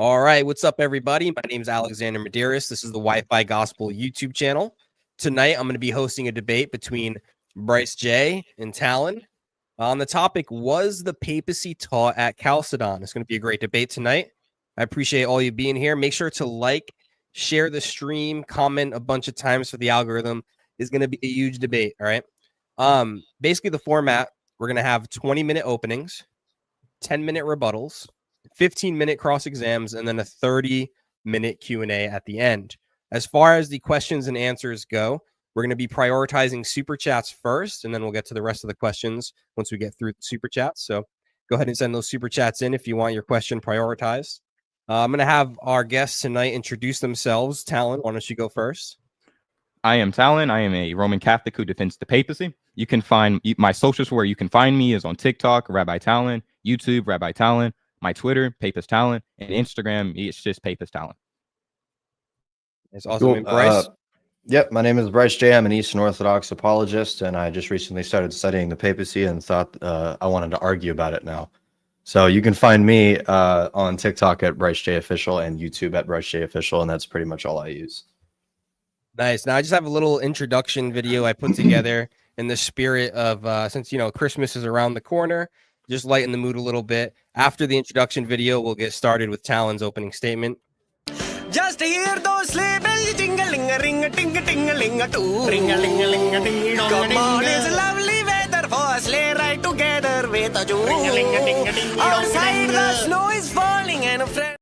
All right, what's up, everybody? My name is Alexander Medeiros. This is the Wi-Fi Gospel YouTube channel. Tonight, I'm going to be hosting a debate between Bryce J and Talon. On the topic, was the papacy taught at Chalcedon? It's going to be a great debate tonight. I appreciate all you being here. Make sure to like, share the stream, comment a bunch of times for the algorithm. It's going to be a huge debate, all right? Basically, the format, we're going to have 20-minute openings, 10-minute rebuttals, 15-minute cross exams, and then a 30-minute Q&A at the end. As far as the questions and answers go, we're going to be prioritizing super chats first, and then we'll get to the rest of the questions once we get through the super chats. So go ahead and send those super chats in if you want your question prioritized. I'm going to have our guests tonight introduce themselves. Talon, why don't you go first? I am Talon. I am a Roman Catholic who defends the papacy. You can find my socials where you can find me is on TikTok, Rabbi Talon, YouTube, Rabbi Talon, my Twitter, Papist Talon, and Instagram, it's just Papist Talon. It's awesome. Cool. Bryce? Yep, my name is Bryce J. I'm an Eastern Orthodox apologist, and I just recently started studying the papacy and thought I wanted to argue about it now. So you can find me on TikTok at Bryce J Official and YouTube at Bryce J Official, and that's pretty much all I use. Nice. Now I just have a little introduction video I put together in the spirit of since Christmas is around the corner, just lighten the mood a little bit. After the introduction video, we'll get started with Talon's opening statement. Just hear those sleigh bells jingling-a-ring, ting-a-ting-a-ling-a-too. Ring-a-ling-a-ling-a-ding-dong-a-ding. Come on, it's lovely weather for a sleigh ride together with a Jew. Outside the snow is falling and a friend.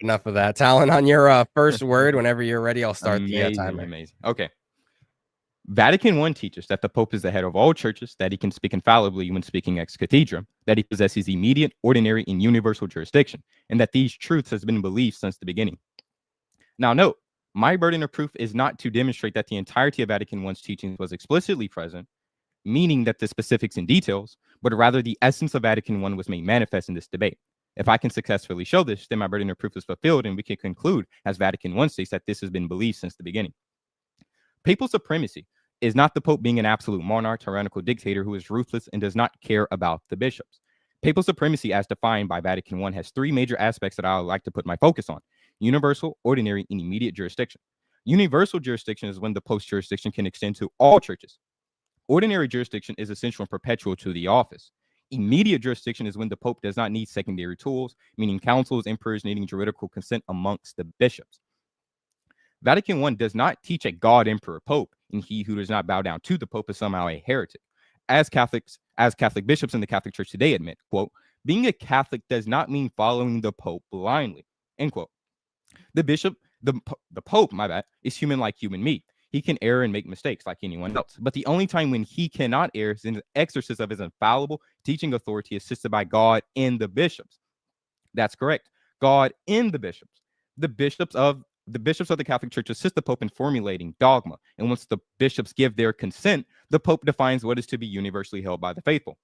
Enough of that. Talon, on your first word, whenever you're ready, I'll start the timer. Amazing. Okay. Vatican I teaches that the Pope is the head of all churches, that he can speak infallibly when speaking ex cathedra, that he possesses immediate, ordinary, and universal jurisdiction, and that these truths has been believed since the beginning. Now note, my burden of proof is not to demonstrate that the entirety of Vatican I's teachings was explicitly present, meaning that the specifics and details, but rather the essence of Vatican I was made manifest in this debate. If I can successfully show this, then my burden of proof is fulfilled, and we can conclude, as Vatican I states, that this has been believed since the beginning. Papal supremacy is not the Pope being an absolute monarch, tyrannical dictator who is ruthless and does not care about the bishops. Papal supremacy, as defined by Vatican I, has three major aspects that I would like to put my focus on: universal, ordinary, and immediate jurisdiction. Universal jurisdiction is when the Pope's jurisdiction can extend to all churches. Ordinary jurisdiction is essential and perpetual to the office. Immediate jurisdiction is when the Pope does not need secondary tools, meaning councils, emperors needing juridical consent amongst the bishops. Vatican I does not teach a God, Emperor, Pope, and he who does not bow down to the Pope is somehow a heretic. As Catholic bishops in the Catholic Church today admit, quote, being a Catholic does not mean following the Pope blindly, end quote. The Pope, is human like human meat. He can err and make mistakes like anyone else. But the only time when he cannot err is in the exercise of his infallible teaching authority assisted by God and the bishops. That's correct. God and the bishops. The bishops of the Catholic Church assist the Pope in formulating dogma, and once the bishops give their consent, the Pope defines what is to be universally held by the faithful.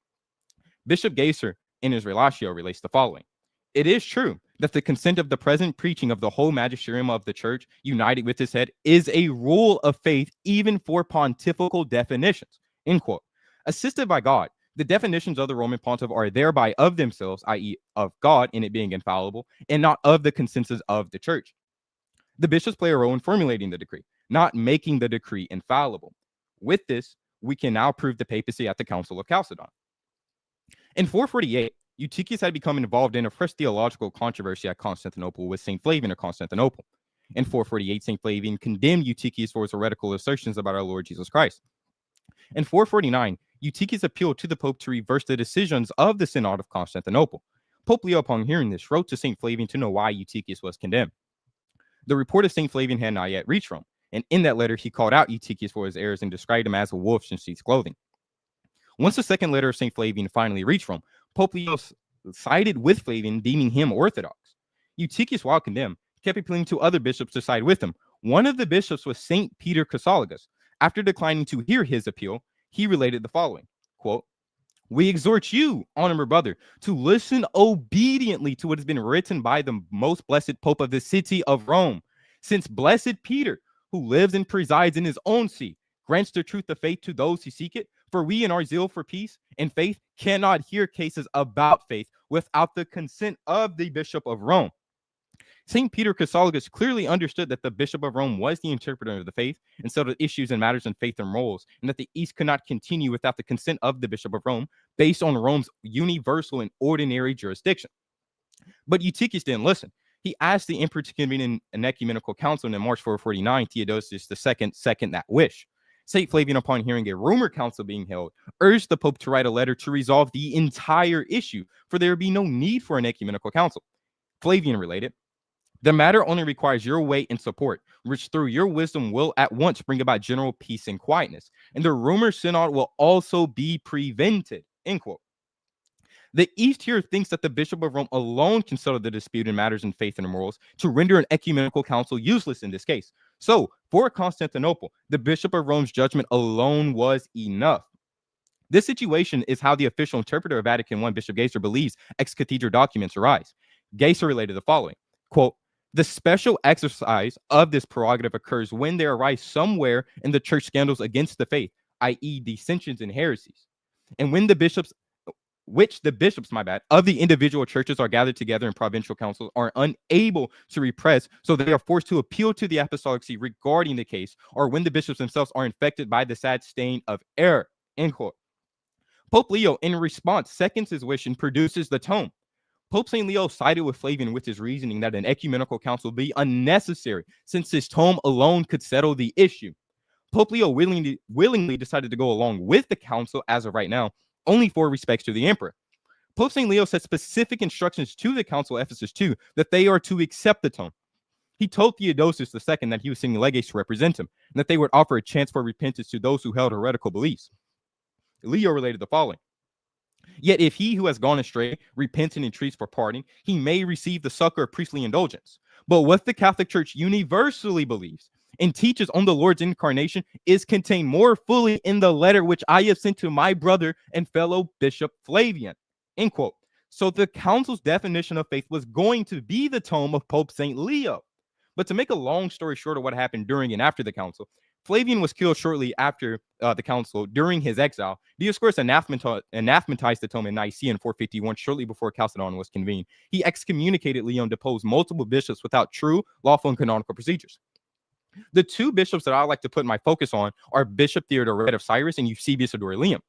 Bishop Gaser, in his Relatio, relates the following. It is true that the consent of the present preaching of the whole magisterium of the Church, united with his head, is a rule of faith even for pontifical definitions, end quote. Assisted by God, the definitions of the Roman pontiff are thereby of themselves, i.e. of God in it being infallible, and not of the consensus of the Church. The bishops play a role in formulating the decree, not making the decree infallible. With this, we can now prove the papacy at the Council of Chalcedon. In 448, Eutychius had become involved in a fresh theological controversy at Constantinople with St. Flavian of Constantinople. In 448, St. Flavian condemned Eutychius for his heretical assertions about our Lord Jesus Christ. In 449, Eutychius appealed to the Pope to reverse the decisions of the Synod of Constantinople. Pope Leo, upon hearing this, wrote to St. Flavian to know why Eutychius was condemned. The report of St. Flavian had not yet reached Rome, and in that letter, he called out Eutychius for his errors and described him as a wolf in sheep's clothing. Once the second letter of St. Flavian finally reached Rome, Pope Leo sided with Flavian, deeming him orthodox. Eutychius, while condemned, kept appealing to other bishops to side with him. One of the bishops was St. Peter Chrysologus. After declining to hear his appeal, he related the following, quote, we exhort you, honorable brother, to listen obediently to what has been written by the most blessed Pope of the city of Rome, since blessed Peter, who lives and presides in his own see, grants the truth of faith to those who seek it. For we in our zeal for peace and faith cannot hear cases about faith without the consent of the Bishop of Rome. St. Peter Chrysologus clearly understood that the Bishop of Rome was the interpreter of the faith and settled issues and matters in faith and morals, and that the East could not continue without the consent of the Bishop of Rome based on Rome's universal and ordinary jurisdiction. But Eutychius didn't listen. He asked the emperor to convene an ecumenical council, and in March 449, Theodosius II seconded that wish. St. Flavian, upon hearing a rumored council being held, urged the Pope to write a letter to resolve the entire issue, for there would be no need for an ecumenical council. Flavian related, the matter only requires your weight and support, which through your wisdom will at once bring about general peace and quietness, and the rumored synod will also be prevented. End quote. The East here thinks that the Bishop of Rome alone can settle the dispute in matters in faith and morals to render an ecumenical council useless in this case. So, for Constantinople, the Bishop of Rome's judgment alone was enough. This situation is how the official interpreter of Vatican I, Bishop Gaser, believes ex cathedra documents arise. Gaser related the following, quote, the special exercise of this prerogative occurs when there arise somewhere in the church scandals against the faith, i.e. dissensions and heresies, and when the bishops of the individual churches are gathered together in provincial councils are unable to repress, so they are forced to appeal to the apostolic see regarding the case, or when the bishops themselves are infected by the sad stain of error. End quote. Pope Leo, in response, seconds his wish and produces the tome. Pope St. Leo sided with Flavian with his reasoning that an ecumenical council be unnecessary, since his tome alone could settle the issue. Pope Leo willingly decided to go along with the council as of right now, only for respects to the emperor. Pope St. Leo set specific instructions to the Council of Ephesus II that they are to accept the tome. He told Theodosius II that he was sending legates to represent him, and that they would offer a chance for repentance to those who held heretical beliefs. Leo related the following. Yet if he who has gone astray repents and entreats for pardon, he may receive the succor of priestly indulgence. But what the Catholic Church universally believes and teaches on the Lord's incarnation is contained more fully in the letter which I have sent to my brother and fellow Bishop Flavian. End quote. So the council's definition of faith was going to be the tome of Pope St. Leo. But to make a long story short of what happened during and after the council, Flavian was killed shortly after the council during his exile. Dioscorus anathematized the tome in Nicaea in 451, shortly before Chalcedon was convened. He excommunicated Leo and deposed multiple bishops without true, lawful, and canonical procedures. The two bishops that I like to put my focus on are Bishop Theodoret of Cyrus and Eusebius of Dorylaeum.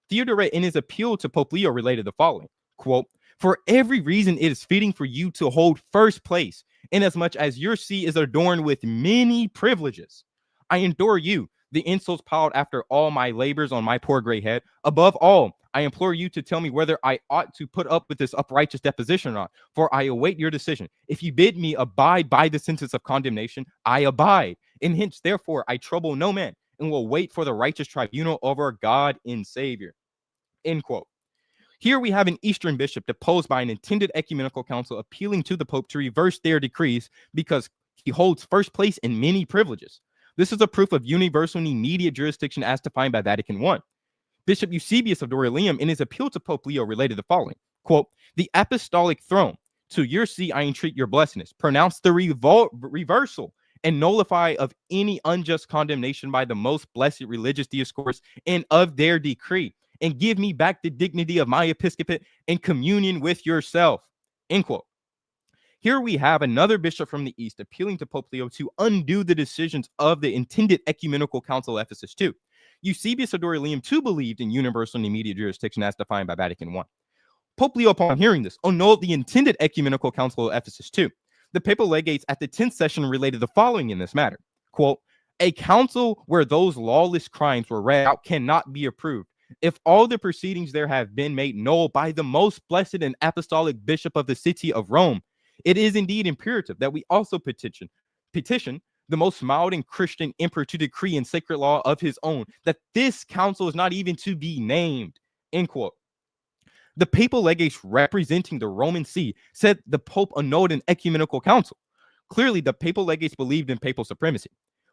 Theodoret, in his appeal to Pope Leo, related the following, quote, for every reason it is fitting for you to hold first place, inasmuch as your see is adorned with many privileges. I endure you, the insults piled after all my labors on my poor gray head. Above all, I implore you to tell me whether I ought to put up with this uprighteous deposition or not, for I await your decision. If you bid me abide by the sentence of condemnation, I abide, and hence, therefore, I trouble no man, and will wait for the righteous tribunal of our God and Savior. End quote. Here we have an Eastern bishop deposed by an intended ecumenical council appealing to the Pope to reverse their decrees because he holds first place in many privileges. This is a proof of universal and immediate jurisdiction as defined by Vatican I. Bishop Eusebius of Dorylaeum, in his appeal to Pope Leo, related the following, quote, the apostolic throne, to your see I entreat your blessedness, pronounce the reversal and nullify of any unjust condemnation by the most blessed religious Dioscorus and of their decree, and give me back the dignity of my episcopate and communion with yourself, end quote. Here we have another bishop from the East appealing to Pope Leo to undo the decisions of the intended ecumenical council of Ephesus II. Eusebius of Dorylaeum too believed in universal and immediate jurisdiction as defined by Vatican I. Pope Leo, upon hearing this, annulled the intended ecumenical council of Ephesus II. The papal legates at the 10th session related the following in this matter, quote, a council where those lawless crimes were read out cannot be approved. If all the proceedings there have been made null by the most blessed and apostolic bishop of the city of Rome, it is indeed imperative that we also petition the most mild and Christian emperor to decree in sacred law of his own that this council is not even to be named, end quote. The papal legates representing the Roman See said the Pope annulled an ecumenical council. Clearly, the papal legates believed in papal supremacy.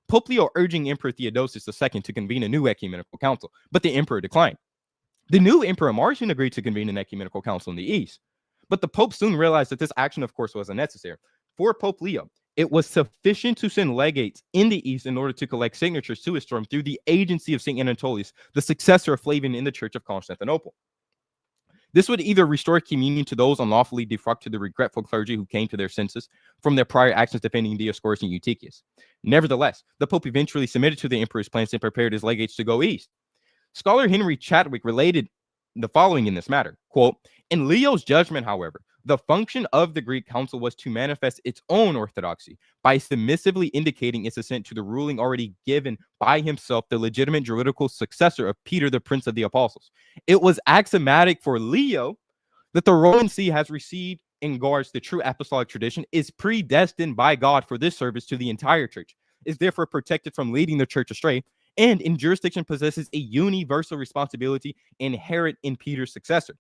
Pope Leo urging Emperor Theodosius II to convene a new ecumenical council, but the emperor declined. The new Emperor Marcian agreed to convene an ecumenical council in the East. But the Pope soon realized that this action, of course, was unnecessary. For Pope Leo, It was sufficient to send legates in the East in order to collect signatures to his throne through the agency of St. Anatolius, the successor of Flavian in the Church of Constantinople. This would either restore communion to those unlawfully defrocked to the regretful clergy who came to their senses from their prior actions defending Dioscorus and Eutychius. Nevertheless, the Pope eventually submitted to the emperor's plans and prepared his legates to go east. Scholar Henry Chadwick related the following in this matter, quote, in Leo's judgment, however, the function of the Greek council was to manifest its own orthodoxy by submissively indicating its assent to the ruling already given by himself, the legitimate juridical successor of Peter, the Prince of the Apostles. It was axiomatic for Leo that the Roman See has received and guards the true apostolic tradition, is predestined by God for this service to the entire church, is therefore protected from leading the church astray, and in jurisdiction possesses a universal responsibility inherent in Peter's successor.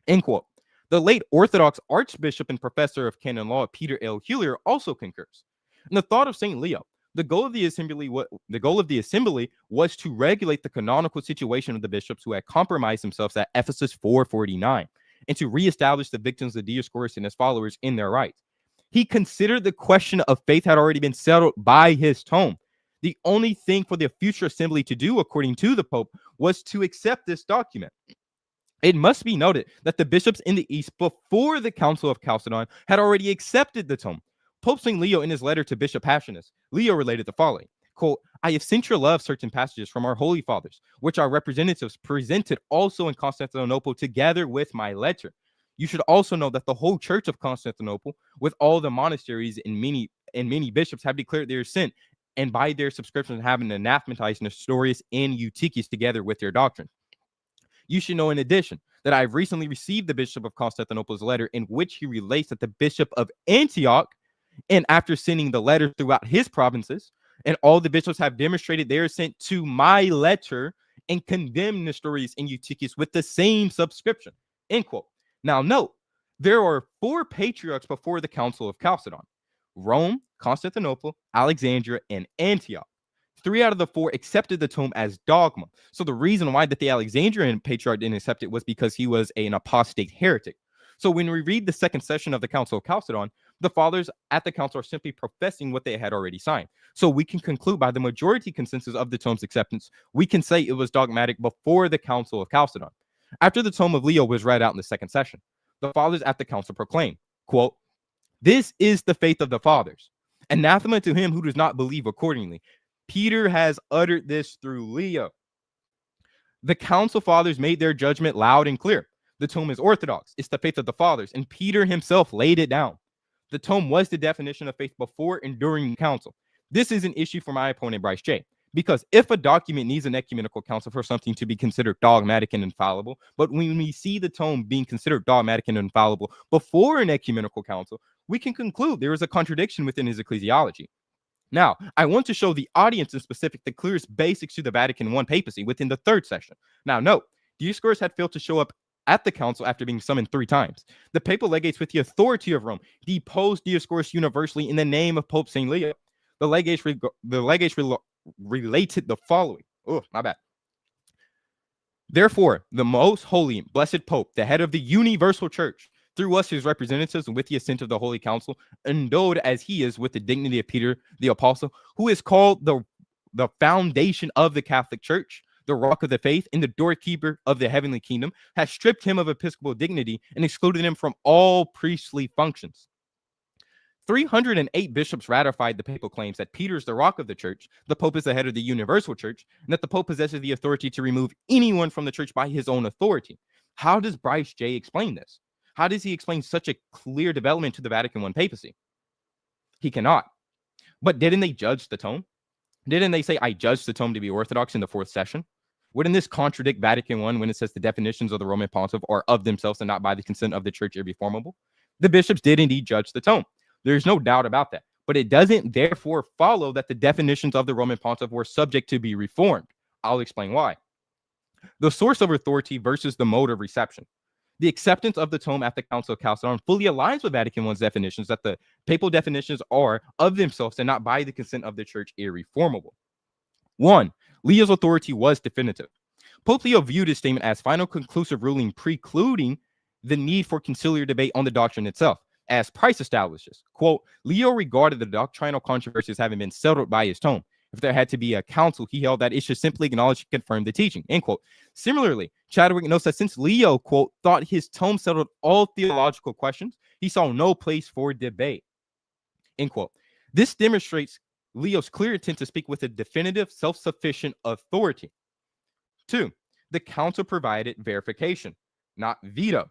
End quote. The late Orthodox Archbishop and Professor of Canon Law, Peter L. Heulier, also concurs. In the thought of St. Leo, the goal of the assembly was to regulate the canonical situation of the bishops who had compromised themselves at Ephesus 449, and to reestablish the victims of Dioscorus and his followers in their rights. He considered the question of faith had already been settled by his tome. The only thing for the future assembly to do, according to the Pope, was to accept this document. It must be noted that the bishops in the East before the Council of Chalcedon had already accepted the tome. Pope St. Leo, in his letter to Bishop Passionus, Leo related the following, quote, I have sent your love certain passages from our holy fathers, which our representatives presented also in Constantinople together with my letter. You should also know that the whole church of Constantinople, with all the monasteries and many bishops, have declared their assent, and by their subscription have anathematized Nestorius and Eutychius together with their doctrine. You should know, in addition, that I have recently received the Bishop of Constantinople's letter in which he relates that the Bishop of Antioch, and after sending the letter throughout his provinces, and all the bishops have demonstrated their assent to my letter and condemned Nestorius and Eutychius with the same subscription. End quote. Now note, there are 4 patriarchs before the Council of Chalcedon: Rome, Constantinople, Alexandria, and Antioch. 3 out of the 4 accepted the tome as dogma. So the reason why that the Alexandrian patriarch didn't accept it was because he was an apostate heretic. So when we read the second session of the Council of Chalcedon, the fathers at the council are simply professing what they had already signed. So we can conclude by the majority consensus of the tome's acceptance, we can say it was dogmatic before the Council of Chalcedon. After the tome of Leo was read out in the second session, the fathers at the council proclaimed, quote, this is the faith of the fathers. Anathema to him who does not believe accordingly. Peter has uttered this through Leo. The council fathers made their judgment loud and clear. The tome is orthodox. It's the faith of the fathers, and Peter himself laid it down. The tome was the definition of faith before and during the council. This is an issue for my opponent, Bryce J. Because if a document needs an ecumenical council for something to be considered dogmatic and infallible, but when we see the tome being considered dogmatic and infallible before an ecumenical council, we can conclude there is a contradiction within his ecclesiology. Now, I want to show the audience in specific the clearest basics to the Vatican I papacy within the third session. Now, note, Dioscorus had failed to show up at the council after being summoned 3 times. The papal legates with the authority of Rome deposed Dioscorus universally in the name of Pope St. Leo. The legates related the following. Oh, my bad. Therefore, the most holy and blessed Pope, the head of the universal church, through us, his representatives, and with the assent of the Holy Council, endowed as he is with the dignity of Peter the Apostle, who is called the foundation of the Catholic Church, the rock of the faith, and the doorkeeper of the heavenly kingdom, has stripped him of episcopal dignity and excluded him from all priestly functions. 308 bishops ratified the papal claims that Peter is the rock of the church, the Pope is the head of the universal church, and that the Pope possesses the authority to remove anyone from the church by his own authority. How does Bryce J. explain this? How does he explain such a clear development to the Vatican I papacy? He cannot. But didn't they judge the tome? Didn't they say, I judged the tome to be orthodox in the 4th session? Wouldn't this contradict Vatican I when it says the definitions of the Roman pontiff are of themselves and not by the consent of the church irreformable? The bishops did indeed judge the tome. There's no doubt about that. But it doesn't therefore follow that the definitions of the Roman pontiff were subject to be reformed. I'll explain why. The source of authority versus the mode of reception. The acceptance of the tome at the Council of Chalcedon fully aligns with Vatican I's definitions that the papal definitions are of themselves and not by the consent of the church irreformable. 1. Leo's authority was definitive. Pope Leo viewed his statement as final conclusive ruling precluding the need for conciliar debate on the doctrine itself. As Price establishes, quote, Leo regarded the doctrinal controversies having been settled by his tome. If there had to be a council, he held that it should simply acknowledge and confirm the teaching, end quote. Similarly, Chadwick notes that since Leo, quote, thought his tome settled all theological questions, he saw no place for debate, end quote. This demonstrates Leo's clear intent to speak with a definitive, self-sufficient authority. 2, the council provided verification, not veto.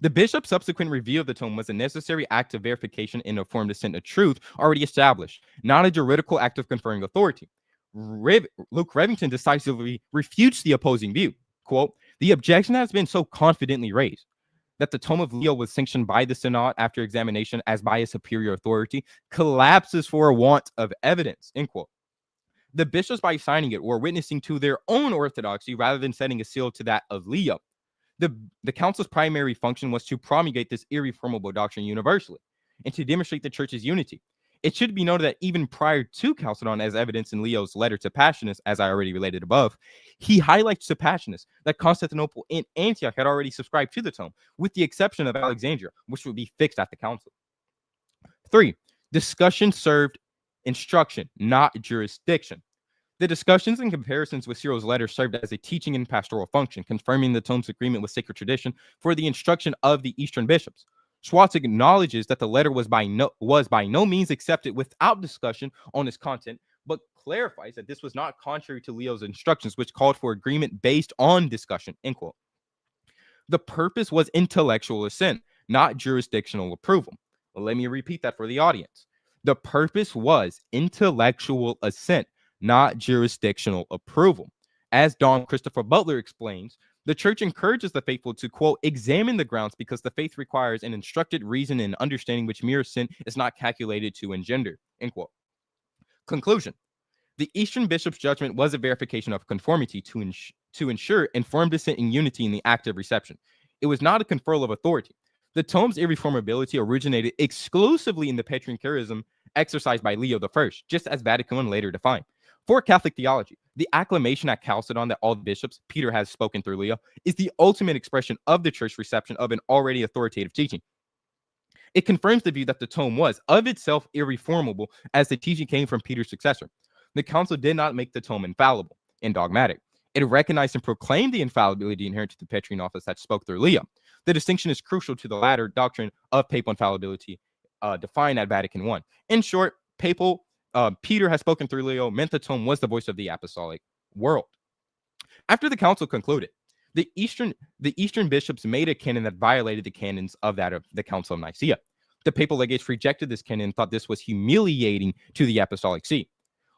The bishop's subsequent review of the tome was a necessary act of verification in a form to send a truth already established, not a juridical act of conferring authority. Luke Revington decisively refutes the opposing view. Quote, the objection has been so confidently raised that the tome of Leo was sanctioned by the synod after examination as by a superior authority collapses for a want of evidence, end quote. The bishops, by signing it, were witnessing to their own orthodoxy rather than setting a seal to that of Leo. The council's primary function was to promulgate this irreformable doctrine universally and to demonstrate the church's unity. It should be noted that even prior to Chalcedon, as evidenced in Leo's letter to Passionists, as I already related above, he highlights to Passionists that Constantinople and Antioch had already subscribed to the tome, with the exception of Alexandria, which would be fixed at the council. 3, discussion served instruction, not jurisdiction. The discussions and comparisons with Cyril's letter served as a teaching and pastoral function, confirming the tome's agreement with sacred tradition for the instruction of the Eastern bishops. Schwartz acknowledges that the letter was by no means accepted without discussion on its content, but clarifies that this was not contrary to Leo's instructions, which called for agreement based on discussion, end quote. The purpose was intellectual assent, not jurisdictional approval. Well, let me repeat that for the audience. The purpose was intellectual assent, not jurisdictional approval. As Don Christopher Butler explains, the church encourages the faithful to, quote, examine the grounds because the faith requires an instructed reason and understanding which mere assent is not calculated to engender, end quote. Conclusion. The Eastern bishop's judgment was a verification of conformity to ensure informed assent and unity in the act of reception. It was not a conferral of authority. The tome's irreformability originated exclusively in the patriarchalism exercised by Leo I, just as Vatican I later defined. For Catholic theology, the acclamation at Chalcedon that all the bishops, Peter has spoken through Leo, is the ultimate expression of the church's reception of an already authoritative teaching. It confirms the view that the tome was, of itself, irreformable as the teaching came from Peter's successor. The council did not make the tome infallible and dogmatic. It recognized and proclaimed the infallibility inherent to the Petrine office that spoke through Leo. The distinction is crucial to the latter doctrine of papal infallibility defined at Vatican I. In short, Peter has spoken through Leo meant the tome was the voice of the apostolic world. After the council concluded, the Eastern bishops made a canon that violated the canons of the Council of Nicaea. The papal legates rejected this canon and thought this was humiliating to the apostolic see.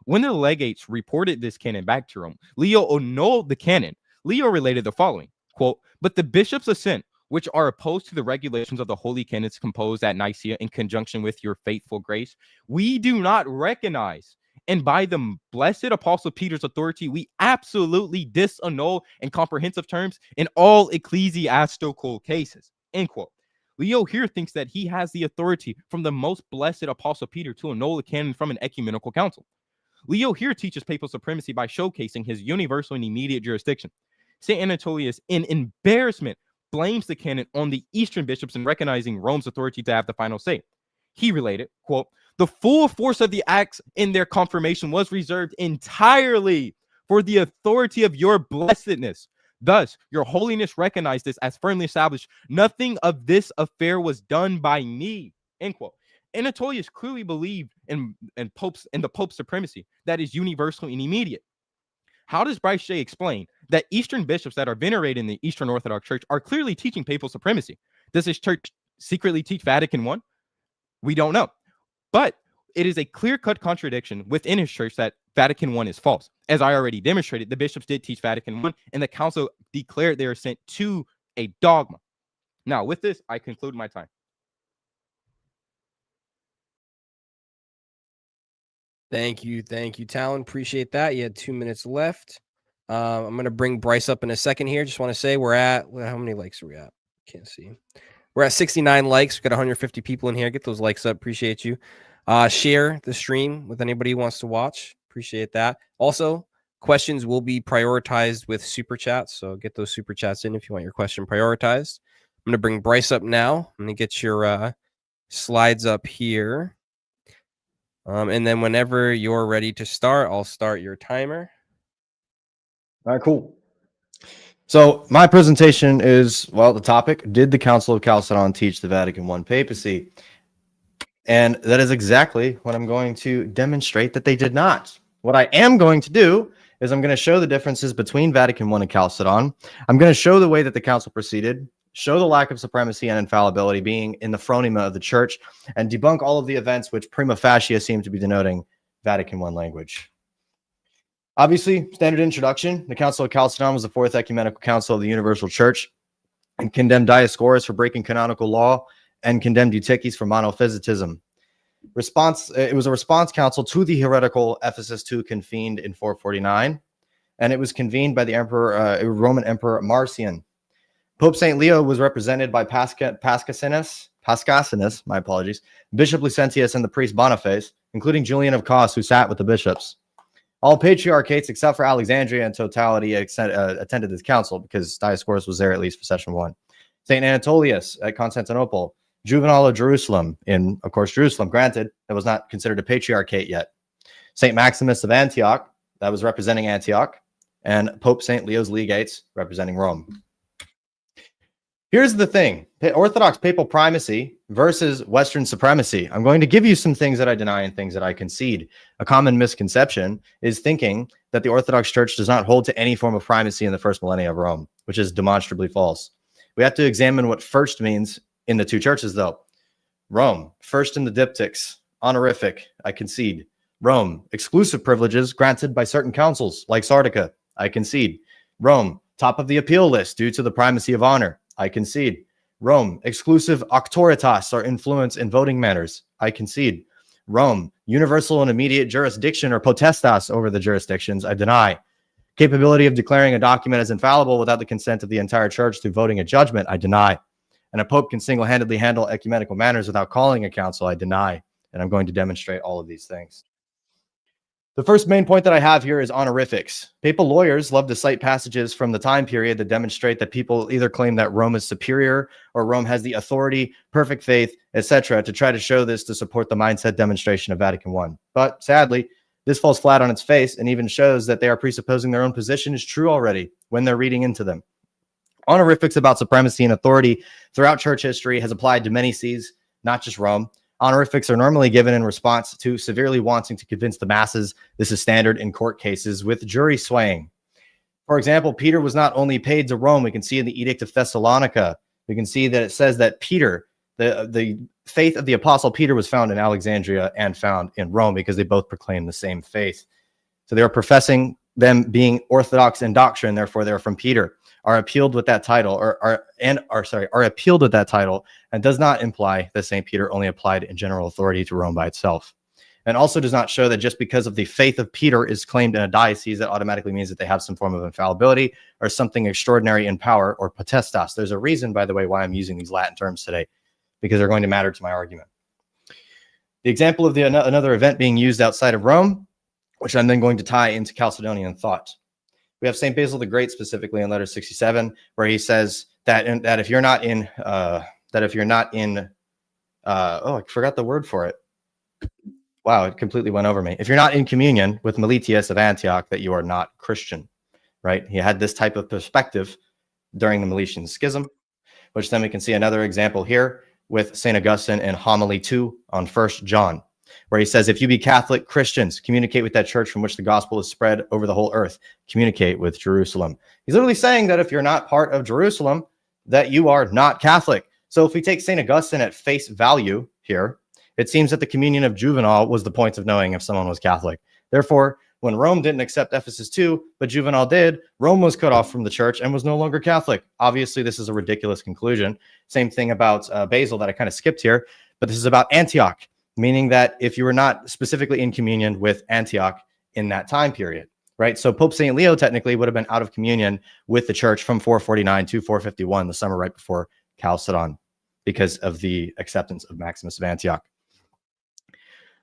When the legates reported this canon back to Rome, Leo annulled the canon. Leo related the following, quote, but the bishops assent, which are opposed to the regulations of the holy canons composed at Nicaea in conjunction with your faithful grace, we do not recognize. And by the blessed Apostle Peter's authority, we absolutely disannul in comprehensive terms in all ecclesiastical cases, end quote. Leo here thinks that he has the authority from the most blessed Apostle Peter to annul a canon from an ecumenical council. Leo here teaches papal supremacy by showcasing his universal and immediate jurisdiction. St. Anatolius, in embarrassment, blames the canon on the Eastern bishops in recognizing Rome's authority to have the final say. He related, quote, the full force of the acts in their confirmation was reserved entirely for the authority of your blessedness. Thus, your holiness recognized this as firmly established. Nothing of this affair was done by me, end quote. Anatolius clearly believed in the Pope's supremacy that is universal and immediate. How does Bryce J explain that Eastern bishops that are venerated in the Eastern Orthodox Church are clearly teaching papal supremacy? Does his church secretly teach Vatican I? We don't know. But it is a clear-cut contradiction within his church that Vatican I is false. As I already demonstrated, the bishops did teach Vatican I, and the council declared their assent to a dogma. Now, with this, I conclude my time. Thank you, Talon. Appreciate that. You had 2 minutes left. I'm going to bring Bryce up in a second here. Just want to say how many likes are we at? Can't see. We're at 69 likes. We've got 150 people in here. Get those likes up. Appreciate you. Share the stream with anybody who wants to watch. Appreciate that. Also, questions will be prioritized with super chats. So get those super chats in if you want your question prioritized. I'm going to bring Bryce up now. I'm going to get your slides up here. And then whenever you're ready to start, I'll start your timer. All right, cool. So my presentation is, well, the topic, did the Council of Chalcedon teach the Vatican I papacy? And that is exactly what I'm going to demonstrate that they did not. What I am going to do is I'm going to show the differences between Vatican I and Chalcedon. I'm going to show the way that the council proceeded, show the lack of supremacy and infallibility being in the phronema of the church, and debunk all of the events which prima facie seem to be denoting Vatican I language. Obviously, standard introduction. The Council of Chalcedon was the fourth ecumenical council of the Universal Church and condemned Dioscorus for breaking canonical law and condemned Eutyches for monophysitism. It was a response council to the heretical Ephesus II convened in 449, and it was convened by the Roman Emperor Marcion. Pope St. Leo was represented by Pascasinus, my apologies, Bishop Lucentius, and the priest Boniface, including Julian of Cos, who sat with the bishops. All patriarchates, except for Alexandria in totality, attended this council because Dioscorus was there at least for session 1. St. Anatolius at Constantinople, Juvenal of Jerusalem in, of course, Jerusalem. Granted, that was not considered a patriarchate yet. St. Maximus of Antioch, that was representing Antioch, and Pope St. Leo's legates representing Rome. Here's the thing. Orthodox papal primacy versus Western supremacy. I'm going to give you some things that I deny and things that I concede. A common misconception is thinking that the Orthodox Church does not hold to any form of primacy in the first millennia of Rome, which is demonstrably false. We have to examine what first means in the two churches, though. Rome, first in the diptychs, honorific, I concede. Rome, exclusive privileges granted by certain councils, like Sardica, I concede. Rome, top of the appeal list due to the primacy of honor, I concede. Rome, exclusive auctoritas or influence in voting matters, I concede. Rome, universal and immediate jurisdiction or potestas over the jurisdictions, I deny. Capability of declaring a document as infallible without the consent of the entire church through voting a judgment, I deny. And a pope can single-handedly handle ecumenical matters without calling a council, I deny. And I'm going to demonstrate all of these things. The first main point that I have here is honorifics. Papal lawyers love to cite passages from the time period that demonstrate that people either claim that Rome is superior or Rome has the authority, perfect faith, etc., to try to show this to support the mindset demonstration of Vatican I. But sadly, this falls flat on its face and even shows that they are presupposing their own position is true already when they're reading into them. Honorifics about supremacy and authority throughout church history has applied to many sees, not just Rome. Honorifics are normally given in response to severely wanting to convince the masses. This is standard in court cases with jury swaying. For example, Peter was not only paid to Rome. We can see in the Edict of Thessalonica, we can see that it says that Peter, the faith of the Apostle Peter was found in Alexandria and found in Rome because they both proclaim the same faith. So they are professing them being orthodox in doctrine, therefore they're from Peter. Are appealed with that title, are appealed with that title, and does not imply that St. Peter only applied in general authority to Rome by itself. And also does not show that just because of the faith of Peter is claimed in a diocese, that automatically means that they have some form of infallibility or something extraordinary in power or potestas. There's a reason, by the way, why I'm using these Latin terms today, because they're going to matter to my argument. The example of another event being used outside of Rome, which I'm then going to tie into Chalcedonian thought. We have St. Basil the Great specifically in letter 67, where he says that if you're not in, oh, I forgot the word for it. Wow, it completely went over me. If you're not in communion with Meletius of Antioch, that you are not Christian, right? He had this type of perspective during the Meletian Schism, which then we can see another example here with St. Augustine in Homily 2 on 1 John, where he says, if you be Catholic Christians, communicate with that church from which the gospel is spread over the whole earth. Communicate with Jerusalem. He's literally saying that if you're not part of Jerusalem, that you are not Catholic. So if we take St. Augustine at face value here, it seems that the communion of Juvenal was the point of knowing if someone was Catholic. Therefore, when Rome didn't accept Ephesus II, but Juvenal did, Rome was cut off from the church and was no longer Catholic. Obviously, this is a ridiculous conclusion. Same thing about Basil that I kind of skipped here, but this is about Antioch, meaning that if you were not specifically in communion with Antioch in that time period, right? So Pope St. Leo technically would have been out of communion with the church from 449 to 451, the summer right before Chalcedon, because of the acceptance of Maximus of Antioch.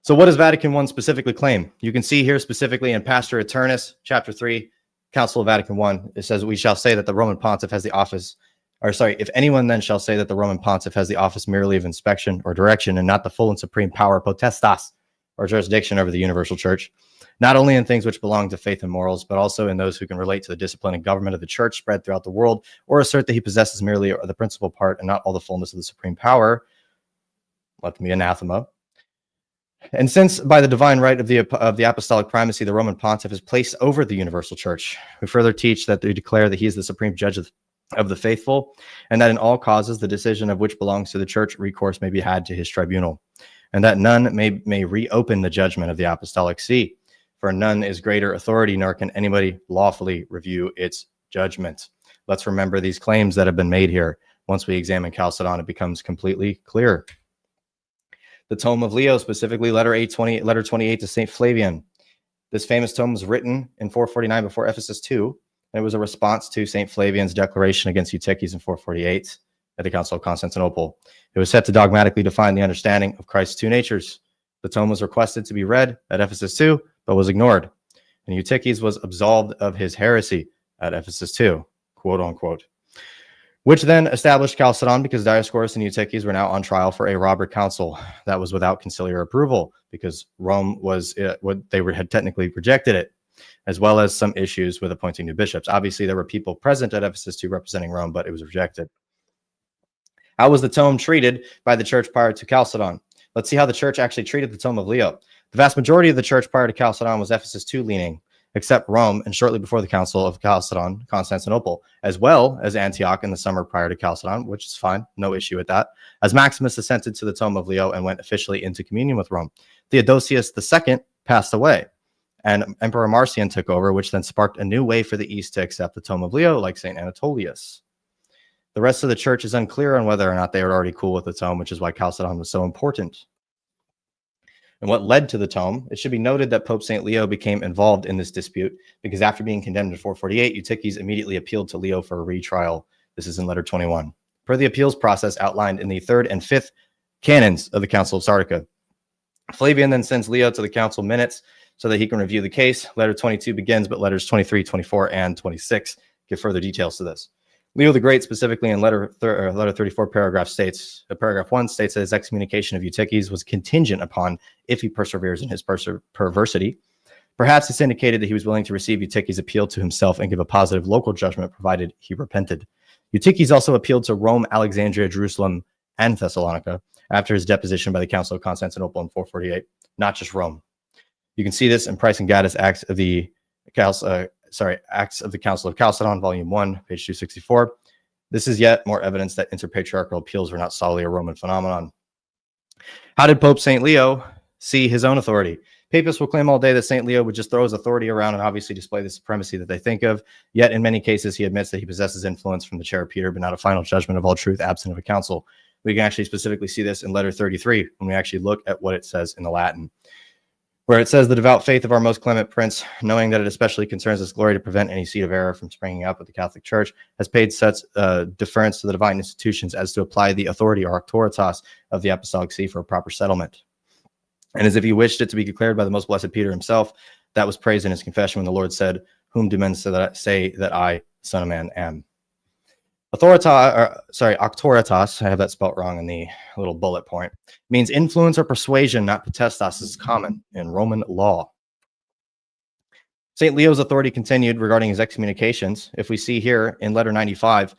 So what does Vatican I specifically claim? You can see here specifically in Pastor Eternus, chapter 3, Council of Vatican I, it says, we shall say that the Roman pontiff has the office if anyone then shall say that the Roman pontiff has the office merely of inspection or direction and not the full and supreme power, potestas, or jurisdiction over the universal church, not only in things which belong to faith and morals, but also in those who can relate to the discipline and government of the church spread throughout the world, or assert that he possesses merely the principal part and not all the fullness of the supreme power, let them be anathema. And since by the divine right of the apostolic primacy, the Roman pontiff is placed over the universal church, we further teach that they declare that he is the supreme judge of the faithful, and that in all causes the decision of which belongs to the church recourse may be had to his tribunal, and that none may reopen the judgment of the apostolic see, for none is greater authority, nor can anybody lawfully review its judgment. Let's remember these claims that have been made here. Once we examine Chalcedon, it becomes completely clear. The Tome of Leo, specifically letter 28 to St. Flavian. This famous tome was written in 449 before Ephesus 2, and it was a response to St. Flavian's declaration against Eutyches in 448 at the Council of Constantinople. It was set to dogmatically define the understanding of Christ's two natures. The tome was requested to be read at Ephesus 2, but was ignored. And Eutyches was absolved of his heresy at Ephesus 2, quote unquote, which then established Chalcedon because Dioscorus and Eutyches were now on trial for a robber council that was without conciliar approval because Rome had technically rejected it, as well as some issues with appointing new bishops. Obviously, there were people present at Ephesus 2 representing Rome, but it was rejected. How was the tome treated by the church prior to Chalcedon? Let's see how the church actually treated the Tome of Leo. The vast majority of the church prior to Chalcedon was Ephesus 2 leaning, except Rome, and shortly before the Council of Chalcedon, Constantinople, as well as Antioch in the summer prior to Chalcedon, which is fine, no issue with that, as Maximus assented to the Tome of Leo and went officially into communion with Rome. Theodosius II passed away, and Emperor Marcion took over, which then sparked a new way for the East to accept the Tome of Leo, like St. Anatolius. The rest of the church is unclear on whether or not they were already cool with the tome, which is why Chalcedon was so important. And what led to the tome, it should be noted that Pope St. Leo became involved in this dispute because after being condemned in 448, Eutyches immediately appealed to Leo for a retrial. This is in letter 21. Per the appeals process outlined in the 3rd and 5th canons of the Council of Sardica. Flavian then sends Leo to the council minutes so that he can review the case. Letter 22 begins, but letters 23, 24, and 26 give further details to this. Leo the Great, specifically in letter 34, paragraph 1 states that his excommunication of Eutyches was contingent upon if he perseveres in his perversity. Perhaps it's indicated that he was willing to receive Eutyches' appeal to himself and give a positive local judgment, provided he repented. Eutyches also appealed to Rome, Alexandria, Jerusalem, and Thessalonica after his deposition by the Council of Constantinople in 448, not just Rome. You can see this in Price and Gaddis' Acts of the Council of Chalcedon, Volume 1, page 264. This is yet more evidence that interpatriarchal appeals were not solely a Roman phenomenon. How did Pope St. Leo see his own authority? Papists will claim all day that St. Leo would just throw his authority around and obviously display the supremacy that they think of, yet in many cases he admits that he possesses influence from the chair of Peter, but not a final judgment of all truth absent of a council. We can actually specifically see this in letter 33 when we actually look at what it says in the Latin, where it says, the devout faith of our most clement prince, knowing that it especially concerns his glory to prevent any seed of error from springing up with the Catholic Church, has paid such deference to the divine institutions as to apply the authority or auctoritas of the apostolic see for a proper settlement. And as if he wished it to be declared by the most blessed Peter himself, that was praised in his confession when the Lord said, whom do men say that I, Son of Man, am? Auctoritas, I have that spelt wrong in the little bullet point, means influence or persuasion, not potestas, is common in Roman law. St. Leo's authority continued regarding his excommunications. If we see here in letter 95,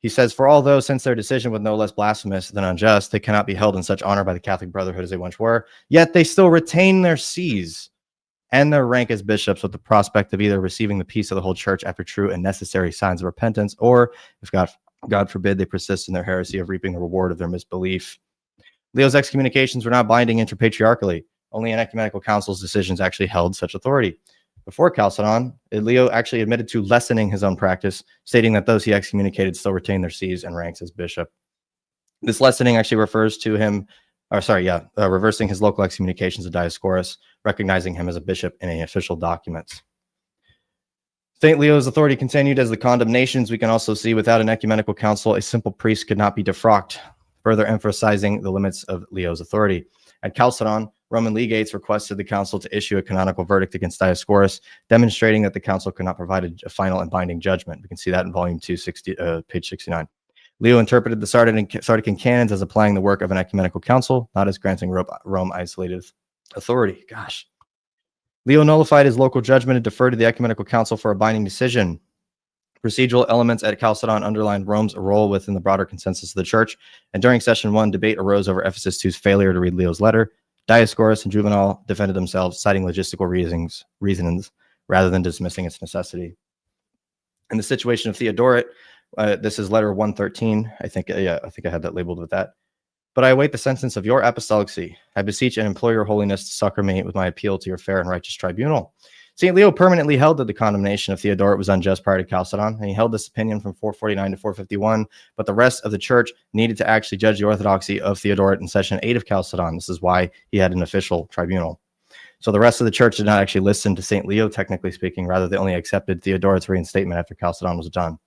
he says, for although since their decision was no less blasphemous than unjust, they cannot be held in such honor by the Catholic Brotherhood as they once were, yet they still retain their sees and their rank as bishops with the prospect of either receiving the peace of the whole church after true and necessary signs of repentance, or if God forbid they persist in their heresy of reaping the reward of their misbelief. Leo's excommunications were not binding interpatriarchally. Only an ecumenical council's decisions actually held such authority. Before Chalcedon, Leo actually admitted to lessening his own practice, stating that those he excommunicated still retain their sees and ranks as bishop. This lessening actually refers to him, reversing his local excommunications of Dioscorus, recognizing him as a bishop in any official documents. St. Leo's authority continued as the condemnations we can also see. Without an ecumenical council, a simple priest could not be defrocked, further emphasizing the limits of Leo's authority. At Chalcedon, Roman legates requested the council to issue a canonical verdict against Dioscorus, demonstrating that the council could not provide a final and binding judgment. We can see that in volume 2, page 69. Leo interpreted the Sardican canons as applying the work of an ecumenical council, not as granting Rome isolated authority. Gosh. Leo nullified his local judgment and deferred to the ecumenical council for a binding decision. Procedural elements at Chalcedon underlined Rome's role within the broader consensus of the church, and during session 1, debate arose over Ephesus II's failure to read Leo's letter. Dioscorus and Juvenal defended themselves, citing logistical reasons rather than dismissing its necessity. In the situation of Theodoret, this is letter 113. I think I had that labeled with that. But I await the sentence of your apostolic see. I beseech and implore your holiness to succor me with my appeal to your fair and righteous tribunal. St. Leo permanently held that the condemnation of Theodoret was unjust prior to Chalcedon, and he held this opinion from 449 to 451, but the rest of the church needed to actually judge the orthodoxy of Theodoret in session 8 of Chalcedon. This is why he had an official tribunal. So the rest of the church did not actually listen to St. Leo, technically speaking. Rather, they only accepted Theodoret's reinstatement after Chalcedon was done.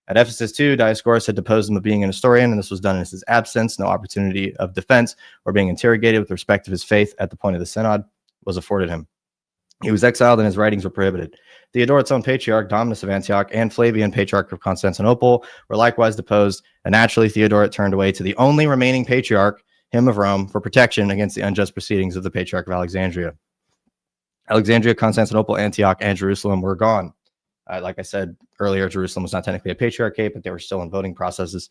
At Ephesus II, Dioscorus had deposed him of being an historian, and this was done in his absence. No opportunity of defense or being interrogated with respect to his faith at the point of the synod was afforded him. He was exiled and his writings were prohibited. Theodoret's own patriarch, Dominus of Antioch, and Flavian, patriarch of Constantinople, were likewise deposed, and naturally Theodoret turned away to the only remaining patriarch, him of Rome, for protection against the unjust proceedings of the patriarch of Alexandria. Alexandria, Constantinople, Antioch, and Jerusalem were gone. Like I said earlier, Jerusalem was not technically a patriarchate, but they were still in voting processes,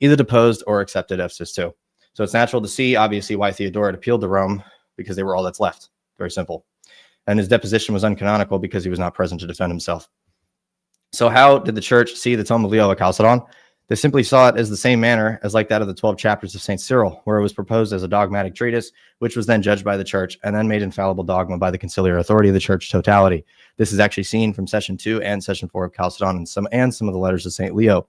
either deposed or accepted Ephesus II. So it's natural to see, obviously, why Theodoret appealed to Rome, because they were all that's left. Very simple. And his deposition was uncanonical because he was not present to defend himself. So how did the church see the Tome of Leo at Chalcedon? They simply saw it as the same manner as like that of the 12 chapters of St. Cyril, where it was proposed as a dogmatic treatise, which was then judged by the church and then made infallible dogma by the conciliar authority of the church totality. This is actually seen from session 2 and session 4 of Chalcedon and some of the letters of St. Leo,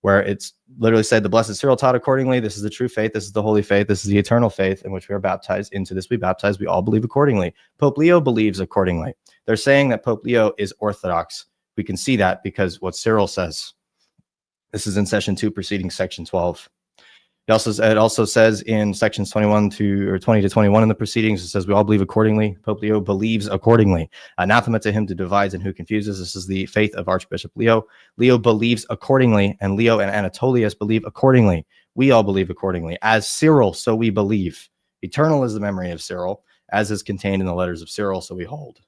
where it's literally said, the blessed Cyril taught accordingly. This is the true faith. This is the holy faith. This is the eternal faith in which we are baptized. Into this we baptize. We all believe accordingly. Pope Leo believes accordingly. They're saying that Pope Leo is orthodox. We can see that because what Cyril says. This is in session 2, preceding section 12. It also says in sections 20 to 21 in the proceedings, it says we all believe accordingly. Pope Leo believes accordingly. Anathema to him who divides and who confuses. This is the faith of Archbishop Leo. Leo believes accordingly, and Leo and Anatolius believe accordingly. We all believe accordingly. As Cyril, so we believe. Eternal is the memory of Cyril, as is contained in the letters of Cyril, so we hold.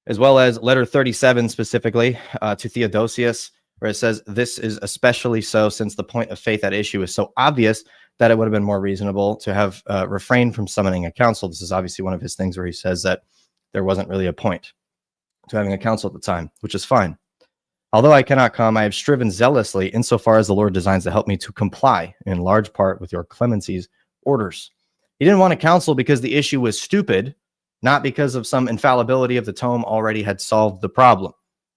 As well as letter 37 specifically to Theodosius, where it says, this is especially so since the point of faith at issue is so obvious that it would have been more reasonable to have refrained from summoning a council. This is obviously one of his things where he says that there wasn't really a point to having a council at the time, which is fine. Although I cannot come, I have striven zealously insofar as the Lord designs to help me to comply in large part with your clemency's orders. He didn't want a council because the issue was stupid, not because of some infallibility of the tome already had solved the problem.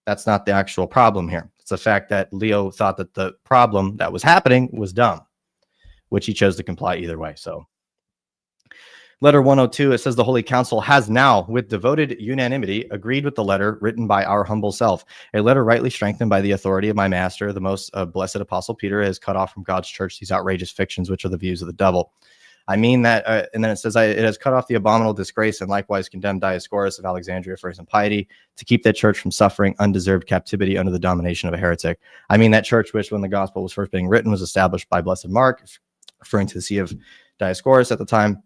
That's not the actual problem here. It's the fact that Leo thought that the problem that was happening was dumb, which he chose to comply either way. So letter 102, it says the Holy Council has now, with devoted unanimity, agreed with the letter written by our humble self. A letter rightly strengthened by the authority of my master, the most blessed Apostle Peter, has cut off from God's church these outrageous fictions, which are the views of the devil. I mean that, and then it says, it has cut off the abominable disgrace and likewise condemned Dioscorus of Alexandria for his impiety to keep that church from suffering undeserved captivity under the domination of a heretic. I mean that church which, when the gospel was first being written, was established by Blessed Mark, referring to the see of Dioscorus at the time.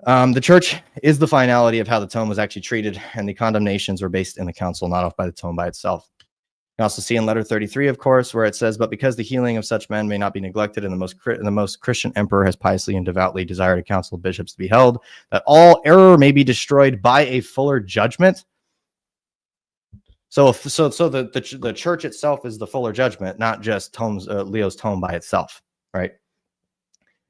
The church is the finality of how the tome was actually treated, and the condemnations were based in the council, not off by the tome by itself. You can also see in letter 33, of course, where it says, but because the healing of such men may not be neglected, and the most Christian emperor has piously and devoutly desired a council of bishops to be held, that all error may be destroyed by a fuller judgment. So the church itself is the fuller judgment, not just Leo's tome by itself, right?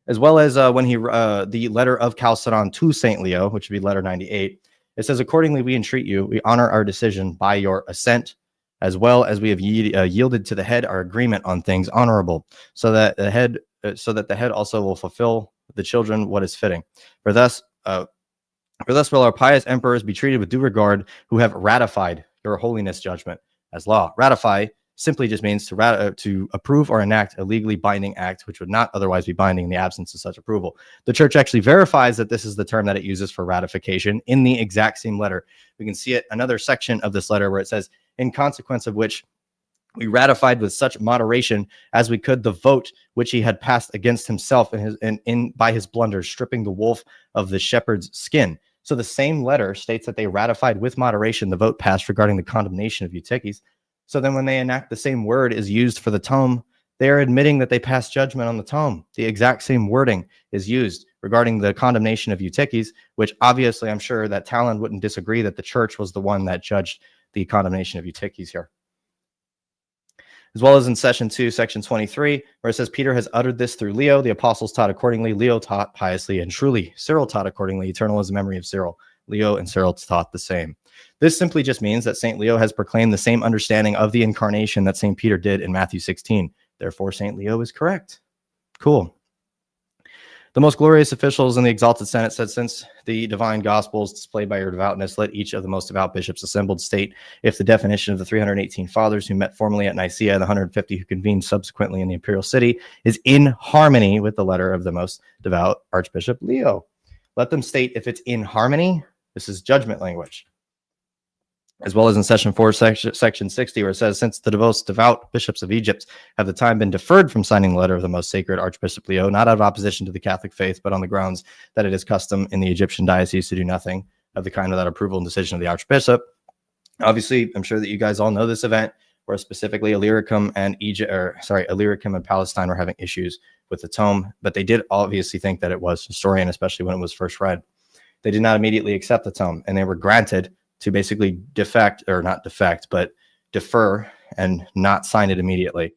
As well as when the letter of Chalcedon to St. Leo, which would be letter 98, it says, accordingly, we entreat you, we honor our decision by your assent, as well as we have yielded to the head our agreement on things honorable, so that the head also will fulfill the children what is fitting. For thus will our pious emperors be treated with due regard, who have ratified your holiness judgment as law. Ratify simply just means to approve or enact a legally binding act, which would not otherwise be binding in the absence of such approval. The church actually verifies that this is the term that it uses for ratification in the exact same letter. We can see it another section of this letter where it says, in consequence of which We ratified with such moderation as we could the vote which he had passed against himself by his blunders, stripping the wolf of the shepherd's skin. So the same letter states that they ratified with moderation the vote passed regarding the condemnation of Eutyches. So then when they enact the same word is used for the tome, they are admitting that they passed judgment on the tome. The exact same wording is used regarding the condemnation of Eutyches, which obviously I'm sure that Talon wouldn't disagree that the church was the one that judged the condemnation of Eutyches here. As well as in session 2, section 23, where it says, Peter has uttered this through Leo. The apostles taught accordingly. Leo taught piously and truly. Cyril taught accordingly. Eternal is the memory of Cyril. Leo and Cyril taught the same. This simply just means that St. Leo has proclaimed the same understanding of the incarnation that St. Peter did in Matthew 16. Therefore, St. Leo is correct. Cool. The most glorious officials in the exalted Senate said, since the divine gospel is displayed by your devoutness, let each of the most devout bishops assembled state if the definition of the 318 fathers who met formally at Nicaea and the 150 who convened subsequently in the imperial city is in harmony with the letter of the most devout Archbishop Leo. Let them state if it's in harmony. This is judgment language. As well as in session 4, section 60, where it says, since the most devout bishops of Egypt have the time been deferred from signing the letter of the most sacred Archbishop Leo, not out of opposition to the Catholic faith, but on the grounds that it is custom in the Egyptian diocese to do nothing of the kind without approval and decision of the Archbishop. Obviously, I'm sure that you guys all know this event, where specifically Illyricum and Illyricum and Palestine were having issues with the tome, but they did obviously think that it was Nestorian, especially when it was first read. They did not immediately accept the tome, and they were granted to basically defer and not sign it immediately.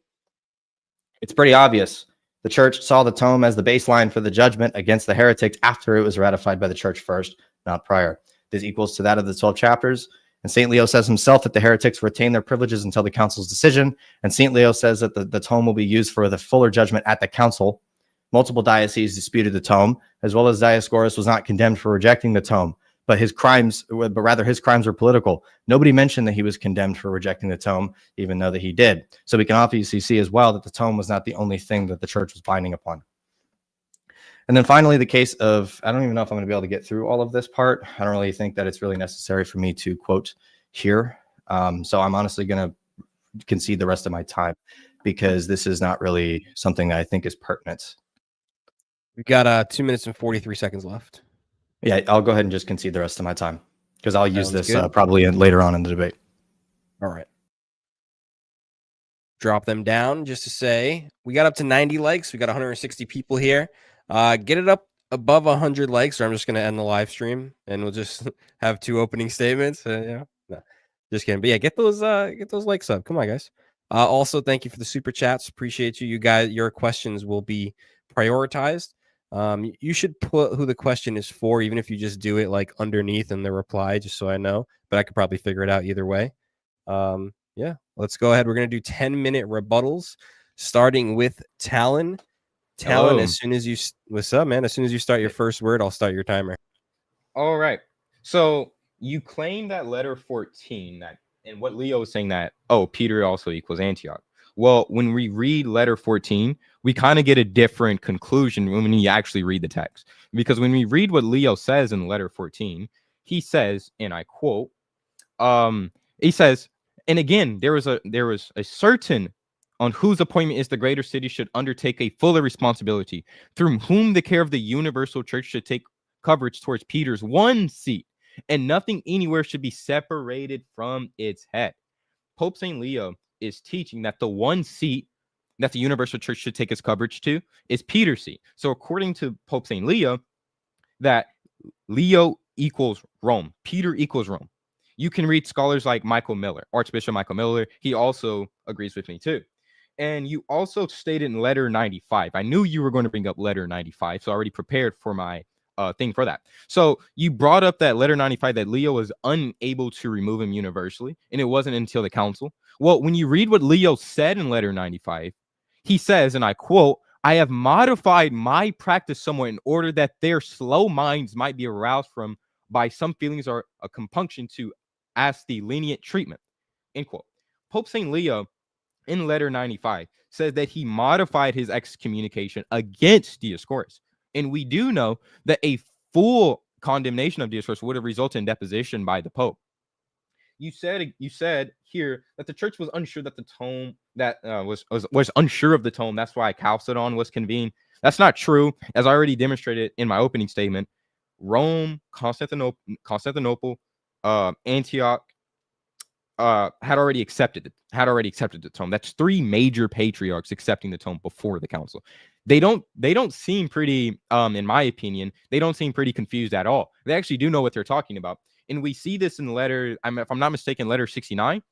It's pretty obvious. The church saw the tome as the baseline for the judgment against the heretics after it was ratified by the church first, not prior. This equals to that of the 12 chapters. And St. Leo says himself that the heretics retain their privileges until the council's decision. And St. Leo says that the tome will be used for the fuller judgment at the council. Multiple dioceses disputed the tome, as well as Dioscorus was not condemned for rejecting the tome. But his crimes were political. Nobody mentioned that he was condemned for rejecting the tome, even though that he did. So we can obviously see as well that the tome was not the only thing that the church was binding upon. And then finally, the case of, I don't even know if I'm going to be able to get through all of this part. I don't really think that it's really necessary for me to quote here. So I'm honestly going to concede the rest of my time because this is not really something that I think is pertinent. We've got 2 minutes and 43 seconds left. Yeah, I'll go ahead and just concede the rest of my time because I'll use Sounds this probably later on in the debate. All right. Drop them down just to say we got up to 90 likes. We got 160 people here. Get it up above 100 likes, or I'm just going to end the live stream and we'll just have 2 opening statements. No, just kidding. But yeah, get those likes up. Come on, guys. Also, thank you for the super chats. Appreciate you. You guys, your questions will be prioritized. You should put who the question is for, even if you just do it like underneath in the reply, just so I know. But I could probably figure it out either way. Yeah, let's go ahead. We're going to do 10-minute rebuttals, starting with Talon. Talon, as soon as you, what's up, man? As soon as you start your first word, I'll start your timer. All right. So you claim that letter 14, that, and what Leo is saying that, oh, Peter also equals Antioch. Well, when we read letter 14, we kind of get a different conclusion when you actually read the text. Because when we read what Leo says in letter 14, he says, and I quote, he says, and again, there was a certain on whose appointment is the greater city should undertake a fuller responsibility, through whom the care of the universal church should take coverage towards Peter's one seat, and nothing anywhere should be separated from its head. Pope St. Leo is teaching that the one seat that the universal church should take its coverage to is Peter's seat. So according to Pope St. Leo, that Leo equals Rome, Peter equals Rome. You can read scholars like Michael Miller, Archbishop Michael Miller. He also agrees with me too. And you also stated in letter 95. I knew you were going to bring up letter 95, so I already prepared for my thing for that. So you brought up that letter 95 that Leo was unable to remove him universally, and it wasn't until the council. Well, when you read what Leo said in letter 95, he says, and I quote, I have modified my practice somewhat in order that their slow minds might be aroused from by some feelings or a compunction to ask the lenient treatment, end quote. Pope St. Leo in letter 95 says that he modified his excommunication against Dioscorus. And we do know that a full condemnation of Dioscorus would have resulted in deposition by the Pope. you said here that the church was unsure that the tome that was unsure of the tome. That's why Chalcedon was convened. That's not true, as I already demonstrated in my opening statement. Rome, Constantinople, Antioch had already accepted the tome. That's 3 major patriarchs accepting the tome before the council. They don't seem pretty, in my opinion, they don't seem pretty confused at all. They actually do know what they're talking about. And we see this in the letter, if I'm not mistaken, letter 69,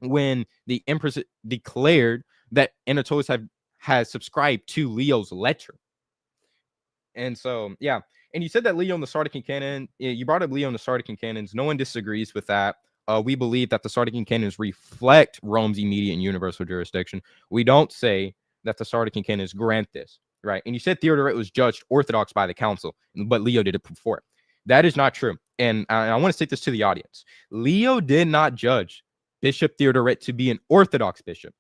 when the empress declared that Anatolius has subscribed to Leo's letter. And so, yeah. And you said that Leo and the Sardican canon, you brought up Leo and the Sardican canons. No one disagrees with that. We believe that the Sardican canons reflect Rome's immediate and universal jurisdiction. We don't say that the Sardican canons grant this, right? And you said Theodoret was judged orthodox by the council, but Leo did it before it. That is not true. And I want to state this to the audience. Leo did not judge Bishop Theodoret to be an orthodox bishop.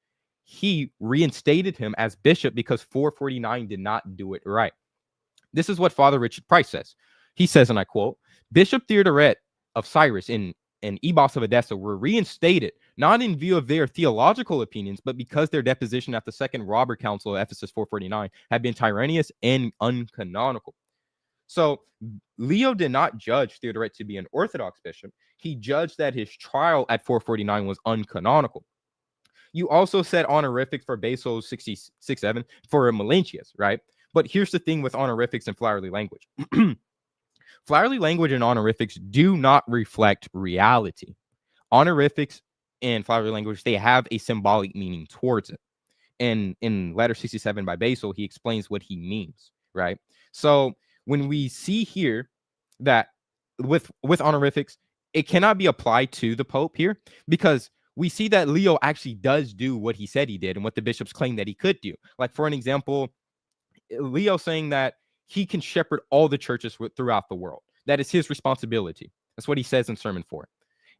He reinstated him as bishop because 449 did not do it right. This is what Father Richard Price says. He says, and I quote, Bishop Theodoret of Cyrus and Ebos of Edessa were reinstated, not in view of their theological opinions, but because their deposition at the Second Robber Council of Ephesus 449 had been tyrannous and uncanonical. So Leo did not judge Theodoret to be an Orthodox bishop. He judged that his trial at 449 was uncanonical. You also said honorific for Basil 66-7 for Melentius, right? But here's the thing with honorifics and flowery language. Flowery language and honorifics do not reflect reality. Honorifics and flowery language, they have a symbolic meaning towards it. And in letter 67 by Basil, he explains what he means, right? So when we see here that with honorifics, it cannot be applied to the Pope here because we see that Leo actually does do what he said he did and what the bishops claim that he could do. Like, for an example, Leo saying that he can shepherd all the churches throughout the world. That is his responsibility. That's what he says in Sermon 4.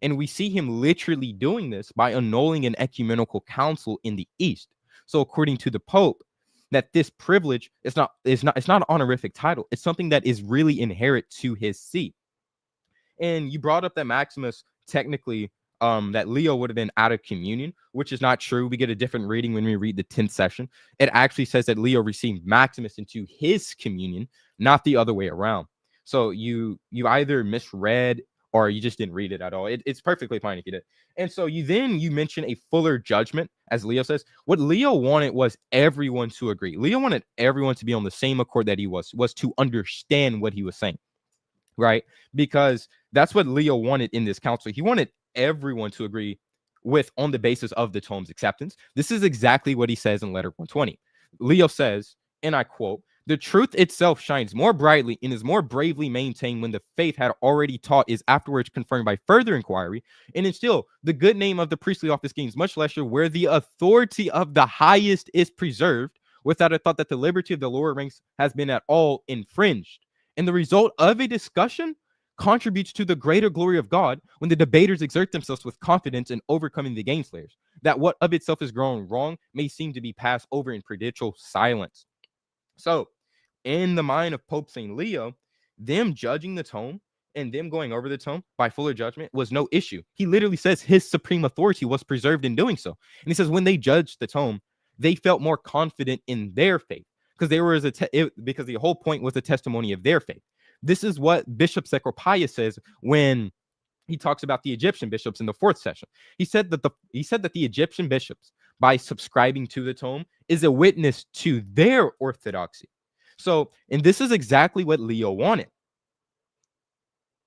And we see him literally doing this by annulling an ecumenical council in the East. So according to the Pope, that this privilege is not an honorific title. It's something that is really inherent to his see. And you brought up that Maximus technically that Leo would have been out of communion, which is not true. We get a different reading when we read the 10th session. It actually says that Leo received Maximus into his communion, not the other way around. So you either misread or you just didn't read it at all. It's perfectly fine if you did. And so you mention a fuller judgment, as Leo says. What Leo wanted was everyone to agree. Leo wanted everyone to be on the same accord that he was to understand what he was saying, right? Because that's what Leo wanted in this council. He wanted everyone to agree with on the basis of the tome's acceptance. This is exactly what he says in letter 120. Leo says, and I quote, "The truth itself shines more brightly and is more bravely maintained when the faith had already taught is afterwards confirmed by further inquiry, and then still the good name of the priestly office gains much lesser where the authority of the highest is preserved without a thought that the liberty of the lower ranks has been at all infringed. And the result of a discussion contributes to the greater glory of God when the debaters exert themselves with confidence in overcoming the gainslayers, that what of itself is grown wrong may seem to be passed over in prudential silence." So, in the mind of Pope St. Leo, them judging the tome and them going over the tome by fuller judgment was no issue. He literally says his supreme authority was preserved in doing so. And he says when they judged the tome, they felt more confident in their faith because because the whole point was the testimony of their faith. This is what Bishop Sacropius says when he talks about the Egyptian bishops in the 4th session. He said that the Egyptian bishops, by subscribing to the tome, is a witness to their orthodoxy. So, and this is exactly what Leo wanted.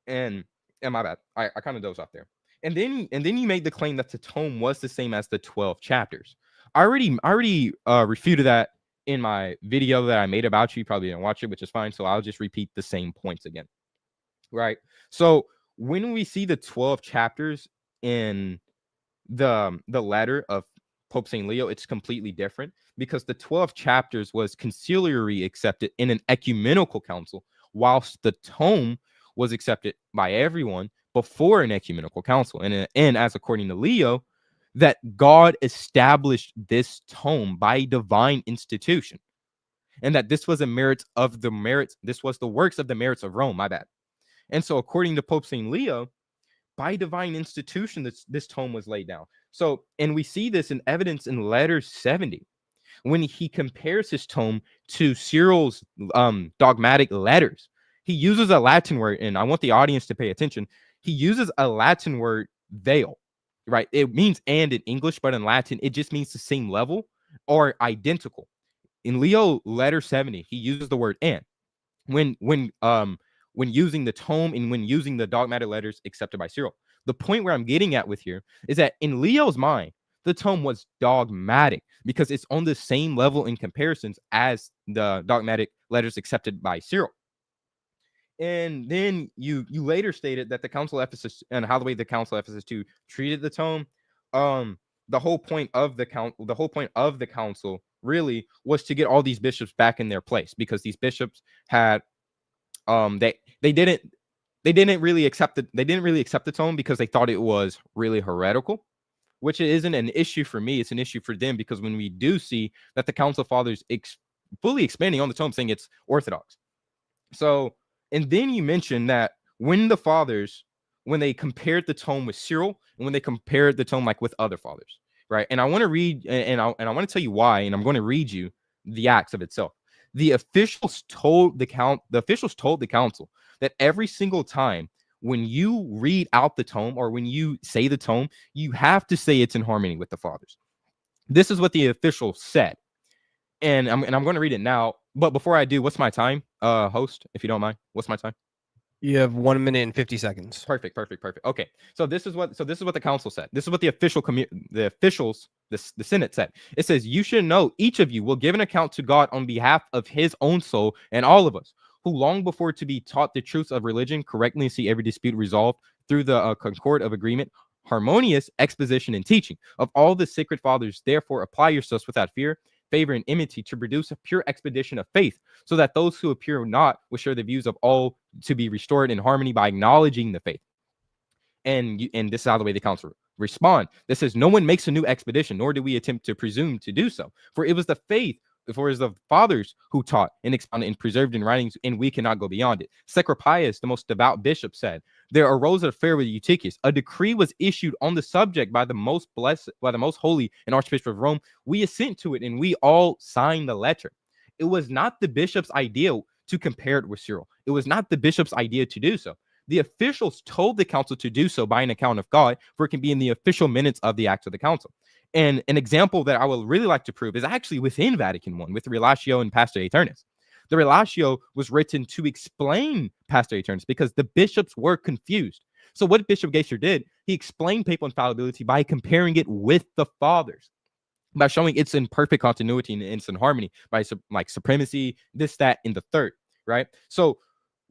And my bad, I kind of dozed off there. And then you made the claim that the tome was the same as the 12 chapters. I already refuted that in my video that I made about you. You probably didn't watch it, which is fine. So I'll just repeat the same points again. Right. So when we see the 12 chapters in the letter of Pope St. Leo, it's completely different because the 12 chapters was conciliary accepted in an ecumenical council, whilst the tome was accepted by everyone before an ecumenical council. And as according to Leo, that God established this tome by divine institution, and that this was this was the works of the merits of Rome, my bad. And so according to Pope St. Leo, by divine institution this tome was laid down. So, and we see this in evidence in letter 70 when he compares his tome to Cyril's dogmatic letters. He uses a Latin word, and I want the audience to pay attention. He uses a Latin word, veil, right? It means and in English, but in Latin, it just means the same level or identical. In Leo letter 70, he uses the word and when using the tome and when using the dogmatic letters accepted by Cyril. The point where I'm getting at with here is that in Leo's mind, the tome was dogmatic because it's on the same level in comparisons as the dogmatic letters accepted by Cyril. And then you later stated that the Council of Ephesus and how the way the Council of Ephesus II treated the tome, the whole point of the council really was to get all these bishops back in their place, because these bishops had they didn't really accept the tome because they thought it was really heretical, which isn't an issue for me. It's an issue for them, because when we do see that the Council Fathers fully expanding on the tome, saying it's orthodox. So, and then you mentioned that when the fathers, when they compared the tome with Cyril and when they compared the tome like with other fathers, right? And I want to read, and I want to tell you why, and I'm going to read you the acts of itself. The officials told the council that every single time when you read out the tome or when you say the tome, you have to say it's in harmony with the fathers. This is what the officials said. And I'm going to read it now. But before I do, what's my time, host, if you don't mind? What's my time? You have 1 minute and 50 seconds. Perfect. Okay. So this is what the council said. This is what the officials, the Senate said. It says, "You should know each of you will give an account to God on behalf of his own soul and all of us, who long before to be taught the truths of religion, correctly see every dispute resolved through the concord of agreement, harmonious exposition and teaching of all the sacred fathers. Therefore, apply yourselves without fear, favor, and enmity to produce a pure expedition of faith, so that those who appear not will share the views of all to be restored in harmony by acknowledging the faith." And this is how the way the council respond. This says, "No one makes a new expedition, nor do we attempt to presume to do so. For it was the faith, for it was the fathers who taught and expounded and preserved in writings, and we cannot go beyond it." Sacropius, the most devout bishop, said, "There arose an affair with Eutychius. A decree was issued on the subject by the most holy and Archbishop of Rome. We assent to it, and we all signed the letter." It was not the bishop's idea to compare it with Cyril. It was not the bishop's idea to do so. The officials told the council to do so by an account of God, for it can be in the official minutes of the acts of the council. And an example that I would really like to prove is actually within Vatican I with the Relatio and Pastor Aeternus. The Relatio was written to explain Pastor Aeternus because the bishops were confused. So what Bishop Gaisler did, he explained papal infallibility by comparing it with the fathers, by showing it's in perfect continuity and it's in harmony, by like supremacy, this, that, and the third, right? So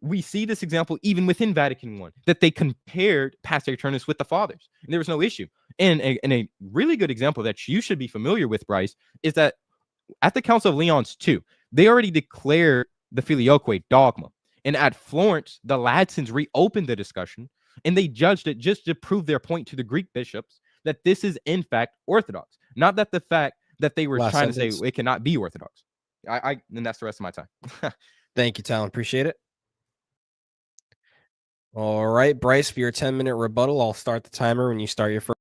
we see this example even within Vatican I, that they compared Pastor Aeternus with the fathers, and there was no issue. And a really good example that you should be familiar with, Bryce, is that at the Council of Lyons II, they already declared the Filioque dogma. And at Florence, the Latins reopened the discussion, and they judged it just to prove their point to the Greek bishops that this is in fact orthodox, not that the fact that they were trying to say it cannot be orthodox. And that's the rest of my time. Thank you, Talon. Appreciate it. All right, Bryce, for your 10-minute rebuttal, I'll start the timer when you start your first.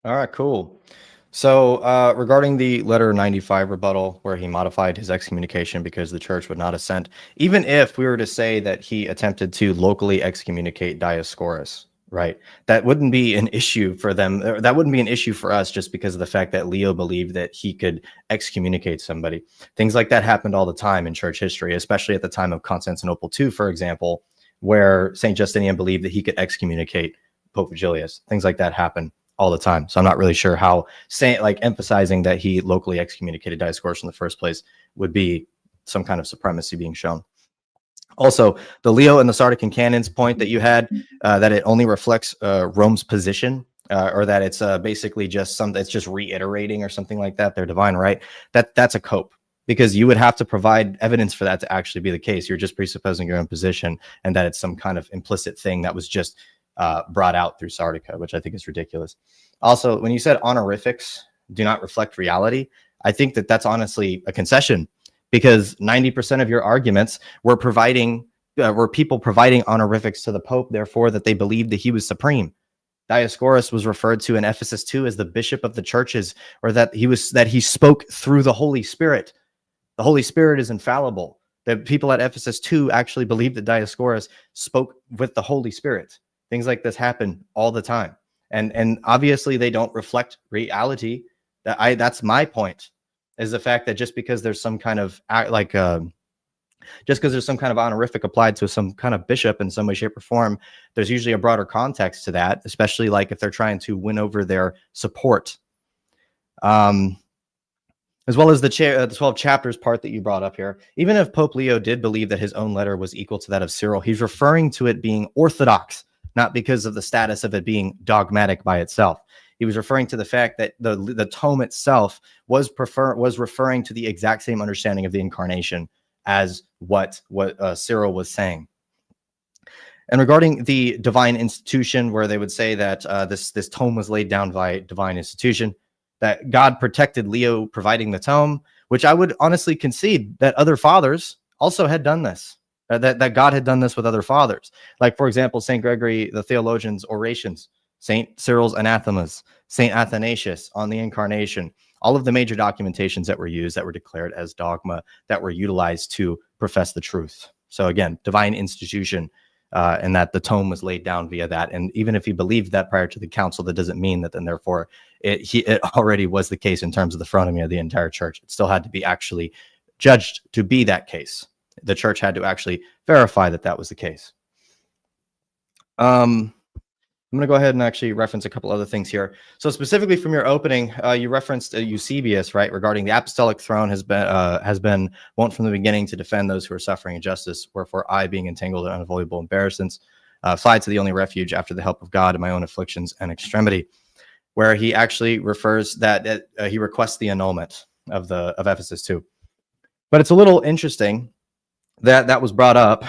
All right, cool. So regarding the letter 95 rebuttal, where he modified his excommunication because the church would not assent, even if we were to say that he attempted to locally excommunicate Dioscorus, right, that wouldn't be an issue for them. That wouldn't be an issue for us just because of the fact that Leo believed that he could excommunicate somebody. Things like that happened all the time in church history, especially at the time of Constantinople II, for example, where St. Justinian believed that he could excommunicate Pope Vigilius. Things like that happen all the time. So I'm not really sure how emphasizing that he locally excommunicated Dioscorus in the first place would be some kind of supremacy being shown. Also, the Leo and the Sardican canons point that you had, that it only reflects Rome's position, or that it's basically just it's just reiterating or something like that, their divine right. That's a cope, because you would have to provide evidence for that to actually be the case. You're just presupposing your own position and that it's some kind of implicit thing that was just brought out through Sardica, which I think is ridiculous. Also, when you said honorifics do not reflect reality, I think that that's honestly a concession, because 90% of your arguments were providing were people providing honorifics to the Pope, therefore that they believed that he was supreme. Dioscorus was referred to in Ephesus 2 as the bishop of the churches, or that he spoke through the Holy Spirit. The Holy Spirit is infallible. The people at Ephesus 2 actually believed that Dioscorus spoke with the Holy Spirit. Things like this happen all the time. And obviously they don't reflect reality. That's my point, is the fact that just because there's some kind of just because there's some kind of honorific applied to some kind of bishop in some way, shape, or form, there's usually a broader context to that, especially like if they're trying to win over their support. As well as the 12 chapters part that you brought up here. Even if Pope Leo did believe that his own letter was equal to that of Cyril, he's referring to it being orthodox, not because of the status of it being dogmatic by itself. He was referring to the fact that the tome itself was referring to the exact same understanding of the incarnation as what Cyril was saying. And regarding the divine institution, where they would say that this tome was laid down by divine institution, that God protected Leo providing the tome, which I would honestly concede that other fathers also had done this, that God had done this with other fathers. Like, for example, St. Gregory the theologian's orations, St. Cyril's anathemas, St. Athanasius on the incarnation, all of the major documentations that were used, that were declared as dogma, that were utilized to profess the truth. So again, divine institution, and that the tome was laid down via that. And even if he believed that prior to the council, that doesn't mean that then therefore it already was the case in terms of the phronomy of the entire church. It still had to be actually judged to be that case. The church had to actually verify that that was the case. I'm going to go ahead and actually reference a couple other things here. So specifically from your opening, you referenced Eusebius, right, regarding the apostolic throne has been wont from the beginning to defend those who are suffering injustice, wherefore I, being entangled in unavoidable embarrassments, fly to the only refuge after the help of God in my own afflictions and extremity, where he actually refers that he requests the annulment of Ephesus 2. But it's a little interesting that was brought up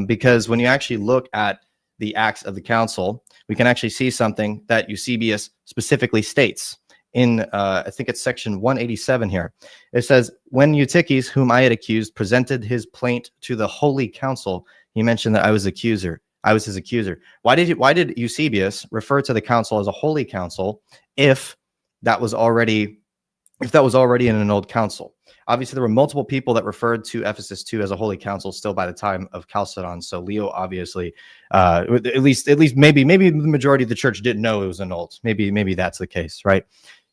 because when you actually look at the Acts of the Council, we can actually see something that Eusebius specifically states in, I think it's section 187 here. It says, when Eutyches, whom I had accused, presented his plaint to the Holy Council, he mentioned that I was his accuser. Why did Eusebius refer to the council as a holy council if that was already in an old council? Obviously, there were multiple people that referred to Ephesus 2 as a holy council still by the time of Chalcedon. So Leo obviously, at least maybe the majority of the church didn't know it was annulled. Maybe that's the case, right?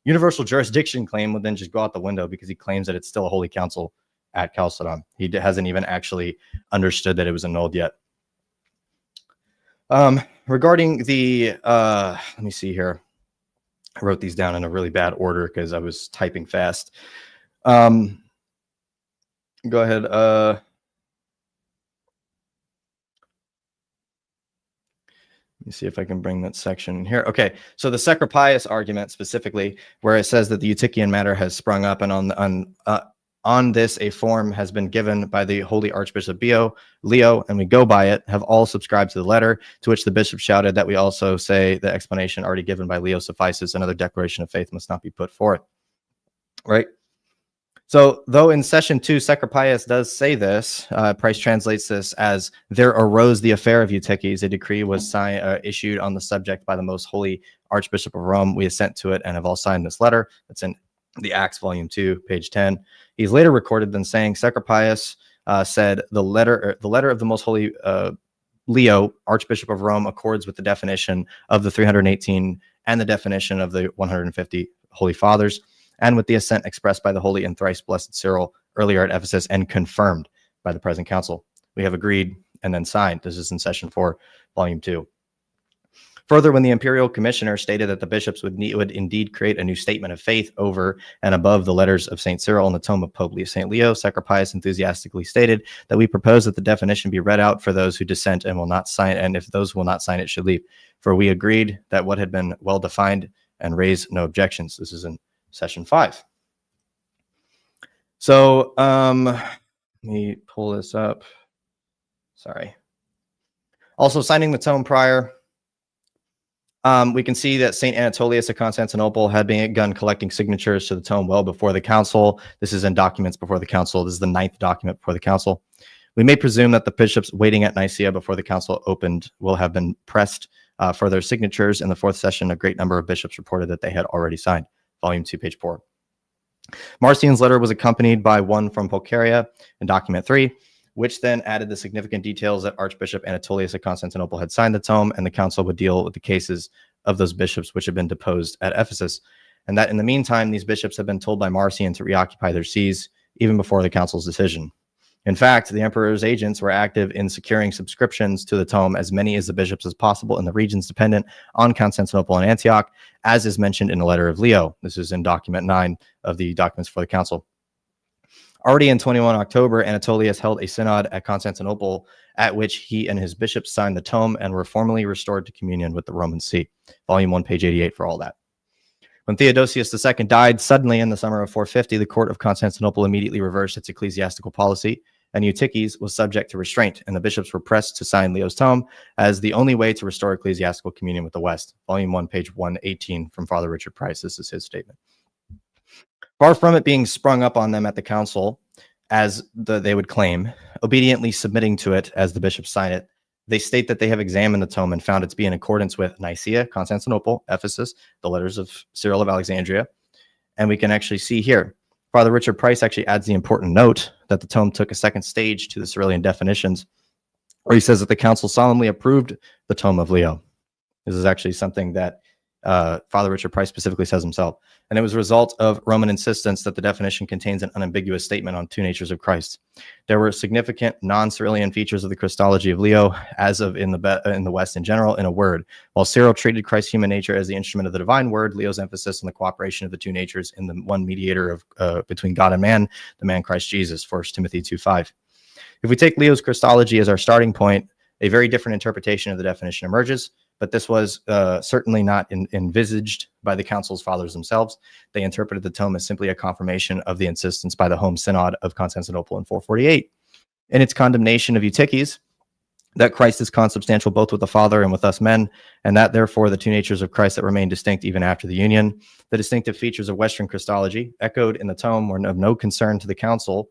Universal jurisdiction claim would then just go out the window because he claims that it's still a holy council at Chalcedon. He hasn't even actually understood that it was annulled yet. Regarding the, let me see here. I wrote these down in a really bad order because I was typing fast. Go ahead. Let me see if I can bring that section here. Okay, so the Sacripius argument specifically, where it says that the Eutychian matter has sprung up, and on this a form has been given by the Holy Archbishop Leo, and we go by it, have all subscribed to the letter, to which the bishop shouted that we also say the explanation already given by Leo suffices, another declaration of faith must not be put forth. Right? So, though in session 2, Sacripius does say this, Bryce translates this as, there arose the affair of Eutyches. A decree was issued on the subject by the most holy Archbishop of Rome. We assent to it and have all signed this letter. It's in the Acts, volume 2, page 10. He's later recorded then saying, Sacripius said, the letter of the most holy Leo, Archbishop of Rome, accords with the definition of the 318 and the definition of the 150 holy fathers, and with the assent expressed by the holy and thrice blessed Cyril earlier at Ephesus and confirmed by the present council. We have agreed and then signed. This is in session 4, volume 2. Further, when the imperial commissioner stated that the bishops would indeed create a new statement of faith over and above the letters of St. Cyril in the tome of Pope St. Leo, Sacripius enthusiastically stated that we propose that the definition be read out for those who dissent and will not sign, and if those will not sign it should leave. For we agreed that what had been well defined and raised no objections. This is in session 5. So let me pull this up. Sorry. Also signing the tome prior. We can see that St. Anatolius of Constantinople had begun collecting signatures to the tome well before the council. This is in documents before the council. This is the 9th document before the council. We may presume that the bishops waiting at Nicaea before the council opened will have been pressed for their signatures. In the fourth session, a great number of bishops reported that they had already signed. Volume 2, page 4. Marcion's letter was accompanied by one from Pulcheria in document 3, which then added the significant details that Archbishop Anatolius of Constantinople had signed the tome, and the council would deal with the cases of those bishops which had been deposed at Ephesus, and that in the meantime, these bishops had been told by Marcion to reoccupy their sees even before the council's decision. In fact, the emperor's agents were active in securing subscriptions to the tome, as many as the bishops as possible in the regions dependent on Constantinople and Antioch, as is mentioned in the letter of Leo. This is in document 9 of the documents for the council. Already in 21 October, Anatolius held a synod at Constantinople, at which he and his bishops signed the tome and were formally restored to communion with the Roman See. Volume 1, page 88 for all that. When Theodosius II died suddenly in the summer of 450, the court of Constantinople immediately reversed its ecclesiastical policy, and Eutyches was subject to restraint, and the bishops were pressed to sign Leo's tome as the only way to restore ecclesiastical communion with the West. Volume 1, page 118 from Father Richard Bryce. This is his statement. Far from it being sprung up on them at the council, as they would claim, obediently submitting to it as the bishops sign it, they state that they have examined the tome and found it to be in accordance with Nicaea, Constantinople, Ephesus, the letters of Cyril of Alexandria. And we can actually see here, Father Richard Price actually adds the important note that the tome took a second stage to the Cyrillian definitions, where he says that the council solemnly approved the tome of Leo. This is actually something that Father Richard Price specifically says himself. And it was a result of Roman insistence that the definition contains an unambiguous statement on two natures of Christ. There were significant non-Cyrillian features of the Christology of Leo, as of in the West in general, in a word. While Cyril treated Christ's human nature as the instrument of the divine word, Leo's emphasis on the cooperation of the two natures in the one mediator of between God and man, the man Christ Jesus, 1 Timothy 2:5. If we take Leo's Christology as our starting point, a very different interpretation of the definition emerges. But this was certainly not envisaged by the council's fathers themselves. They interpreted the tome as simply a confirmation of the insistence by the Home Synod of Constantinople in 448. In its condemnation of Eutyches, that Christ is consubstantial both with the Father and with us men, and that therefore the two natures of Christ that remain distinct even after the union. The distinctive features of Western Christology echoed in the tome were of no concern to the council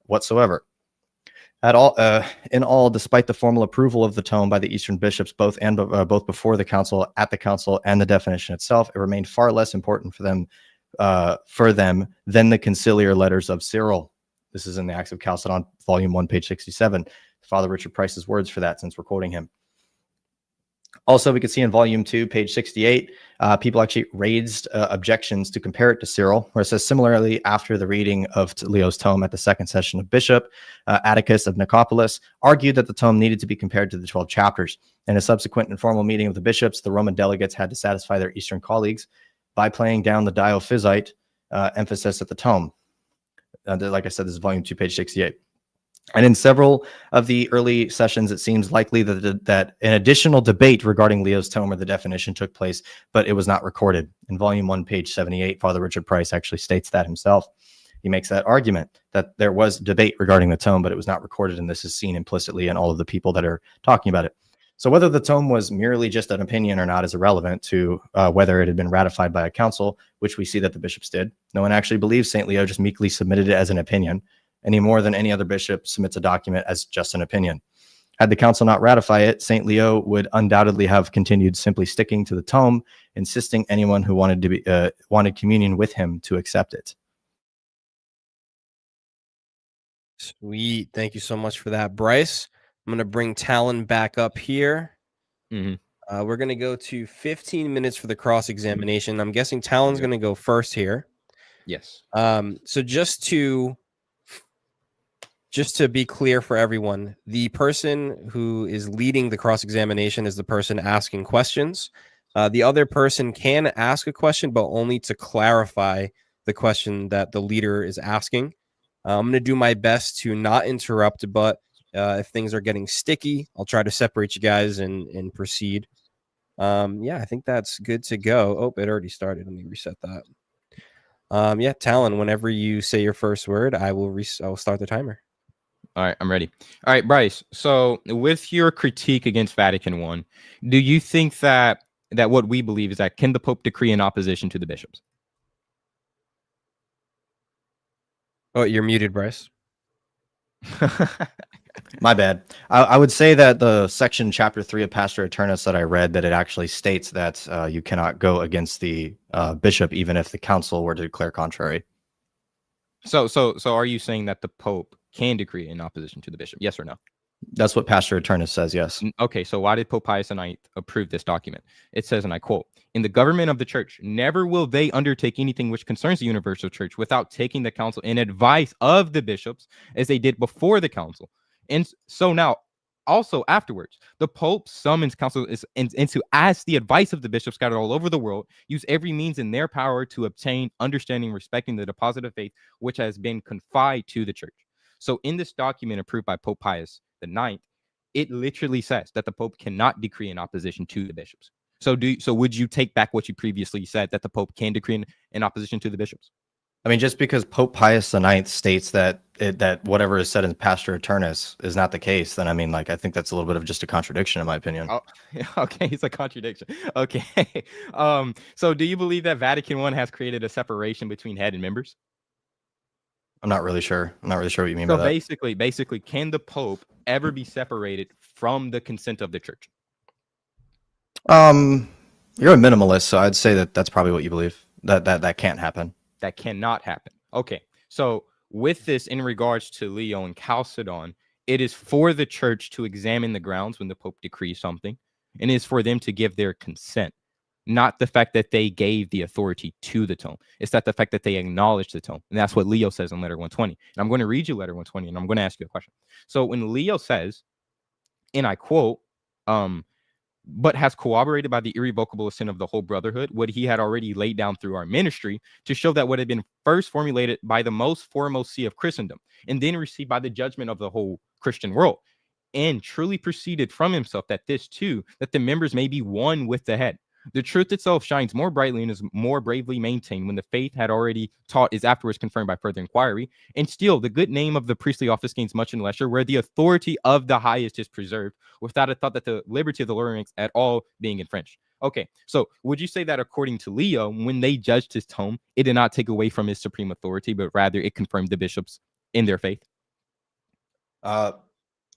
whatsoever. In all, despite the formal approval of the tome by the Eastern bishops, both before the council, at the council, and the definition itself, it remained far less important for them than the conciliar letters of Cyril. This is in the Acts of Chalcedon, volume 1, page 67. Father Richard Price's words for that, since we're quoting him. Also, we could see in volume 2, page 68, people actually raised objections to compare it to Cyril, where it says, similarly, after the reading of Leo's tome at the second session of Bishop Atticus of Nicopolis, argued that the tome needed to be compared to the 12 chapters. In a subsequent informal meeting of the bishops, the Roman delegates had to satisfy their Eastern colleagues by playing down the Diophysite emphasis at the tome. Like I said, this is volume 2, page 68. And in several of the early sessions, it seems likely that an additional debate regarding Leo's tome or the definition took place, but it was not recorded. In volume 1, page 78, Father Richard Price actually states that himself. He makes that argument that there was debate regarding the tome, but it was not recorded, and this is seen implicitly in all of the people that are talking about it. So whether the tome was merely just an opinion or not is irrelevant to whether it had been ratified by a council, which we see that the bishops did. No one actually believes St. Leo just meekly submitted it as an opinion, any more than any other bishop submits a document as just an opinion. Had the council not ratify it, St. Leo would undoubtedly have continued simply sticking to the tome, insisting anyone who wanted communion with him to accept it. Sweet. Thank you so much for that, Bryce. I'm going to bring Talon back up here. We're going to go to 15 minutes for the cross-examination. I'm guessing Talon's going to go first here. Yes. So just to be clear for everyone, the person who is leading the cross-examination is the person asking questions. The other person can ask a question, but only to clarify the question that the leader is asking. I'm going to do my best to not interrupt, but if things are getting sticky, I'll try to separate you guys and proceed. Yeah, I think that's good to go. Oh, it already started. Let me reset that. Yeah, Talon, whenever you say your first word, I will start the timer. All right, I'm ready. All right, Bryce. So with your critique against Vatican I, do you think that what we believe is that can the Pope decree in opposition to the bishops? Oh, you're muted, Bryce. My bad. I would say that the section chapter 3 of Pastor Eternus that I read, that it actually states that you cannot go against the bishop even if the council were to declare contrary. So are you saying that the Pope can decree in opposition to the bishop? Yes or no? That's what Pastor Eternus says, yes. Okay, so why did Pope Pius IX approve this document? It says, and I quote, "In the government of the church, never will they undertake anything which concerns the universal church without taking the counsel and advice of the bishops as they did before the council." And so now, also afterwards, the Pope summons council and to ask the advice of the bishops scattered all over the world, use every means in their power to obtain understanding, respecting the deposit of faith which has been confided to the church. So in this document approved by Pope Pius IX, it literally says that the Pope cannot decree in opposition to the bishops. So would you take back what you previously said that the Pope can decree in opposition to the bishops? I mean, just because Pope Pius IX states that that whatever is said in Pastor Eternus is not the case, then I mean, like, I think that's a little bit of just a contradiction, in my opinion. Oh, okay, it's a contradiction. Okay, so do you believe that Vatican I has created a separation between head and members? I'm not really sure. I'm not really sure what you mean So by that. basically, can the Pope ever be separated from the consent of the church? You're a minimalist, so I'd say that that's probably what you believe. That can't happen. That cannot happen. Okay, so with this, in regards to Leo and Chalcedon, it is for the church to examine the grounds when the Pope decrees something, and it is for them to give their consent, not the fact that they gave the authority to the tome. It's that the fact that they acknowledge the tome. And that's what Leo says in letter 120. And I'm going to read you letter 120, and I'm going to ask you a question. So when Leo says, and I quote, but has corroborated by the irrevocable assent of the whole brotherhood what he had already laid down through our ministry, to show that what had been first formulated by the most foremost see of Christendom, and then received by the judgment of the whole Christian world, and truly proceeded from himself, that this too, that the members may be one with the head. The truth itself shines more brightly and is more bravely maintained when the faith had already taught is afterwards confirmed by further inquiry. And still, the good name of the priestly office gains much in leisure, where the authority of the highest is preserved, without a thought that the liberty of the lower ranks at all being infringed. Okay, so would you say that according to Leo, when they judged his tome, it did not take away from his supreme authority, but rather it confirmed the bishops in their faith?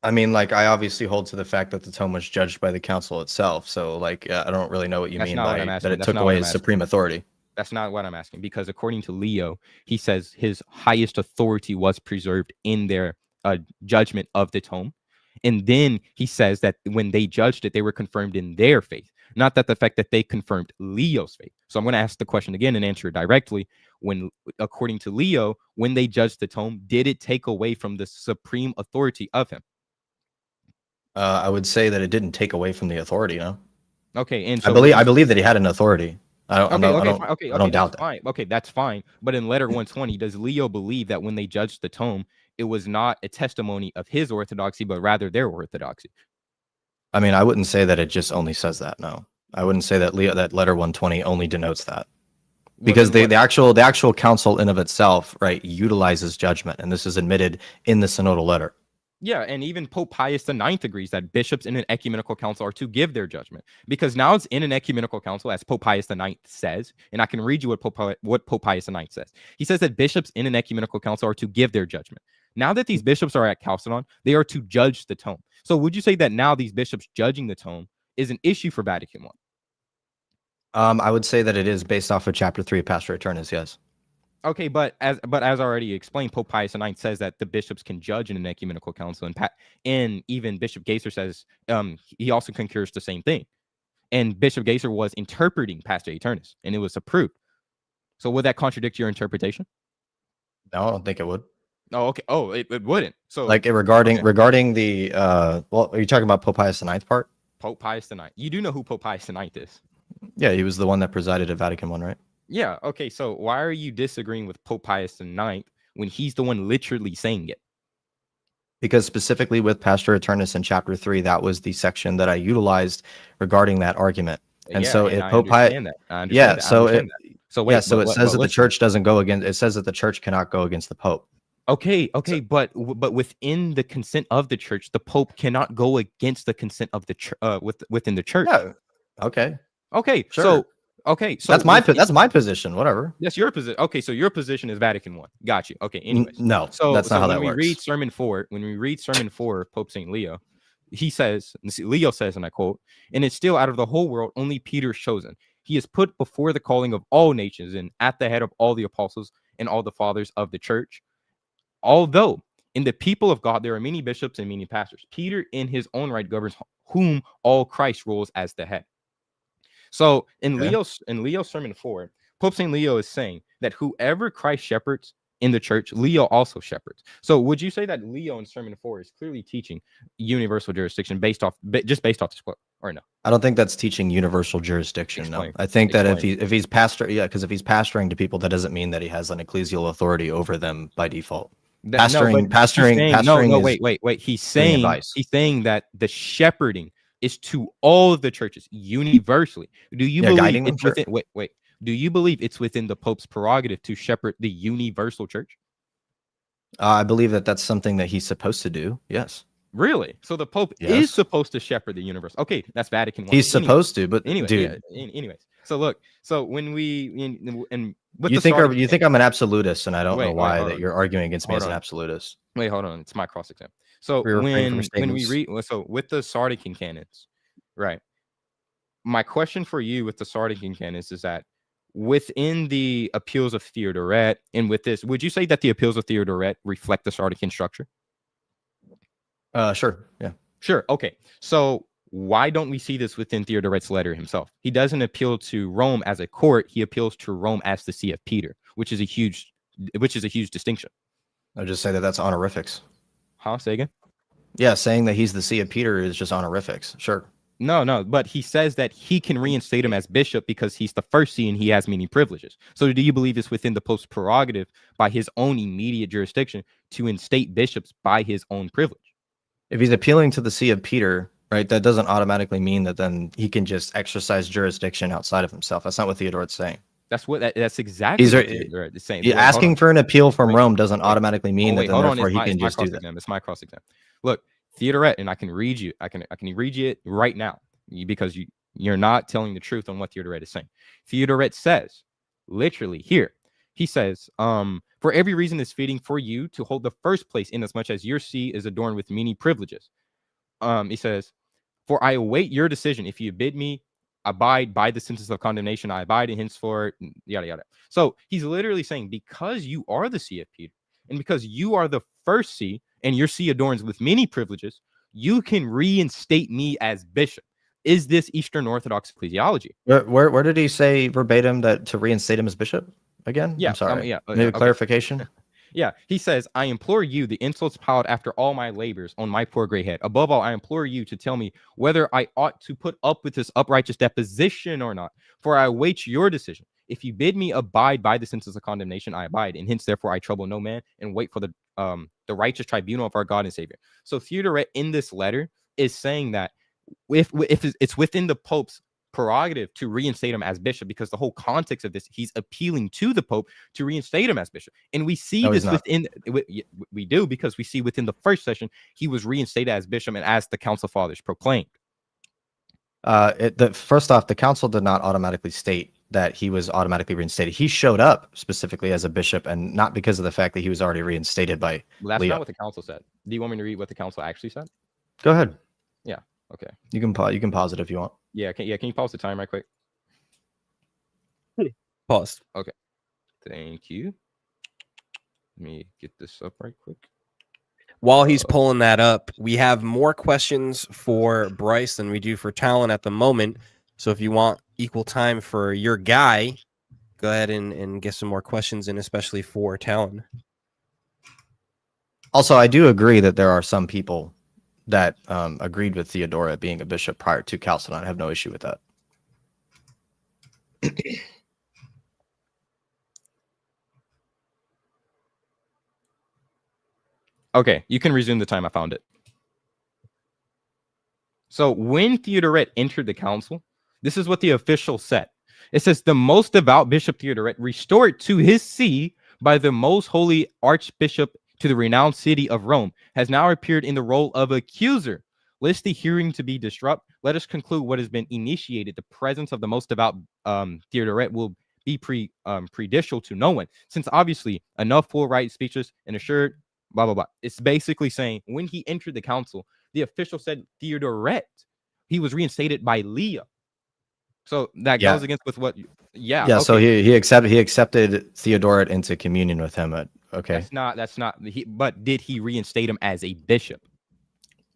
I mean, like, I obviously hold to the fact that the tome was judged by the council itself. So, like, I don't really know what you mean by that it took away his supreme authority. That's not what I'm asking, because according to Leo, he says his highest authority was preserved in their judgment of the tome. And then he says that when they judged it, they were confirmed in their faith, not that the fact that they confirmed Leo's faith. So I'm going to ask the question again and answer it directly. When, according to Leo, when they judged the tome, did it take away from the supreme authority of him? I would say that it didn't take away from the authority, no. Okay, and so I believe that he had an authority. I don't doubt that. Fine. Okay, that's fine. But in letter 120, does Leo believe that when they judged the tome, it was not a testimony of his orthodoxy, but rather their orthodoxy? I mean, I wouldn't say that it just only says that. No, I wouldn't say that that letter 120 only denotes that, because the actual council in of itself, right, utilizes judgment, and this is admitted in the synodal letter. Yeah, and even Pope Pius IX agrees that bishops in an ecumenical council are to give their judgment, because now it's in an ecumenical council, as Pope Pius IX says, and I can read you what Pope Pius IX says. He says that bishops in an ecumenical council are to give their judgment. Now that these bishops are at Chalcedon, they are to judge the tome. So would you say that now these bishops judging the tome is an issue for Vatican I? I would say that it is based off of chapter 3 of Pastor Eternus, yes. Okay, but as already explained, Pope Pius IX says that the bishops can judge in an ecumenical council, and even Bishop Gaser says he also concurs the same thing. And Bishop Gaser was interpreting Pastor Eternus, and it was approved. So would that contradict your interpretation? No, I don't think it would. Oh, okay. Oh, it wouldn't. So, like, regarding the well, are you talking about Pope Pius IX part? Pope Pius IX. You do know who Pope Pius IX is? Yeah, he was the one that presided at Vatican I, right? Yeah. Okay. So why are you disagreeing with Pope Pius IX when he's the one literally saying it? Because specifically with Pastor Eternus in chapter 3, that was the section that I utilized regarding that argument. And yeah, so and Pope Pius, it says that the church doesn't go against. It says that the church cannot go against the Pope. Okay, but within the consent of the church, the Pope cannot go against the consent of the church within the church. Yeah. Okay. Okay. Sure. So Okay, so that's my position. Whatever. That's your position. Okay, so your position is Vatican I. Got you. Okay, anyways. No, So that's not how when that we works. read Sermon 4, of Pope St. Leo, he says, Leo says, and I quote, "And it's still out of the whole world, only Peter's chosen. He is put before the calling of all nations and at the head of all the apostles and all the fathers of the church. Although in the people of God there are many bishops and many pastors, Peter in his own right governs whom all Christ rules as the head." So in Leo's Sermon 4, Pope St. Leo is saying that whoever Christ shepherds in the church, Leo also shepherds. So would you say that Leo in Sermon 4 is clearly teaching universal jurisdiction based off this quote, or no? I don't think that's teaching universal jurisdiction. Explain. No, I think that Explain. if he's because if he's pastoring to people, that doesn't mean that he has an ecclesial authority over them by default. Pastoring. Wait. He's saying that the shepherding is to all of the churches universally. Do you believe it's within? Wait. Do you believe it's within the Pope's prerogative to shepherd the universal church? I believe that that's something that he's supposed to do. Yes. Really? So the Pope is supposed to shepherd the universe. Okay, that's Vatican I. He's supposed to, but anyway, dude. Anyways, so look, so when you think I'm an absolutist, and I don't know why that you're arguing against me as an absolutist. Wait, hold on. It's my cross exam. So when we read, so with the Sardican canons, right? My question for you with the Sardican canons is that within the appeals of Theodoret, and with this, would you say that the appeals of Theodoret reflect the Sardican structure? Sure. Yeah. Sure. Okay. So why don't we see this within Theodoret's letter himself? He doesn't appeal to Rome as a court. He appeals to Rome as the See of Peter, which is a huge distinction. I'll just say that that's honorifics. Huh? Say again? Yeah, saying that he's the See of Peter is just honorifics. Sure. No, but he says that he can reinstate him as bishop because he's the first see and he has many privileges. So do you believe it's within the Pope's prerogative by his own immediate jurisdiction to instate bishops by his own privilege? If he's appealing to the See of Peter, right, that doesn't automatically mean that then he can just exercise jurisdiction outside of himself. That's not what Theodoret's saying. That's exactly what Theodoret is saying. Asking for an appeal from Rome doesn't automatically mean that then therefore he can just do that. It's my cross exam. Look, Theodoret, and I can read you. I can read you it right now because you're not telling the truth on what Theodoret is saying. Theodoret says, literally here, he says, for every reason is fitting for you to hold the first place, inasmuch as your see is adorned with many privileges. He says, for I await your decision. If you bid me abide by the sentence of condemnation, I abide, and henceforth, yada yada. So he's literally saying, because you are the See of Peter, and because you are the first see, and your see adorns with many privileges, you can reinstate me as bishop. Is this Eastern Orthodox ecclesiology? Where did he say verbatim that to reinstate him as bishop again? Yeah, I'm sorry. Maybe clarification. Yeah, he says, I implore you, the insults piled after all my labors on my poor gray head. Above all, I implore you to tell me whether I ought to put up with this uprighteous deposition or not, for I await your decision. If you bid me abide by the sentence of condemnation, I abide, and hence therefore I trouble no man and wait for the righteous tribunal of our God and Savior. So Theodoret in this letter is saying that if it's within the Pope's prerogative to reinstate him as bishop, because the whole context of this, he's appealing to the Pope to reinstate him as bishop, and we see this within we do because we see within the first session he was reinstated as bishop and as the Council Fathers proclaimed. First off, the council did not automatically state that he was automatically reinstated. He showed up specifically as a bishop, and not because of the fact that he was already reinstated by that's Leo. Not what the council said. Do you want me to read what the council actually said? Go ahead. Yeah. Okay. You can pause it if you want. Yeah. Can you pause the time right quick? Pause. Okay. Thank you. Let me get this up right quick. While he's pulling that up, we have more questions for Bryce than we do for Talon at the moment. So if you want equal time for your guy, go ahead and get some more questions in, especially for Talon. Also, I do agree that there are some people that agreed with Theodoret being a bishop prior to Chalcedon. I have no issue with that. Okay, you can resume the time. I found it. So when Theodoret entered the council, this is what the official said. It says, the most devout Bishop Theodoret, restored to his see by the most holy Archbishop to the renowned city of Rome, has now appeared in the role of accuser, Lest the hearing to be disrupt, let us conclude what has been initiated. The presence of the most devout Theodoret will be prejudicial to no one, since obviously enough full right speeches and assured blah blah blah. It's basically saying when he entered the council, the official said Theodoret. He was reinstated by Leo. So that goes against with what Yeah, okay. so he accepted Theodoret into communion with him. Okay. That's not but did he reinstate him as a bishop?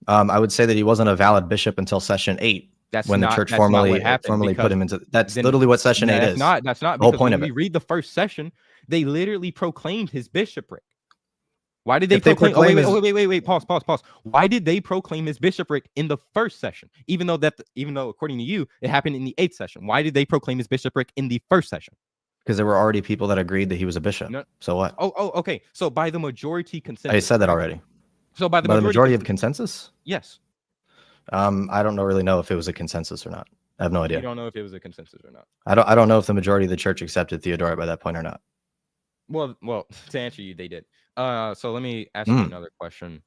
I would say that he wasn't a valid bishop until session 8. That's when not, the church that's not formally what happened, put him into. That's then- literally what session 8 is. That's not the whole because point when of we it. read the first session, they literally proclaimed his bishopric. Why did they If they proclaim? proclaim Wait. Pause. Why did they proclaim his bishopric in the first session? Even though according to you, it happened in the 8th session. Why did they proclaim his bishopric in the first session? Because there were already people that agreed that he was a bishop. No. So what? Okay. So by the majority consensus. I said that already. So by the By the majority of consensus? consensus? Yes. I don't really know if it was a consensus or not. I have no idea. You don't know if it was a consensus or not. I don't know if the majority of the church accepted Theodoret by that point or not. Well, to answer you, they did. So let me ask you another question.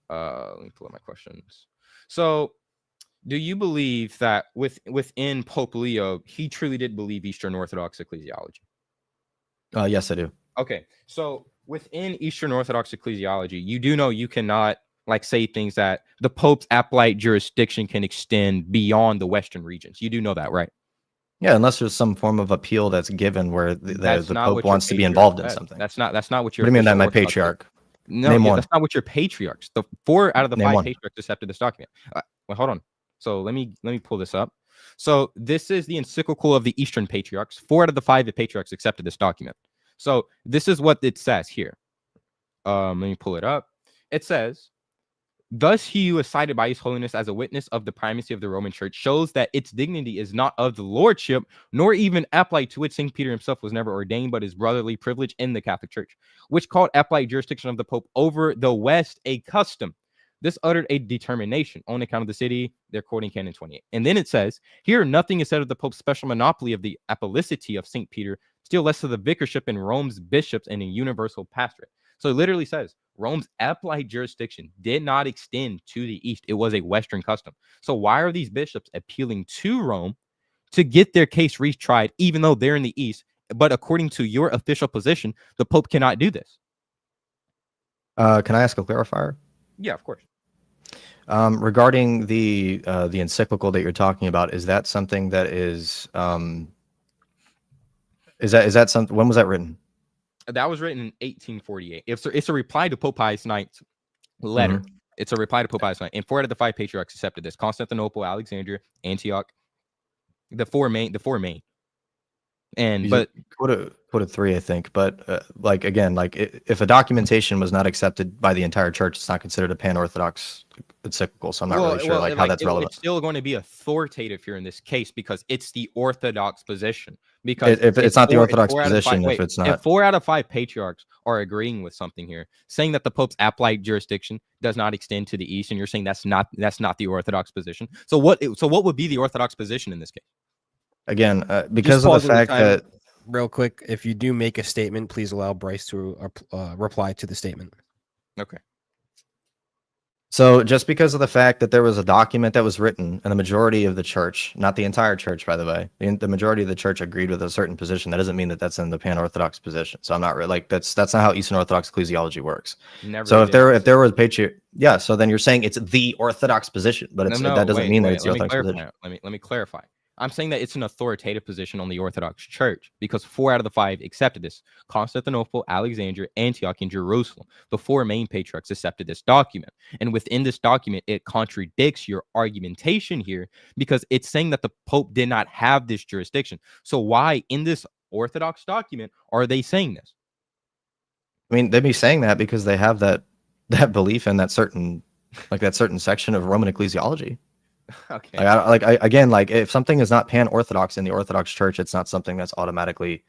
Let me pull up my questions. So, do you believe that within Pope Leo, he truly did believe Eastern Orthodox ecclesiology? Yes, I do. Okay, so within Eastern Orthodox ecclesiology, you do know you cannot say things that the Pope's apostolic jurisdiction can extend beyond the Western regions. You do know that, right? Yeah, unless there's some form of appeal that's given where the Pope wants to be involved in something. That's not what your. What do you mean that my patriarch? No, Name one. That's not what your patriarchs. The 4 out of the Name 5 one. patriarchs accepted this document. Well, hold on. So let me pull this up. So this is the encyclical of the Eastern Patriarchs. 4 out of the 5 patriarchs accepted this document. So this is what it says here. Let me pull it up. It says, thus he who is cited by his holiness as a witness of the primacy of the Roman Church shows that its dignity is not of the lordship, nor even applied to which St. Peter himself was never ordained, but his brotherly privilege in the Catholic Church, which called applied jurisdiction of the Pope over the West a custom. This uttered a determination on account of the city, they're quoting Canon 28. And then it says, here nothing is said of the Pope's special monopoly of the apostolicity of St. Peter, still less of the vicarship in Rome's bishops and a universal pastorate. So it literally says Rome's apostolic jurisdiction did not extend to the East. It was a Western custom. So why are these bishops appealing to Rome to get their case retried, even though they're in the East? But according to your official position, the Pope cannot do this. Can I ask a clarifier? Yeah, of course. Regarding the encyclical that you're talking about, is that something that is that something? When was that written? That was written in 1848. It's a reply to Pope Pius IX's letter. Mhm. It's a reply to Pope Pius IX. And 4 out of the 5 patriarchs accepted this. Constantinople, Alexandria, Antioch. The four main. And but quoted 3, I think. But if a documentation was not accepted by the entire church, it's not considered a pan-Orthodox encyclical. So I'm not really sure how that's relevant. It's still going to be authoritative here in this case because it's the Orthodox position. Because if it's not the Orthodox position, if it's not, if 4 out of 5 patriarchs are agreeing with something here, saying that the Pope's apostolic jurisdiction does not extend to the East, and you're saying that's not the Orthodox position. So what would be the Orthodox position in this case? Again, because of the fact that, real quick, if you do make a statement, please allow Bryce to reply to the statement. Okay. So just because of the fact that there was a document that was written and the majority of the church, not the entire church, by the way, the majority of the church agreed with a certain position, that doesn't mean that that's in the pan-Orthodox position. So I'm not really that's not how Eastern Orthodox ecclesiology works. So if there was patriarch, yeah, so then you're saying it's the Orthodox position, but that doesn't mean that it's the Orthodox position. Let me clarify. I'm saying that it's an authoritative position on the Orthodox Church because 4 out of the 5 accepted this. Constantinople, Alexandria, Antioch, and Jerusalem, the 4 main patriarchs accepted this document. And within this document, it contradicts your argumentation here because it's saying that the Pope did not have this jurisdiction. So why in this Orthodox document are they saying this? I mean, they'd be saying that because they have that belief in that certain section of Roman ecclesiology. Okay. Again, if something is not pan-Orthodox in the Orthodox Church, it's not something that's automatically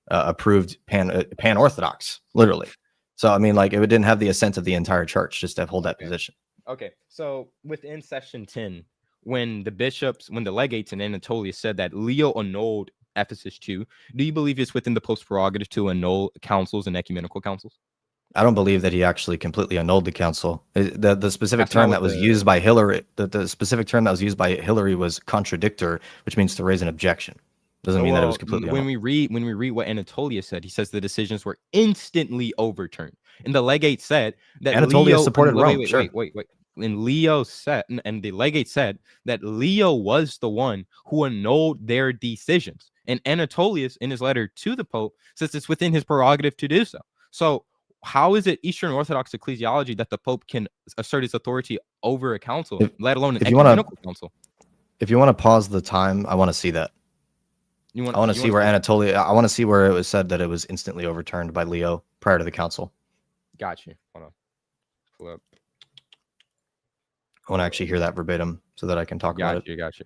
approved pan-Orthodox, literally. So I mean, it didn't have the assent of the entire church just to hold that position. Okay. So within section 10, when the legates in Anatolia said that Leo annulled Ephesus 2, do you believe it's within the Pope's prerogative to annul councils and ecumenical councils? I don't believe that he actually completely annulled the council. The specific That's not term what that was the- used by Hillary, the specific term that was used by Hillary was contradictor, which means to raise an objection. Doesn't mean that it was completely when annulled. we read what Anatolia said, he says the decisions were instantly overturned, and the legate said that Anatolia Leo supported Rome. wait, Sure. wait. And Leo said, and the legate said that Leo was the one who annulled their decisions. And Anatolius, in his letter to the Pope, says it's within his prerogative to do so. So, how is it Eastern Orthodox ecclesiology that the Pope can assert his authority over a council, let alone an if you wanna- ecumenical council? If you want to pause the time, I want to see that. I want to see where Anatolia. I want to see where it was said that it was instantly overturned by Leo prior to the council. Got you. Hold on. Pull up. I want to actually hear that verbatim so that I can talk about it. Got you.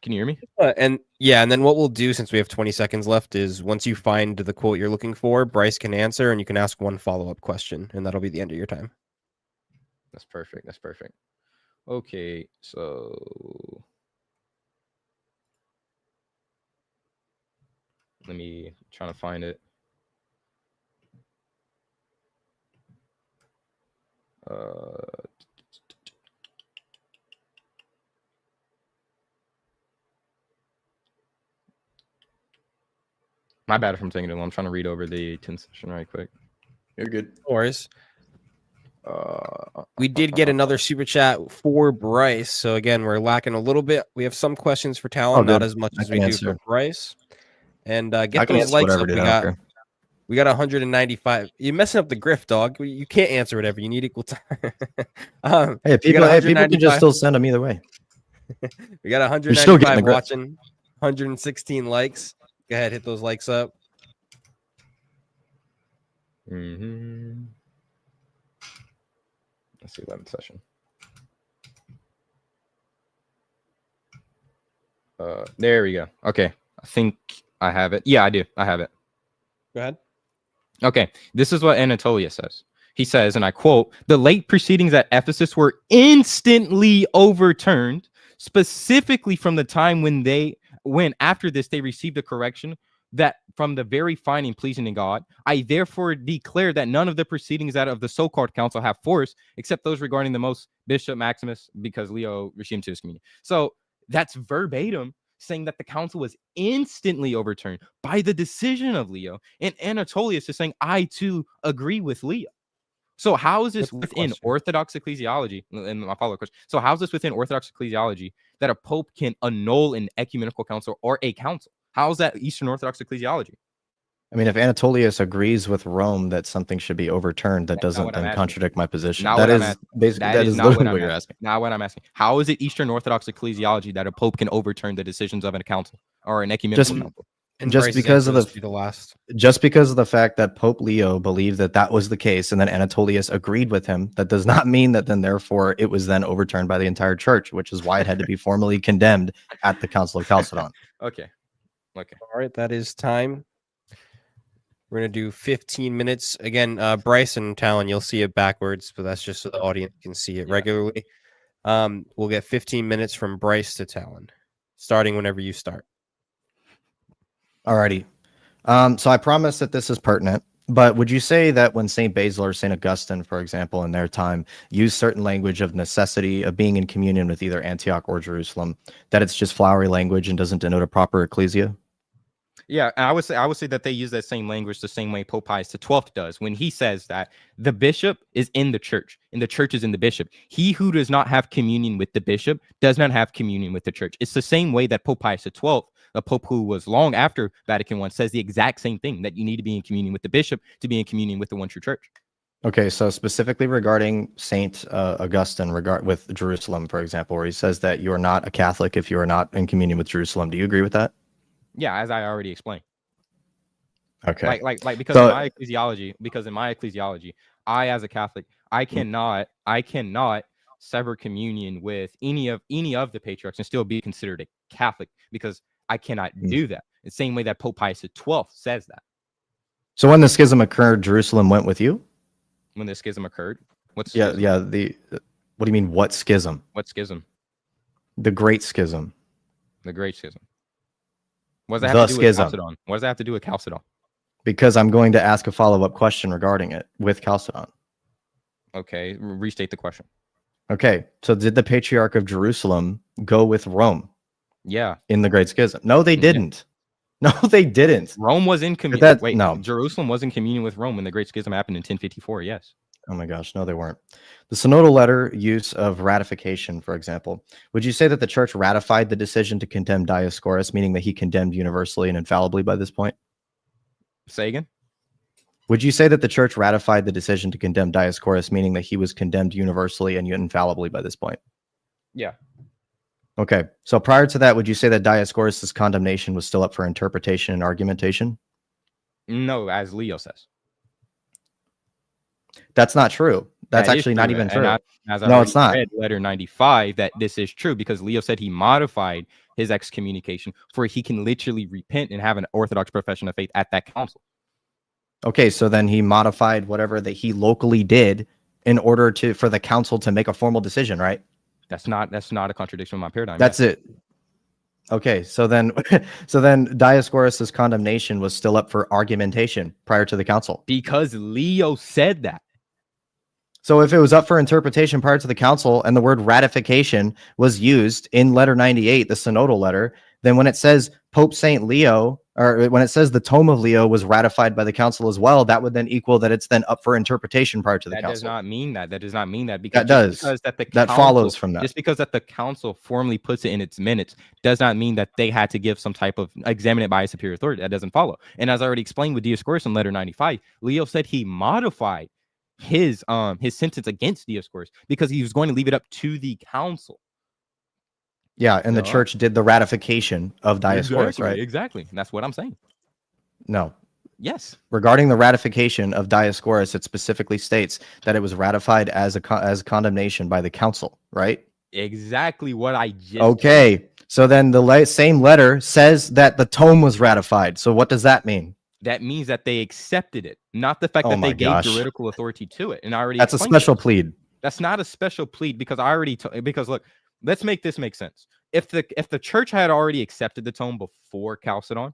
Can you hear me? And then what we'll do, since we have 20 seconds left, is once you find the quote you're looking for, Bryce can answer, and you can ask one follow-up question, and that'll be the end of your time. That's perfect. Okay, so let me try to find it. My bad if I'm taking it long. I'm trying to read over the 10 session right quick. You're good. No worries. We did get another super chat for Bryce. So again, we're lacking a little bit. We have some questions for Talon, not as much as we do for Bryce. And get those likes up. We got 195. You're messing up the grift, dog. You can't answer whatever. You need equal time. Hey, people can just still send them either way. We got 195 watching, 116 likes. Go ahead, hit those likes up. Let's see, 11th session. There we go. Okay, I think I have it. Yeah, I do. I have it. Go ahead. Okay, this is what Anatolia says. He says, and I quote, "The late proceedings at Ephesus were instantly overturned, specifically from the time when after this they received a correction that from the very fine and pleasing in God, I therefore declare that none of the proceedings out of the so-called council have force, except those regarding the most Bishop Maximus, because Leo resumed to his communion." So that's verbatim saying that the council was instantly overturned by the decision of Leo. And Anatolius is saying, I too agree with Leo. So how is this within Orthodox ecclesiology? And my follow-up question. So how is this within Orthodox ecclesiology that a pope can annul an ecumenical council or a council? How is that Eastern Orthodox ecclesiology? I mean, if Anatolius agrees with Rome that something should be overturned, that doesn't then contradict my position. That is basically that is literally what you're asking. Now what I'm asking. How is it Eastern Orthodox ecclesiology that a pope can overturn the decisions of a council or an ecumenical council? And just because of the fact that Pope Leo believed that that was the case, and then Anatolius agreed with him, that does not mean that then therefore it was then overturned by the entire church, which is why it had to be formally condemned at the Council of Chalcedon. Okay. All right, that is time. We're gonna do 15 minutes again. Bryce and Talon, you'll see it backwards, but that's just so the audience can see it regularly. We'll get 15 minutes from Bryce to Talon, starting whenever you start. Alrighty. So I promise that this is pertinent, but would you say that when St. Basil or St. Augustine, for example, in their time, used certain language of necessity of being in communion with either Antioch or Jerusalem, that it's just flowery language and doesn't denote a proper ecclesia? Yeah, I would say that they use that same language the same way Pope Pius XII does when he says that the bishop is in the church and the church is in the bishop. He who does not have communion with the bishop does not have communion with the church. It's the same way that Pope Pius XII, a pope who was long after Vatican I, says the exact same thing, that you need to be in communion with the bishop to be in communion with the one true church. Okay, so specifically regarding St. Augustine, with Jerusalem, for example, where he says that you are not a Catholic if you are not in communion with Jerusalem. Do you agree with that? Yeah, as I already explained. Okay. Like because in my ecclesiology, I as a Catholic, I cannot sever communion with any of the patriarchs and still be considered a Catholic, because I cannot do that. The same way that Pope Pius XII says that. So when the schism occurred, Jerusalem went with you? When the schism occurred? What do you mean, what schism? What schism? The Great Schism. The Great Schism. What does that have to do with Chalcedon? What does that have to do with Chalcedon? Because I'm going to ask a follow-up question regarding it with Chalcedon. Okay, restate the question. Okay, so did the Patriarch of Jerusalem go with Rome Yeah. in the Great Schism? No, they didn't. No, they didn't. Rome was in communion. Wait, no. Jerusalem was in communion with Rome when the Great Schism happened in 1054. Yes. Oh my gosh, no, they weren't. The synodal letter use of ratification, for example, would you say that the church ratified the decision to condemn Dioscorus, meaning that he condemned universally and infallibly by this point? Say again? Would you say that the church ratified the decision to condemn Dioscorus, meaning that he was condemned universally and infallibly by this point? Yeah. Okay, so prior to that, would you say that Dioscorus' condemnation was still up for interpretation and argumentation? No, as Leo says. That's not true. That's actually not even true. No, it's not. Read letter 95 that this is true because Leo said he modified his excommunication for he can literally repent and have an orthodox profession of faith at that council. Okay, so then he modified whatever that he locally did in order for the council to make a formal decision, right? That's not a contradiction of my paradigm. That's it. Okay, so then Dioscorus' condemnation was still up for argumentation prior to the council. Because Leo said that. So if it was up for interpretation prior to the council and the word ratification was used in letter 98, the synodal letter, then when it says Pope St. Leo, or when it says the tome of Leo was ratified by the council as well, that would then equal that it's then up for interpretation prior to the council. That does not mean that. That does not mean that. Because that does. Because that follows from that. Just because that the council formally puts it in its minutes does not mean that they had to give some type of examine it by a superior authority. That doesn't follow. And as I already explained with Dioscorus in letter 95, Leo said he modified his sentence against Dioscorus because he was going to leave it up to the council. Yeah, and the church did the ratification of Dioscorus, right? Exactly. That's what I'm saying. No. Yes. Regarding the ratification of Dioscorus, it specifically states that it was ratified as condemnation by the council, right? Exactly what I just Okay. said. So then the same letter says that the tome was ratified. So what does that mean? That means that they accepted it, not the fact that they gave juridical authority to it. And I already that's a special plead. That's not a special plead because I already because look, let's make this make sense. If the church had already accepted the tome before Chalcedon,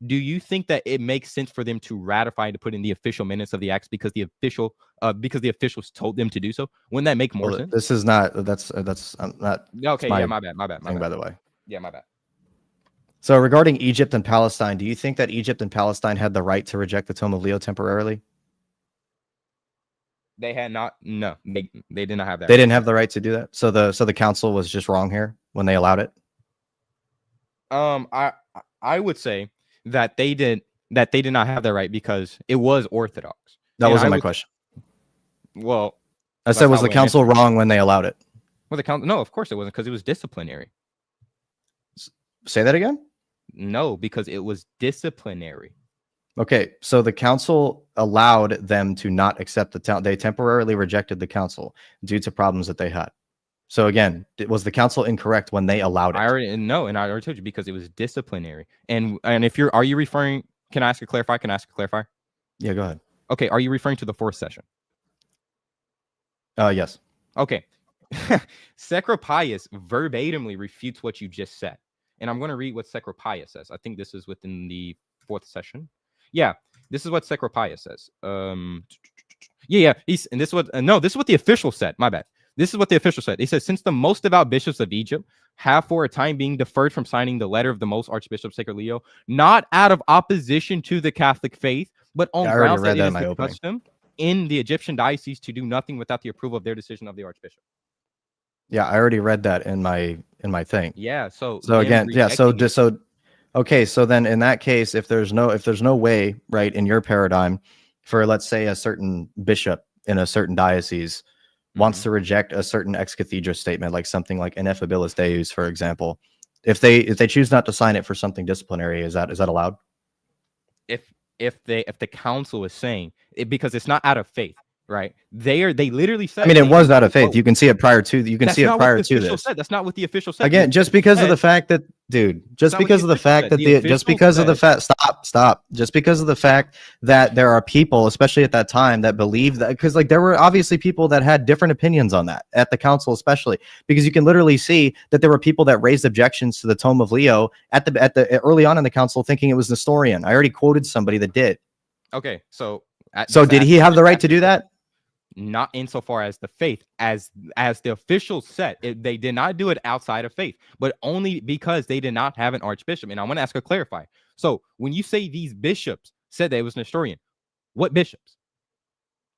do you think that it makes sense for them to ratify to put in the official minutes of the acts because the officials told them to do so? Wouldn't that make more sense? This is not. That's I'm not. Okay. Yeah. My bad. By the way. Yeah. My bad. So regarding Egypt and Palestine, do you think that Egypt and Palestine had the right to reject the tome of Leo temporarily? They had not. No, they did not have that. They didn't have the right to do that. So the council was just wrong here when they allowed it. I would say that they did not have that right because it was orthodox. That wasn't my question. Well, I said, was the council wrong when they allowed it? Well, the council. No, of course it wasn't because it was disciplinary. Say that again? No, because it was disciplinary. Okay, so the council allowed them to not accept the town. They temporarily rejected the council due to problems that they had. So again, was the council incorrect when they allowed it? I already told you because it was disciplinary. And if are you referring? Can I ask a clarifier? Yeah, go ahead. Okay, are you referring to the fourth session? Yes. Okay. Sacropius verbatimly refutes what you just said. And I'm going to read what Sacropius says. I think this is within the fourth session. Yeah, this is what Sacropius says. Yeah. This is what the official said. My bad. This is what the official said. He says, since the most devout bishops of Egypt have for a time being deferred from signing the letter of the most Archbishop Sacred Leo, not out of opposition to the Catholic faith, but on grounds that it is the custom in the Egyptian diocese to do nothing without the approval of their decision of the Archbishop. Yeah, I already read that in my thing. Yeah. So again, yeah. Okay. So then in that case, if there's no way, right, in your paradigm for, let's say, a certain bishop in a certain diocese wants to reject a certain ex cathedra statement, like something like ineffabilis Deus, for example, if they choose not to sign it for something disciplinary, is that allowed? If the council is saying it because it's not out of faith. Right. They literally said. I mean, it was out of faith. You can see it prior to. You can see it prior to this. That's not what the official said. Again, just because of the fact that, dude, just because of the fact that there are people, especially at that time, that believe that, because like there were obviously people that had different opinions on that at the council, especially because you can literally see that there were people that raised objections to the Tome of Leo at the early on in the council, thinking it was Nestorian. I already quoted somebody that did. Okay, so So did he have the right to do that? Not insofar as the faith, as the officials said, they did not do it outside of faith, but only because they did not have an archbishop. And I want to ask a clarify. So when you say these bishops said that it was Nestorian, what bishops?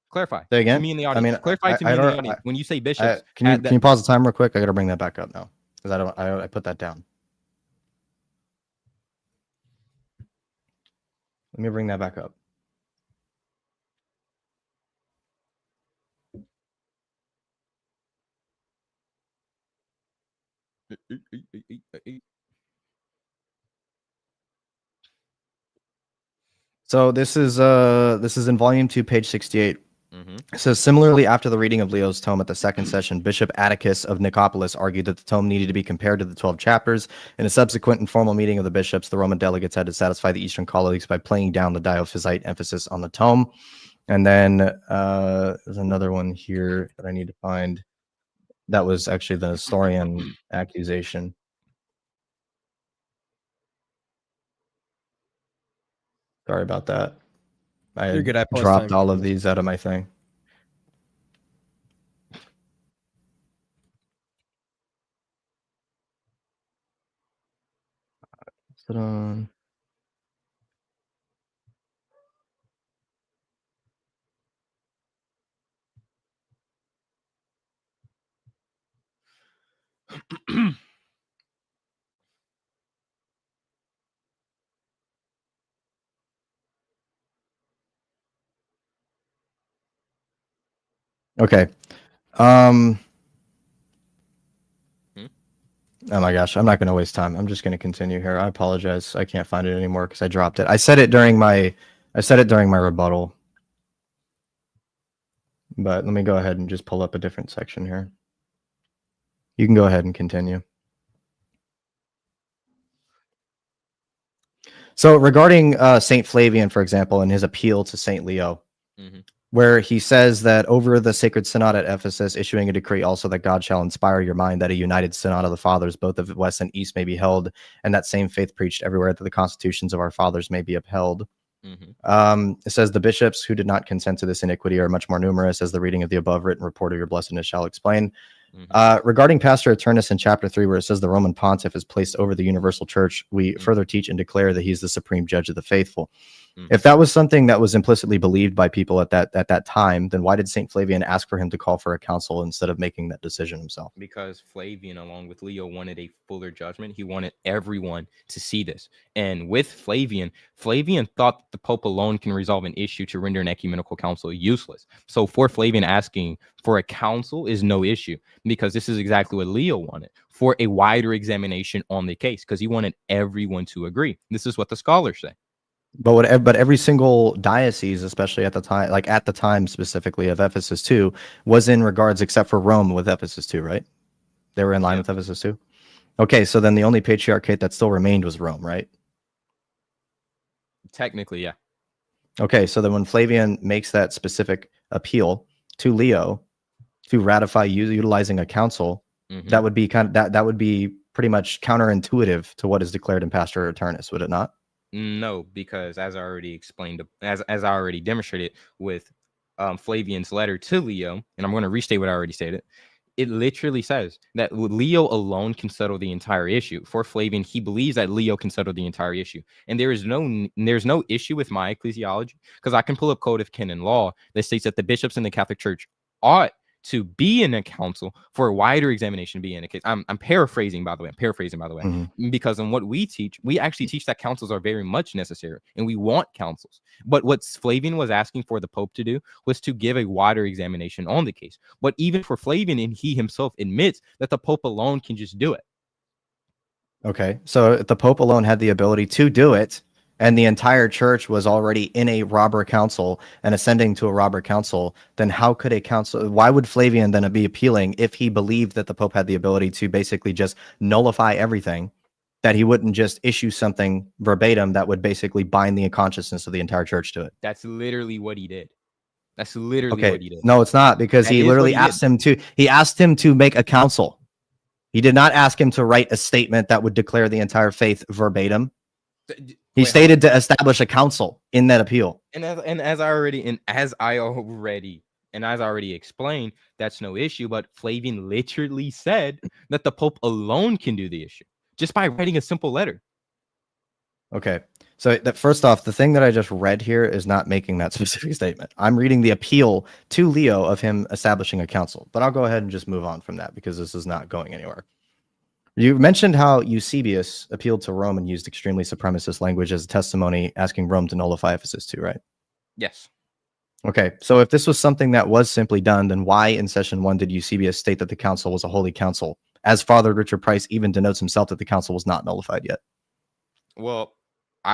Clarify. Say again? To me in the I audience. mean, Clarify to me I in the don't- audience. When you say bishops, can you pause the time real quick? I got to bring that back up now because I put that down. Let me bring that back up. So this is in volume 2, page 68. It says, similarly, after the reading of Leo's tome at the second session, Bishop Atticus of Nicopolis argued that the tome needed to be compared to the 12 chapters. In a subsequent informal meeting of the bishops, the Roman delegates had to satisfy the Eastern colleagues by playing down the Diophysite emphasis on the tome. And then there's another one here that I need to find. That was actually the Nestorian accusation. Sorry about that. You're good. I paused dropped time. all of these out of my thing. Sit on. Okay. Oh my gosh, I'm not going to waste time. I'm just going to continue here. I apologize. I can't find it anymore because I dropped it. I said it during my rebuttal. But let me go ahead and just pull up a different section here. You can go ahead and continue. So regarding Saint Flavian, for example, and his appeal to Saint Leo, where he says that over the sacred synod at Ephesus, issuing a decree also that God shall inspire your mind that a united synod of the fathers, both of West and East, may be held, and that same faith preached everywhere, that the constitutions of our fathers may be upheld. It says the bishops who did not consent to this iniquity are much more numerous, as the reading of the above written report of your blessedness shall explain. Regarding Pastor Eternus in chapter 3, where it says the Roman pontiff is placed over the universal church, we further teach and declare that he's the supreme judge of the faithful. If that was something that was implicitly believed by people at that time, then why did Saint Flavian ask for him to call for a council instead of making that decision himself? Because Flavian, along with Leo, wanted a fuller judgment. He wanted everyone to see this. And with Flavian thought that the Pope alone can resolve an issue to render an ecumenical council useless. So for Flavian, asking for a council is no issue, because this is exactly what Leo wanted, for a wider examination on the case, because he wanted everyone to agree. This is what the scholars say. But every single diocese, especially at the time, like at the time specifically of Ephesus 2, was in regards, except for Rome with Ephesus 2, right? They were in line with Ephesus 2. Okay, so then the only patriarchate that still remained was Rome, right? Technically, yeah. Okay, so then when Flavian makes that specific appeal to Leo to ratify utilizing a council, that would be that would be pretty much counterintuitive to what is declared in Pastor Eternus, would it not? No, because as I already explained, as I already demonstrated with Flavian's letter to Leo, and I'm going to restate what I already stated, it literally says that Leo alone can settle the entire issue. For Flavian, he believes that Leo can settle the entire issue, and there's no issue with my ecclesiology, because I can pull up Code of Canon Law that states that the bishops in the Catholic Church ought to be in a council for a wider examination, be in a case. I'm paraphrasing, by the way. Because in what we teach, we actually teach that councils are very much necessary, and we want councils. But what Flavian was asking for the Pope to do was to give a wider examination on the case. But even for Flavian, and he himself admits that the Pope alone can just do it. Okay, so if the Pope alone had the ability to do it, and the entire church was already in a robber council and ascending to a robber council, then how could a council, why would Flavian then be appealing if he believed that the Pope had the ability to basically just nullify everything, that he wouldn't just issue something verbatim that would basically bind the consciousness of the entire church to it? That's literally what he did. That's literally okay. what he did. No, it's not, because he literally asked him to make a council. He did not ask him to write a statement that would declare the entire faith verbatim. He stated to establish a council in that appeal. And as I already explained, that's no issue. But Flavian literally said that the Pope alone can do the issue just by writing a simple letter. Okay. So that first off, the thing that I just read here is not making that specific statement. I'm reading the appeal to Leo of him establishing a council, but I'll go ahead and just move on from that because this is not going anywhere. You mentioned how Eusebius appealed to Rome and used extremely supremacist language as a testimony, asking Rome to nullify Ephesus 2, right? Yes. Okay, so if this was something that was simply done, then why in session 1 did Eusebius state that the council was a holy council, as Father Richard Price even denotes himself that the council was not nullified yet? Well,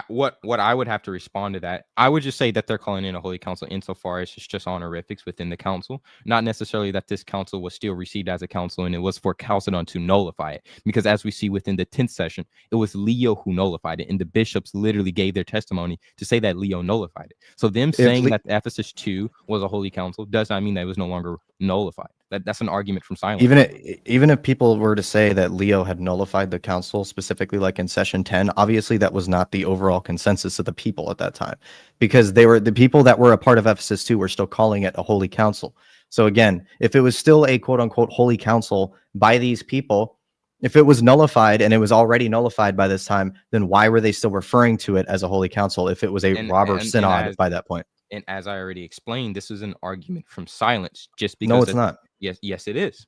what I would have to respond to that, I would just say that they're calling in a holy council insofar as it's just honorifics within the council, not necessarily that this council was still received as a council and it was for Chalcedon to nullify it. Because as we see within the 10th session, it was Leo who nullified it, and the bishops literally gave their testimony to say that Leo nullified it. So them saying that Ephesus 2 was a holy council does not mean that it was no longer nullified. That's an argument from silence. Even if people were to say that Leo had nullified the council, specifically like in session 10, obviously that was not the overall consensus of the people at that time, because the people that were a part of Ephesus 2 were still calling it a holy council. So again, if it was still a quote unquote holy council by these people, if it was nullified and it was already nullified by this time, then why were they still referring to it as a holy council if it was a robber synod by that point? And as I already explained, this is an argument from silence, just because. No, it's not. Yes, it is.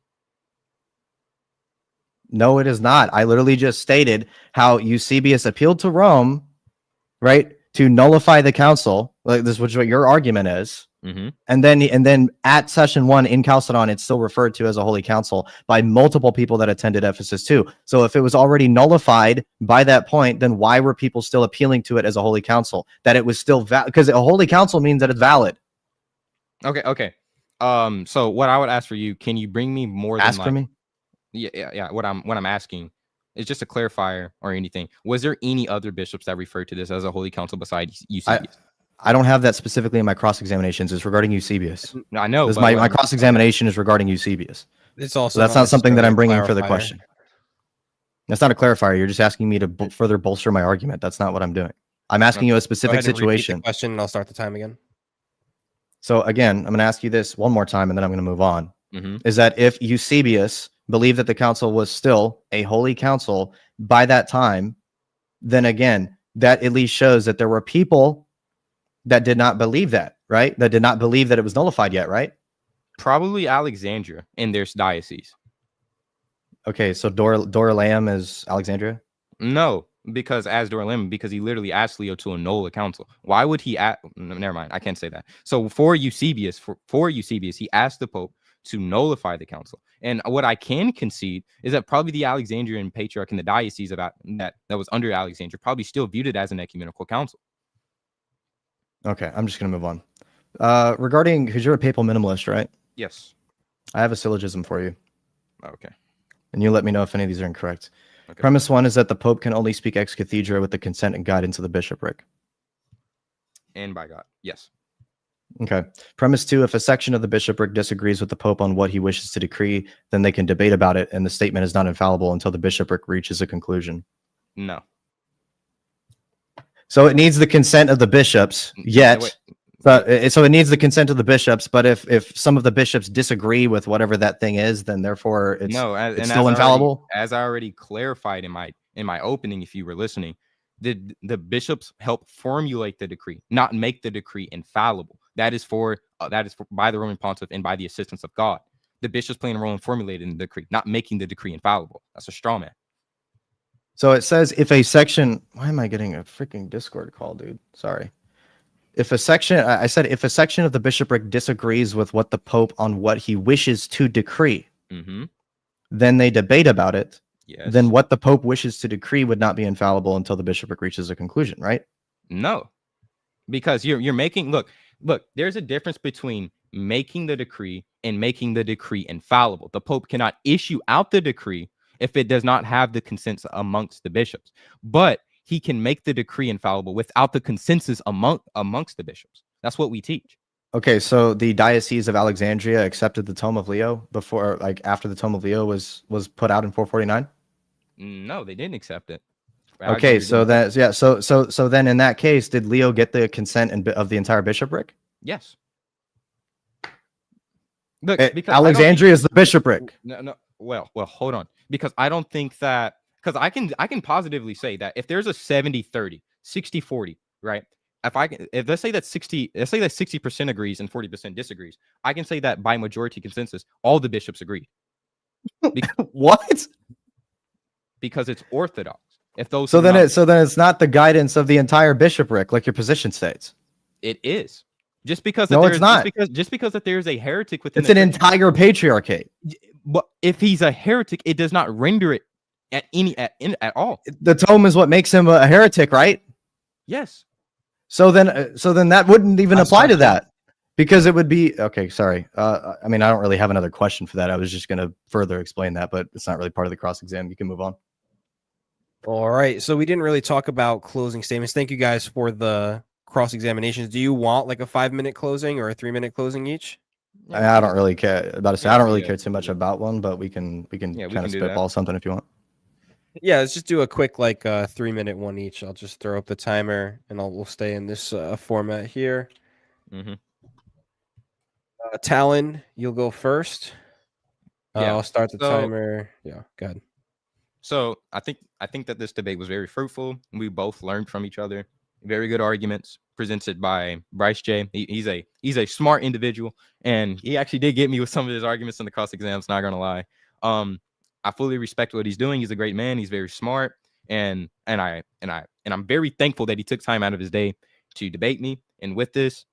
No, it is not. I literally just stated how Eusebius appealed to Rome, right, to nullify the council. Like this, which is what your argument is. Mm-hmm. And then at session 1 in Chalcedon, it's still referred to as a holy council by multiple people that attended Ephesus 2. So if it was already nullified by that point, then why were people still appealing to it as a holy council? That it was still valid, because a holy council means that it's valid. Okay. So what I would ask for you, can you bring me more than for me? Yeah. What I'm asking is just a clarifier or anything. Was there any other bishops that referred to this as a holy council besides Eusebius? I don't have that specifically in my cross-examinations. It's regarding Eusebius. I know. My cross-examination is regarding Eusebius. It's also so that's not something that I'm bringing for the question. That's not a clarifier. You're just asking me to further bolster my argument. That's not what I'm doing. I'm asking you a specific situation. Question, and I'll start the time again. So again, I'm going to ask you this one more time, and then I'm going to move on. Mm-hmm. Is that if Eusebius believed that the council was still a holy council by that time, then again, that at least shows that there were people that did not believe that, right? That did not believe that it was nullified yet, right? Probably Alexandria in their diocese. Okay, so Dorylaeum is Alexandria? No, because he literally asked Leo to annul the council. Why would he never mind, I can't say that. So for Eusebius, he asked the Pope to nullify the council. And what I can concede is that probably the Alexandrian patriarch in the diocese that was under Alexandria probably still viewed it as an ecumenical council. Okay, I'm just going to move on. Regarding, because you're a papal minimalist, right? Yes. I have a syllogism for you. Okay. And you let me know if any of these are incorrect. Okay. Premise 1 is that the Pope can only speak ex cathedra with the consent and guidance of the bishopric. And by God, yes. Okay. Premise 2, if a section of the bishopric disagrees with the Pope on what he wishes to decree, then they can debate about it, and the statement is not infallible until the bishopric reaches a conclusion. No. So it needs the consent of the bishops, yet. So it needs the consent of the bishops, but if some of the bishops disagree with whatever that thing is, then therefore it's still infallible. As I already clarified in my opening, if you were listening, the bishops help formulate the decree, not make the decree infallible. That is for by the Roman Pontiff and by the assistance of God. The bishops playing a role in formulating the decree, not making the decree infallible. That's a straw man. So it says if a section, why am I getting a freaking Discord call, dude? Sorry. If a section of the bishopric disagrees with what the Pope on what he wishes to decree, mm-hmm. then they debate about it. Yes. Then what the Pope wishes to decree would not be infallible until the bishopric reaches a conclusion, right? No, because you're making look. There's a difference between making the decree and making the decree infallible. The Pope cannot issue out the decree if it does not have the consensus amongst the bishops, but he can make the decree infallible without the consensus amongst the bishops. That's what we teach. Okay, so the Diocese of Alexandria accepted the Tome of Leo after the Tome of Leo was put out in 449? No, they didn't accept it. Okay, so that so then in that case, did Leo get the consent of the entire bishopric? yes. Look, because Alexandria is the bishopric. no. Well, hold on. Because I don't think that, because I can positively say that if there's a 70-30, 60-40, right? If let's say that 60% agrees and 40% disagrees, I can say that by majority consensus, all the bishops agreed. What? Because it's orthodox. If those So then it's not the guidance of the entire bishopric, like your position states. it is. Just because No, that it's not. just because that there's a heretic within It's an entire patriarchate. But if he's a heretic, it does not render it at all. The tome is what makes him a heretic, right? Yes. So then that wouldn't even apply to that, because it would be okay. Sorry. I mean, I don't really have another question for that. I was just going to further explain that, but it's not really part of the cross exam. You can move on. All right. So we didn't really talk about closing statements. Thank you guys for the cross examinations. Do you want like a 5-minute closing or a 3-minute closing each? I don't really care about to say. I don't really care too much yeah. about one, but we can kind of do that. spitball something if you want. Yeah, let's just do a quick like 3-minute one each. I'll just throw up the timer and we'll stay in this format here. Mm-hmm. Talon, you'll go first. Yeah. I'll start the timer. Yeah, go ahead. So I think that this debate was very fruitful. We both learned from each other. Very good arguments presented by Bryce J. He's a smart individual, and he actually did get me with some of his arguments in the cross exams. Not gonna lie. I fully respect what he's doing. He's a great man. He's very smart, and I'm very thankful that he took time out of his day to debate me. And with this,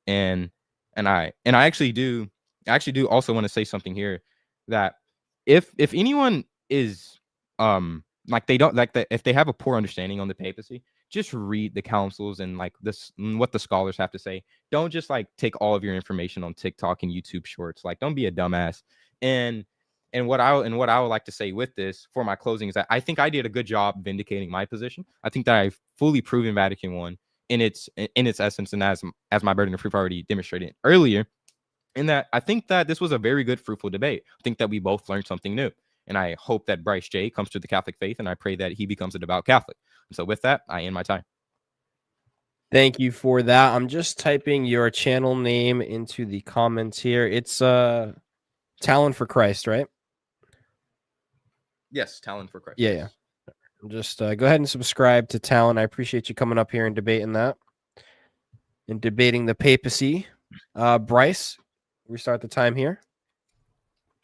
and I actually do also want to say something here, that if anyone is like they don't like that, if they have a poor understanding on the papacy, just read the councils and like this, what the scholars have to say. Don't just like take all of your information on TikTok and YouTube shorts. Like, don't be a dumbass. And what I would like to say with this for my closing is that I think I did a good job vindicating my position. I think that I've fully proven Vatican I in its essence, and as my burden of proof already demonstrated earlier, in that I think that this was a very good, fruitful debate. I think that we both learned something new. And I hope that Bryce J comes to the Catholic faith, and I pray that he becomes a devout Catholic. And so with that, I end my time. Thank you for that. I'm just typing your channel name into the comments here. It's Talon for Christ, right? Yes, Talon for Christ. Yeah. Just go ahead and subscribe to Talon. I appreciate you coming up here and debating that. And debating the papacy. Bryce, restart the time here.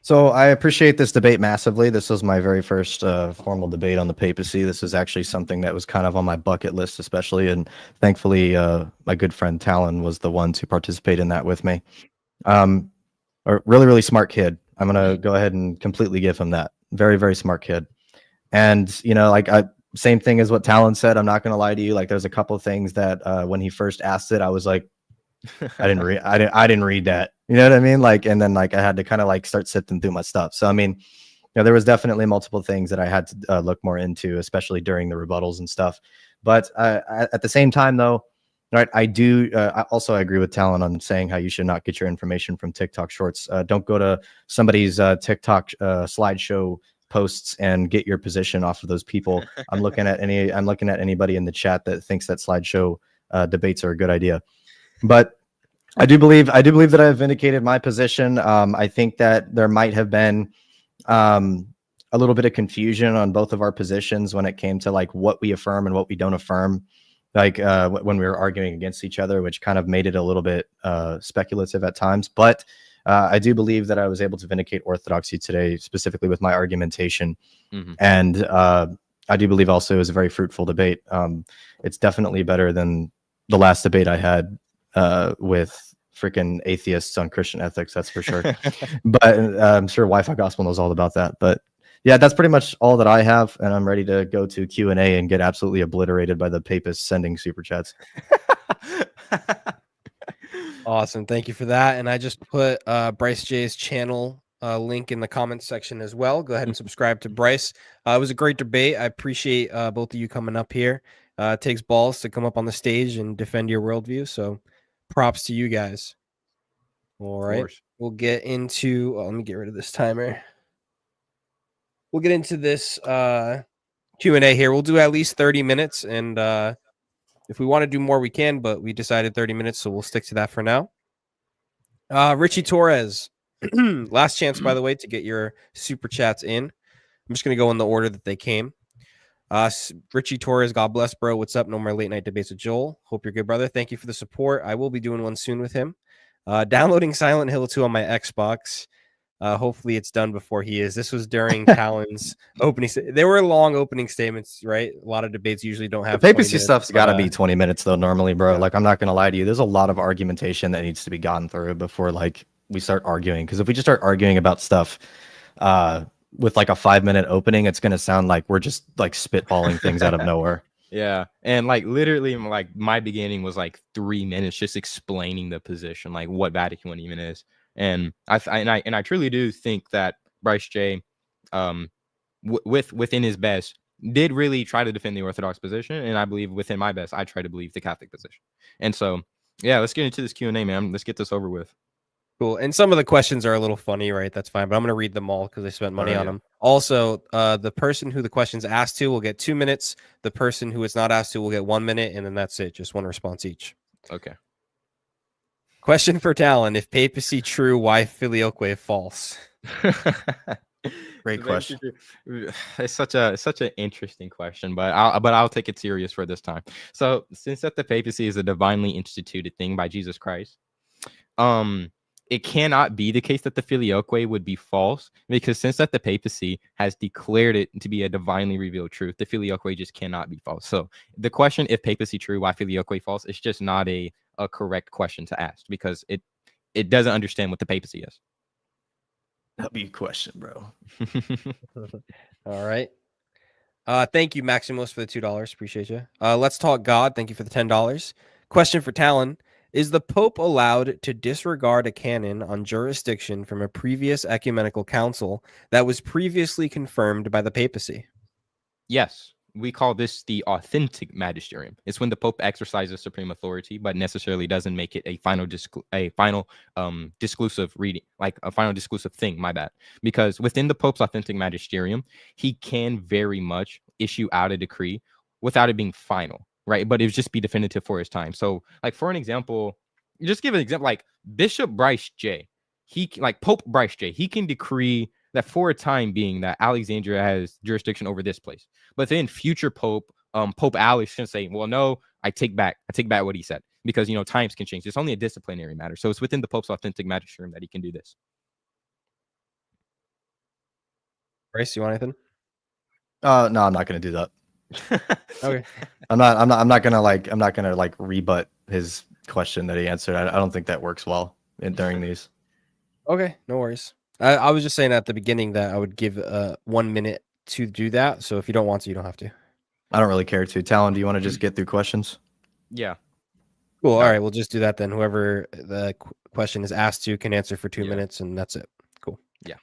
So I appreciate this debate massively. This was my very first formal debate on the papacy. This is actually something that was kind of on my bucket list, especially. And thankfully, my good friend Talon was the one to participate in that with me. A really, really smart kid. I'm going to go ahead and completely give him that. Very, very smart kid. And, you know, like same thing as what Talon said. I'm not going to lie to you. Like, there's a couple of things that when he first asked it, I was like, I didn't read that. You know what I mean? Like, and then like I had to kind of like start sifting through my stuff. So I mean, you know, there was definitely multiple things that I had to look more into, especially during the rebuttals and stuff. But at the same time, though, right, I also agree with Talon on saying how you should not get your information from TikTok shorts. Don't go to somebody's TikTok slideshow posts and get your position off of those people. I'm looking at anybody in the chat that thinks that slideshow debates are a good idea. But I do believe that I have vindicated my position. I think that there might have been a little bit of confusion on both of our positions when it came to like what we affirm and what we don't affirm, like when we were arguing against each other, which kind of made it a little bit speculative at times. But I do believe that I was able to vindicate orthodoxy today, specifically with my argumentation. Mm-hmm. And I do believe also it was a very fruitful debate. It's definitely better than the last debate I had with freaking atheists on Christian ethics, that's for sure. But I'm sure Wi-Fi Gospel knows all about that. But yeah, that's pretty much all that I have, and I'm ready to go to Q&A and get absolutely obliterated by the papists sending super chats. Awesome, thank you for that. And I just put Bryce J's channel link in the comments section as well. Go ahead and subscribe to Bryce. It was a great debate. I appreciate both of you coming up here. It takes balls to come up on the stage and defend your worldview, so props to you guys. All right, we'll get into let me get rid of this timer. We'll get into this Q&A here. We'll do at least 30 minutes, and if we want to do more, we can, but we decided 30 minutes, so we'll stick to that for now. Richie Torres, last chance, by the way, to get your super chats in. I'm just going to go in the order that they came. Richie Torres, God bless, bro. What's up? No more late night debates with Joel. Hope you're good, brother. Thank you for the support. I will be doing one soon with him. Downloading Silent Hill 2 on my Xbox. Hopefully it's done before he is. This was during Talon's opening. There were long opening statements, right? A lot of debates usually don't have. The papacy stuff's got to be 20 minutes though, normally, bro. Yeah. Like, I'm not gonna lie to you. There's a lot of argumentation that needs to be gotten through before like we start arguing. Because if we just start arguing about stuff, with like a 5-minute opening, it's gonna sound like we're just like spitballing things out of nowhere. Yeah, and like literally, like my beginning was like 3 minutes just explaining the position, like what Vatican I even is. And I truly do think that Bryce J, within his best, did really try to defend the Orthodox position, and I believe within my best, I try to believe the Catholic position. And so, yeah, let's get into this Q&A, man. Let's get this over with. Cool. And some of the questions are a little funny, right? That's fine, but I'm going to read them all because I spent money on them. Also, the person who the question's asked to will get 2 minutes. The person who it's not asked to will get 1 minute, and then that's it. Just one response each. Okay. Question for Talon: if papacy true, why filioque false? Great question. It's such an interesting question, but I'll take it serious for this time. So, since that the papacy is a divinely instituted thing by Jesus Christ, it cannot be the case that the filioque would be false, because since that the papacy has declared it to be a divinely revealed truth, the filioque just cannot be false. So the question, if papacy true, why filioque false, is just not a correct question to ask, because it doesn't understand what the papacy is. W question, bro. All right. Thank you, Maximus, for the $2. Appreciate you. Let's talk God. Thank you for the $10. Question for Talon: is the Pope allowed to disregard a canon on jurisdiction from a previous ecumenical council that was previously confirmed by the papacy? Yes. We call this the authentic magisterium. It's when the Pope exercises supreme authority, but necessarily doesn't make it a final disclusive reading, like a final disclusive thing. My bad. Because within the Pope's authentic magisterium, he can very much issue out a decree without it being final, right? But it would just be definitive for his time. So, like, for an example, just give an example, like Bishop Bryce J. Pope Bryce J. He can decree that for a time being that Alexandria has jurisdiction over this place. But then future Pope, Pope Alex, can say, well, no, I take back what he said, because, you know, times can change. It's only a disciplinary matter. So it's within the Pope's authentic magisterium that he can do this. Bryce, you want anything? No, I'm not going to do that. Okay. I'm not gonna rebut his question that he answered. I don't think that works well during these. Okay, no worries. I was just saying at the beginning that I would give 1 minute to do that. So if you don't want to, you don't have to. I don't really care to. Talon, do you want to just get through questions? Yeah. Cool. All right, we'll just do that then. Whoever the question is asked to can answer for 2 minutes, and that's it. Cool. Yeah.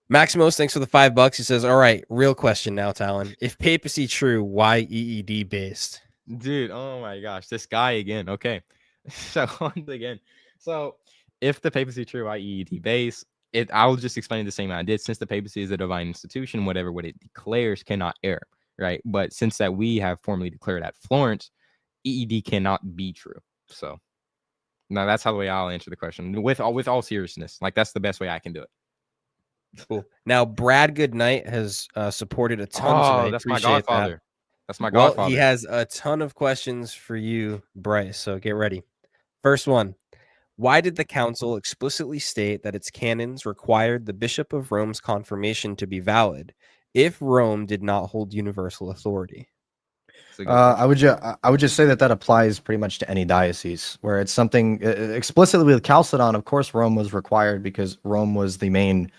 Maximus, thanks for the $5. He says, all right, real question now, Talon. If papacy true, why EED based? Dude, oh my gosh, this guy again. Okay. So once again, if the papacy true, why EED based? I'll just explain it the same way I did. Since the papacy is a divine institution, what it declares cannot err, right? But since that we have formally declared at Florence, EED cannot be true. So now that's how the way I'll answer the question with all seriousness. Like, that's the best way I can do it. Cool. Now, Brad Goodnight has supported a ton tonight. That's my godfather. That's my godfather. He has a ton of questions for you, Bryce. So get ready. First one. Why did the council explicitly state that its canons required the Bishop of Rome's confirmation to be valid if Rome did not hold universal authority? I would just say that applies pretty much to any diocese where it's something explicitly with Chalcedon. Of course, Rome was required because Rome was the main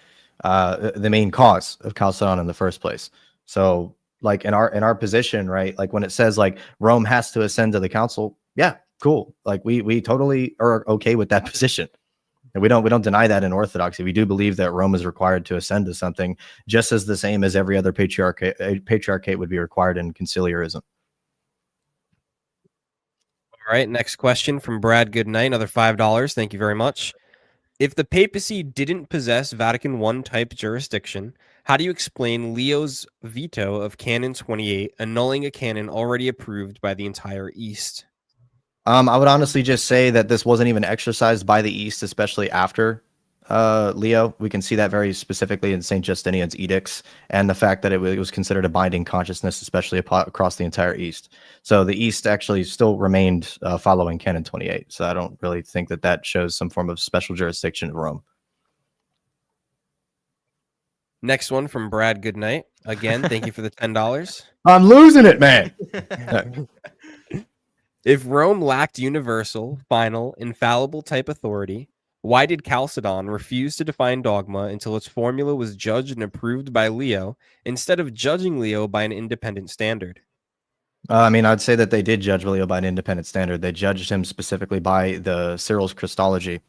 cause of Chalcedon in the first place. So, like in our position, right? Like when it says like Rome has to ascend to the council, yeah. Cool. Like we totally are okay with that position. And we don't deny that in Orthodoxy. We do believe that Rome is required to ascend to something just as the same as every other patriarchate would be required in conciliarism. All right. Next question from Brad Goodnight. Another $5. Thank you very much. If the papacy didn't possess Vatican I type jurisdiction, How do you explain Leo's veto of Canon 28, annulling a canon already approved by the entire East? I would honestly just say that this wasn't even exercised by the East, especially after Leo. We can see that very specifically in St. Justinian's edicts and the fact that it was considered a binding consciousness, especially across the entire East. So the East actually still remained following Canon 28. So I don't really think that that shows some form of special jurisdiction of Rome. Next one from Brad Goodnight. Again, thank you for the $10. I'm losing it, man. If Rome lacked universal, final, infallible type authority, why did Chalcedon refuse to define dogma until its formula was judged and approved by Leo, instead of judging Leo by an independent standard? I mean, I'd say that they did judge Leo by an independent standard. They judged him specifically by the Cyril's Christology.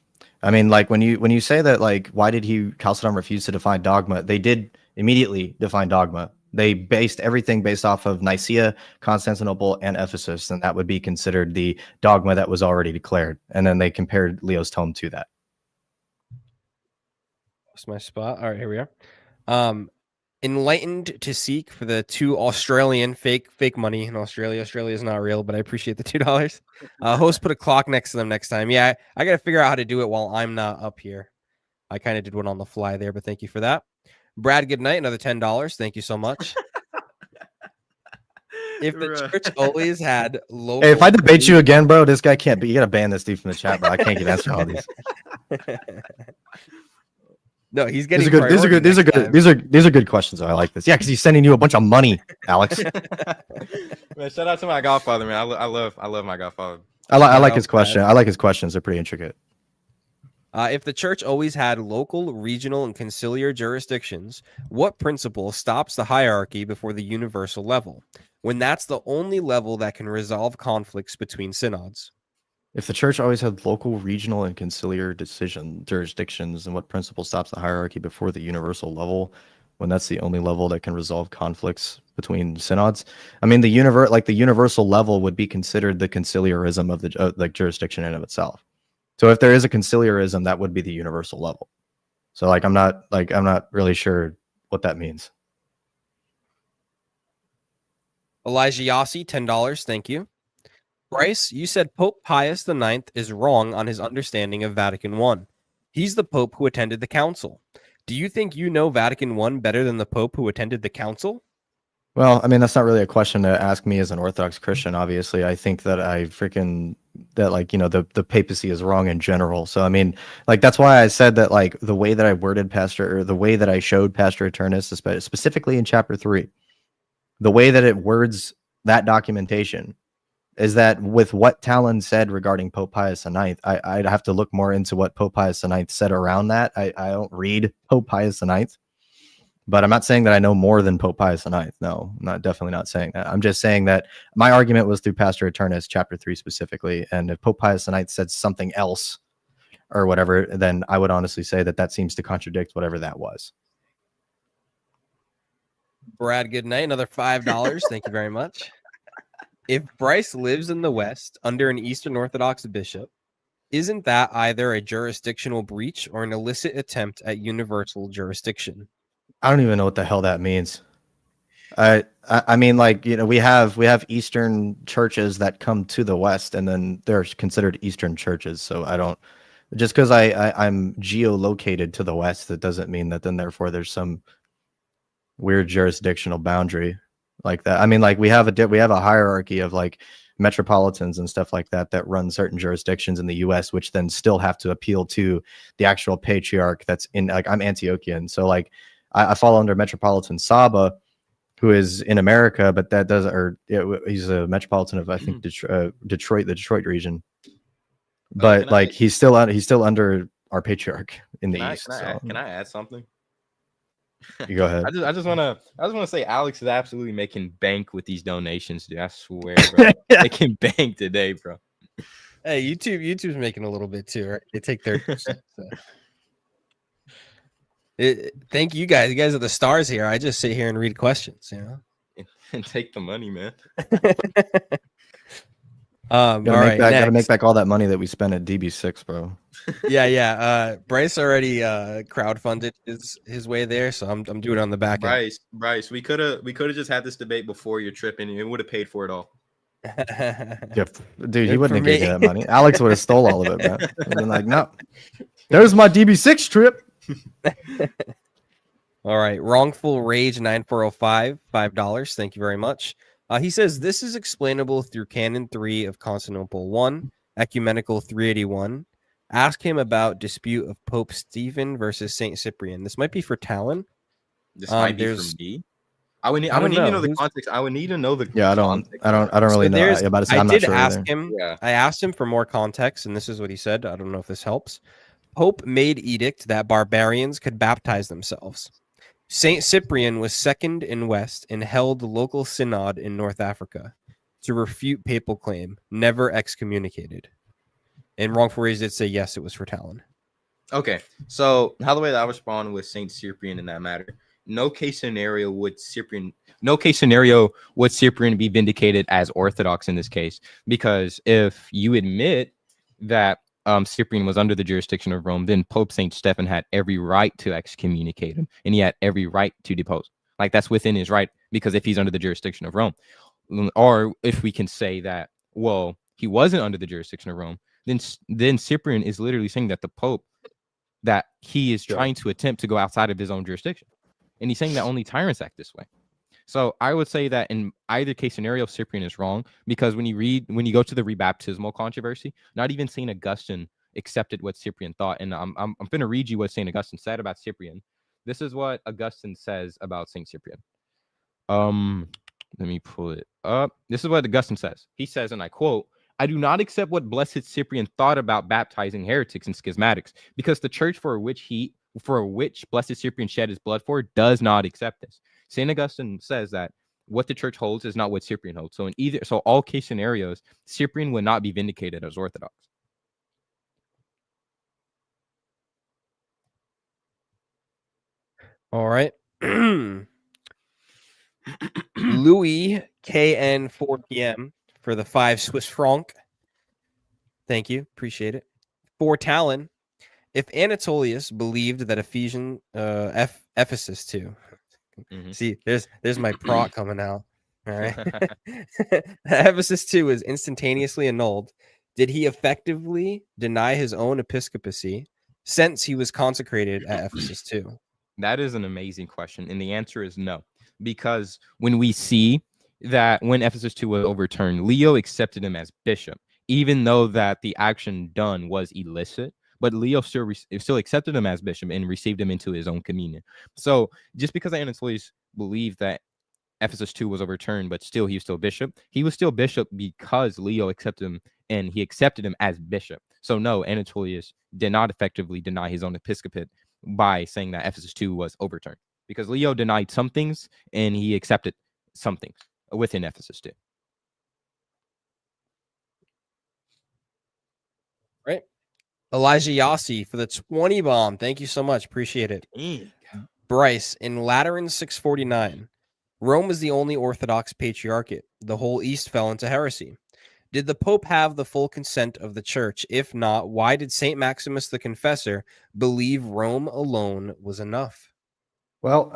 I mean, like when you say that, like, why did Chalcedon refuse to define dogma? They did immediately define dogma. They based everything based off of Nicaea, Constantinople, and Ephesus, and that would be considered the dogma that was already declared. And then they compared Leo's tome to that. That's my spot. All right, here we are. Enlightened to seek for the 2 Australian fake money in Australia. Australia is not real, but I appreciate the $2. Host put a clock next to them next time. Yeah, I got to figure out how to do it while I'm not up here. I kind of did one on the fly there, but thank you for that. Brad, good night. Another $10. Thank you so much. If the church always had local... Hey, if I debate you again, bro, this guy can't be... You got to ban this dude from the chat, bro. I can't get answer all these. No, he's getting... These are good questions, though. I like this. Yeah, because he's sending you a bunch of money, Alex. Man, shout out to my godfather, man. I love my godfather. I like his question. I like his questions. They're pretty intricate. If the church always had local, regional, and conciliar jurisdictions, what principle stops the hierarchy before the universal level, when that's the only level that can resolve conflicts between synods? If the church always had local, regional, and conciliar jurisdictions, and what principle stops the hierarchy before the universal level, when that's the only level that can resolve conflicts between synods? I mean, the universal level would be considered the conciliarism of the jurisdiction in and of itself. So if there is a conciliarism, that would be the universal level. So I'm not really sure what that means. Elijah Yossi, $10. Thank you. Bryce, you said Pope Pius IX is wrong on his understanding of Vatican I. He's the Pope who attended the council. Do you think you know Vatican I better than the Pope who attended the council? Well, I mean, that's not really a question to ask me as an Orthodox Christian. Obviously, I think that the papacy is wrong in general. So, I mean, that's why I said that, the way that I worded the way that I showed Pastor Eternus, specifically in chapter 3, the way that it words that documentation is that with what Talon said regarding Pope Pius IX, I'd have to look more into what Pope Pius IX said around that. I don't read Pope Pius IX. But I'm not saying that I know more than Pope Pius IX. No, I'm definitely not saying that. I'm just saying that my argument was through Pastor Eternus, chapter 3 specifically. And if Pope Pius IX said something else or whatever, then I would honestly say that seems to contradict whatever that was. Brad, good night. Another $5. Thank you very much. If Bryce lives in the West under an Eastern Orthodox bishop, isn't that either a jurisdictional breach or an illicit attempt at universal jurisdiction? I don't even know what the hell that means. I mean, we have Eastern churches that come to the West, and then they're considered Eastern churches. So I don't, just because I'm geolocated to the West, that doesn't mean that then therefore there's some weird jurisdictional boundary like that. I mean, we have a hierarchy of metropolitans and stuff like that run certain jurisdictions in the U.S., which then still have to appeal to the actual patriarch that's in. I'm Antiochian, so I fall under Metropolitan Saba, who is in America, but that doesn't, he's a metropolitan of, I think, Detroit, the Detroit region. But he's still under our patriarch in the East. Can I add something? You go ahead. I just want to say Alex is absolutely making bank with these donations, dude. I swear, bro. Making bank today, bro. Hey, YouTube's making a little bit too, right? They take 30%. So. Thank you guys. You guys are the stars here. I just sit here and read questions, and take the money, man. All Gotta right, make next. back all that money that we spent at DB6, bro. Yeah. Bryce already crowdfunded his way there, so I'm doing it on the back end. Bryce, we could have just had this debate before your trip, and it would have paid for it all. Yeah, dude, he Good wouldn't for have given me. me that money. Alex would have stole all of it, man. I've been like, no, there's my DB6 trip. All right, wrongful rage 9405, $5. Thank you very much. He says this is explainable through Canon 3 of Constantinople 1, Ecumenical 381. Ask him about dispute of Pope Stephen versus Saint Cyprian. This might be for Talon. This might be for me. I would need to know the context. I would need to know the I don't really know. I'm about to say, I'm not sure ask either. him. Yeah. I asked him for more context, and this is what he said. I don't know if this helps. Pope made edict that barbarians could baptize themselves. Saint Cyprian was second in West and held local synod in North Africa to refute papal claim, never excommunicated. And wrongful rage did say yes, it was for Talon. Okay, so how the way that I respond with Saint Cyprian in that matter, no case scenario would Cyprian be vindicated as orthodox in this case, because if you admit that Cyprian was under the jurisdiction of Rome, then Pope Saint Stephen had every right to excommunicate him, and he had every right to depose. Like, that's within his right, because if he's under the jurisdiction of Rome, or if we can say that, well, he wasn't under the jurisdiction of Rome, then Cyprian is literally saying that the Pope, that he is trying to attempt to go outside of his own jurisdiction, and he's saying that only tyrants act this way. So I would say that in either case scenario, Cyprian is wrong, because when you go to the rebaptismal controversy, not even St. Augustine accepted what Cyprian thought. And I'm going to read you what St. Augustine said about Cyprian. This is what Augustine says about St. Cyprian. Let me pull it up. This is what Augustine says. He says, and I quote, "I do not accept what Blessed Cyprian thought about baptizing heretics and schismatics, because the church for which Blessed Cyprian shed his blood for does not accept this." St. Augustine says that what the church holds is not what Cyprian holds. So all case scenarios, Cyprian would not be vindicated as orthodox. All right. Louis KN 4 p.m. for the 5 Swiss franc. Thank you. Appreciate it. For Talon, if Anatolius believed that Ephesus 2. Mm-hmm. See, there's my proc coming out. All right. Ephesus 2 is instantaneously annulled. Did he effectively deny his own episcopacy since he was consecrated at Ephesus 2? That is an amazing question. And the answer is no. Because when we see that when Ephesus 2 was overturned, Leo accepted him as bishop, even though that the action done was illicit. But Leo still accepted him as bishop and received him into his own communion. So just because Anatolius believed that Ephesus 2 was overturned, but still he was still bishop, he was still bishop because Leo accepted him, and he accepted him as bishop. So no, Anatolius did not effectively deny his own episcopate by saying that Ephesus 2 was overturned, because Leo denied some things and he accepted some things within Ephesus 2. Right. Elijah Yossi for the 20 bomb. Thank you so much. Appreciate it. Bryce, in Lateran 649, Rome is the only Orthodox patriarchate. The whole East fell into heresy. Did the Pope have the full consent of the Church? If not, why did St. Maximus the Confessor believe Rome alone was enough? Well,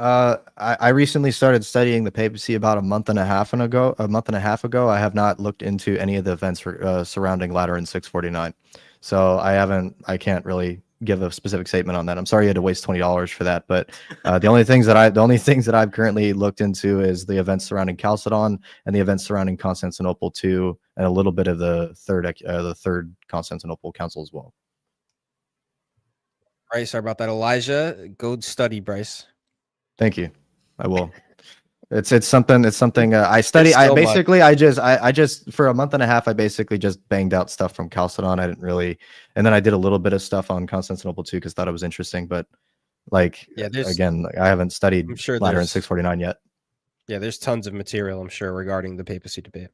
I recently started studying the papacy about a month and a half ago. I have not looked into any of the events surrounding Lateran 649. So I can't really give a specific statement on that. I'm sorry you had to waste $20 for that, but the only things that I've currently looked into is the events surrounding Chalcedon and the events surrounding Constantinople II, and a little bit of the third Constantinople Council as well. All right, sorry about that, Elijah. Go study, Bryce. Thank you. I will. It's something I study. I just for a month and a half I basically just banged out stuff from Chalcedon. I didn't really, and then I did a little bit of stuff on Constantinople too because thought it was interesting. But like, yeah, again, I haven't studied Lateran 649 yet. Yeah, there's tons of material, I'm sure, regarding the papacy debate.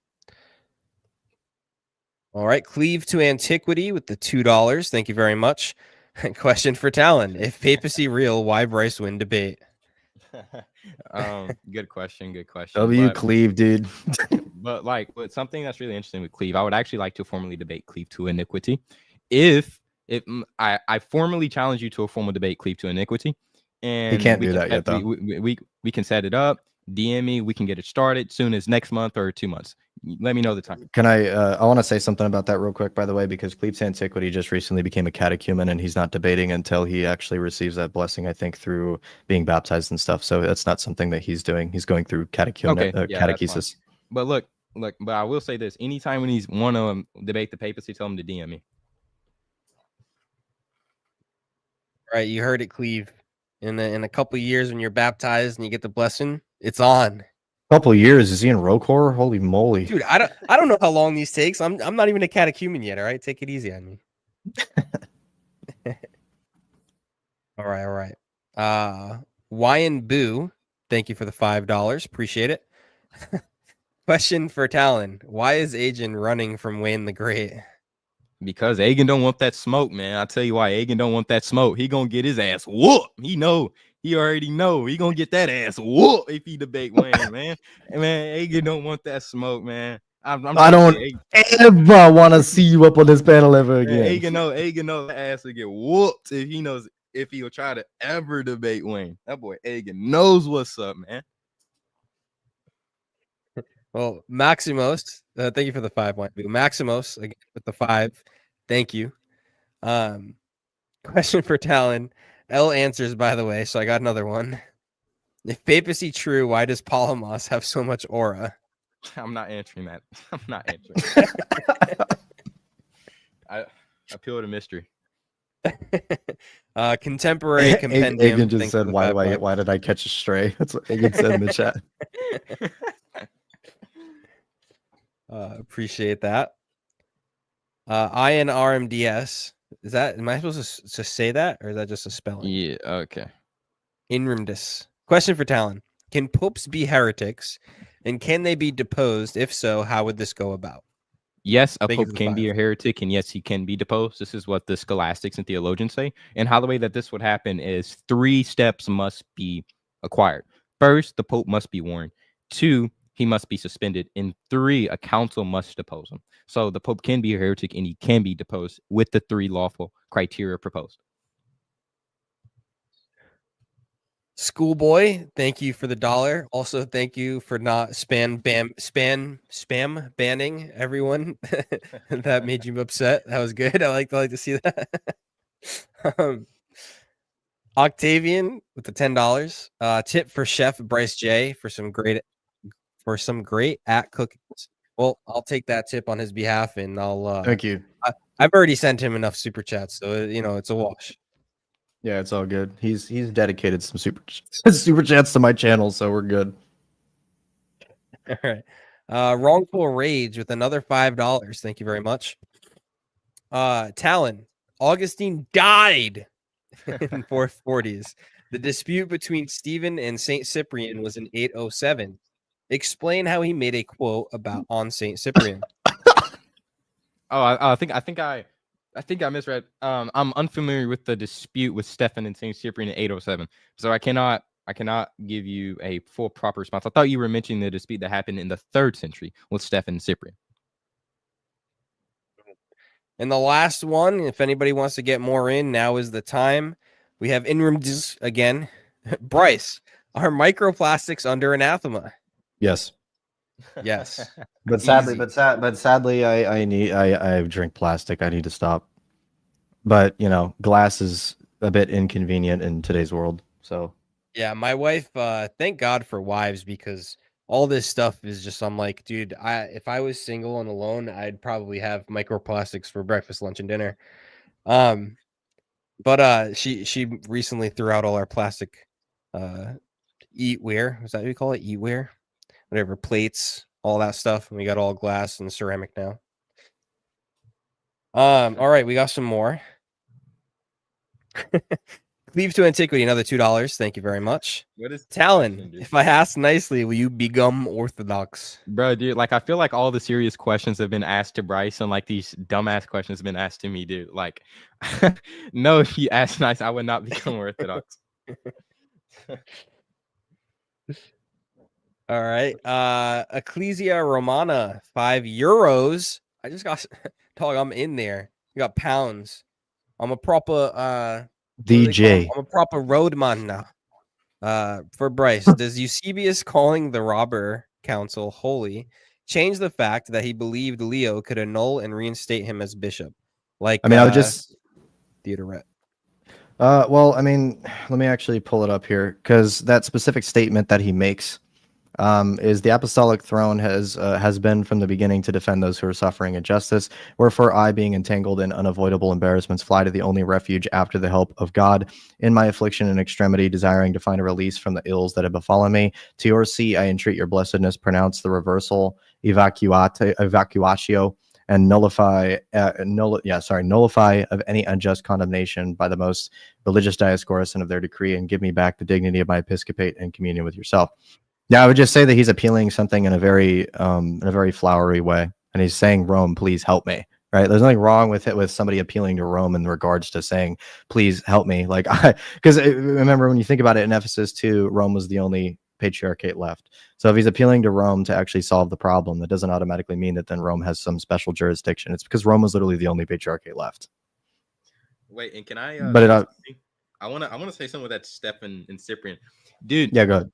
All right, cleave to antiquity with the $2. Thank you very much. Question for Talon: if papacy real, why Bryce win debate? Good question. Cleave, dude. But something that's really interesting with Cleve, I would actually like to formally debate Cleve to iniquity. I formally challenge you to a formal debate, Cleve to iniquity, and He can't do that yet, though. We can set it up. DM me. We can get it started soon as next month or 2 months. Let me know the time. Can I want to say something about that real quick, by the way, because Cleve's Antiquity just recently became a catechumen, and he's not debating until he actually receives that blessing, I think, through being baptized and stuff. So that's not something that he's doing. He's going through catechesis. But look, but I will say this: anytime when he's want to debate the papacy, tell him to DM me. Right, you heard it, Cleve. In a couple of years when you're baptized and you get the blessing, it's on. Couple of years, is he in Rokor? Holy moly, Dude, I don't know how long these takes. I'm not even a catechumen yet. All right, take it easy on me. all right. Wyan Boo, thank you for the $5. Appreciate it. Question for Talon: why is Agen running from Wayne the Great? Because Agen don't want that smoke, man. I'll tell you why Agen don't want that smoke. He gonna get his ass whooped. He already know. He gonna get that ass whooped if he debate Wayne, man. And man, Agen don't want that smoke, man. I don't ever want to see you up on this panel ever again. Agen know that ass will get whooped if he'll try to ever debate Wayne. That boy Agen knows what's up, man. Well, Maximos, thank you for the 5. Maximos again with the 5. Thank you. Question for Talon. L answers, by the way, so I got another one. If papacy true, why does Polymos have so much aura? I'm not answering that. I'm not answering. I appeal to mystery. Contemporary compendium. Agen just said, why did I catch a stray? That's what Agen said in the chat. Appreciate that. INRMDS. Am I supposed to say that, or is that just a spelling? Yeah, okay. Inrimdus. Question for Talon. Can popes be heretics, and can they be deposed? If so, how would this go about? Yes, a pope can be a heretic, and yes, he can be deposed. This is what the scholastics and theologians say. And how the way that this would happen is 3 steps must be acquired. First, the pope must be warned. 2, he must be suspended. And 3, a council must depose him. So the pope can be a heretic and he can be deposed with the 3 lawful criteria proposed. Schoolboy, thank you for the $1. Also, thank you for not spam banning everyone. That made you upset. That was good. I like to see that. Octavian with the $10. Tip for Chef Bryce J for some great at cookies. Well, I'll take that tip on his behalf, and I'll. Thank you. I've already sent him enough super chats, so it's a wash. Yeah, it's all good. He's dedicated some super chats to my channel, so we're good. All right. Wrongful Rage with another $5. Thank you very much. Talon, Augustine died in 440s. The dispute between Stephen and Saint Cyprian was in 807. Explain how he made a quote on Saint Cyprian. I think I misread. I'm unfamiliar with the dispute with Stephen and Saint Cyprian in 807, so I cannot give you a full proper response. I thought you were mentioning the dispute that happened in the 3rd century with Stephen and Cyprian. And the last one, if anybody wants to get more in, now is the time. We have Inrimdus again. Bryce, are microplastics under anathema? Yes. Yes. But sadly, I drink plastic. I need to stop. But glass is a bit inconvenient in today's world. So yeah, my wife. Thank God for wives, because all this stuff is just. I'm like, dude. If I was single and alone, I'd probably have microplastics for breakfast, lunch, and dinner. But she recently threw out all our plastic, eatware. Is that what you call it? Eatware, whatever, plates, all that stuff. And we got all glass and ceramic now. All right, we got some more. Cleave to Antiquity, another $2. Thank you very much. What is Talon? question, If I ask nicely, will you become Orthodox? Bro, dude, I feel like all the serious questions have been asked to Bryce, and these dumbass questions have been asked to me, dude. No, if you ask nice, I would not become Orthodox. All right. Ecclesia Romana, €5. I just got dog, I'm in there. You got pounds. I'm a proper what do they call 'em? DJ. I'm a proper roadman now. For Bryce, does Eusebius calling the robber council holy change the fact that he believed Leo could annul and reinstate him as bishop? Like I mean, I would just Theodoret. well, I mean, let me actually pull it up here because that specific statement that he makes is the apostolic throne has been from the beginning to defend those who are suffering injustice. Wherefore, I, being entangled in unavoidable embarrassments, fly to the only refuge after the help of God in my affliction and extremity, desiring to find a release from the ills that have befallen me. To your see, I entreat your blessedness, pronounce the reversal, evacuatio, and nullify of any unjust condemnation by the most religious Dioscorus and of their decree, and give me back the dignity of my episcopate and communion with yourself. Yeah, I would just say that he's appealing something in a very flowery way, and he's saying, Rome, please help me. Right? There's nothing wrong with it, with somebody appealing to Rome in regards to saying, please help me. Like, because remember when you think about it, in Ephesus too, Rome was the only patriarchate left. So if he's appealing to Rome to actually solve the problem, that doesn't automatically mean that then Rome has some special jurisdiction. It's because Rome was literally the only patriarchate left. Wait, and can I? But I want to say something with that Stephen and Cyprian, dude. Yeah, go ahead.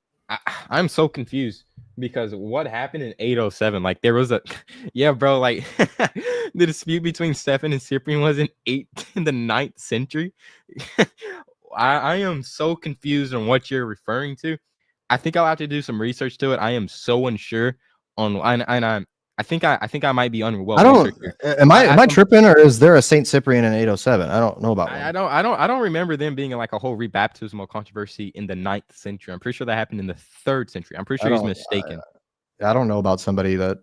I'm so confused because what happened in 807? Like there was a, yeah, bro. Like the dispute between Stephen and Cyprian was in the 9th century. I am so confused on what you're referring to. I think I'll have to do some research to it. I am so unsure on, and I think I might be unwell. I don't. Am I tripping, or is there a Saint Cyprian in 807? I don't know about one. I don't remember them being in like a whole rebaptismal controversy in the 9th century. I'm pretty sure that happened in the 3rd century. I'm pretty sure he's mistaken. I don't know about somebody that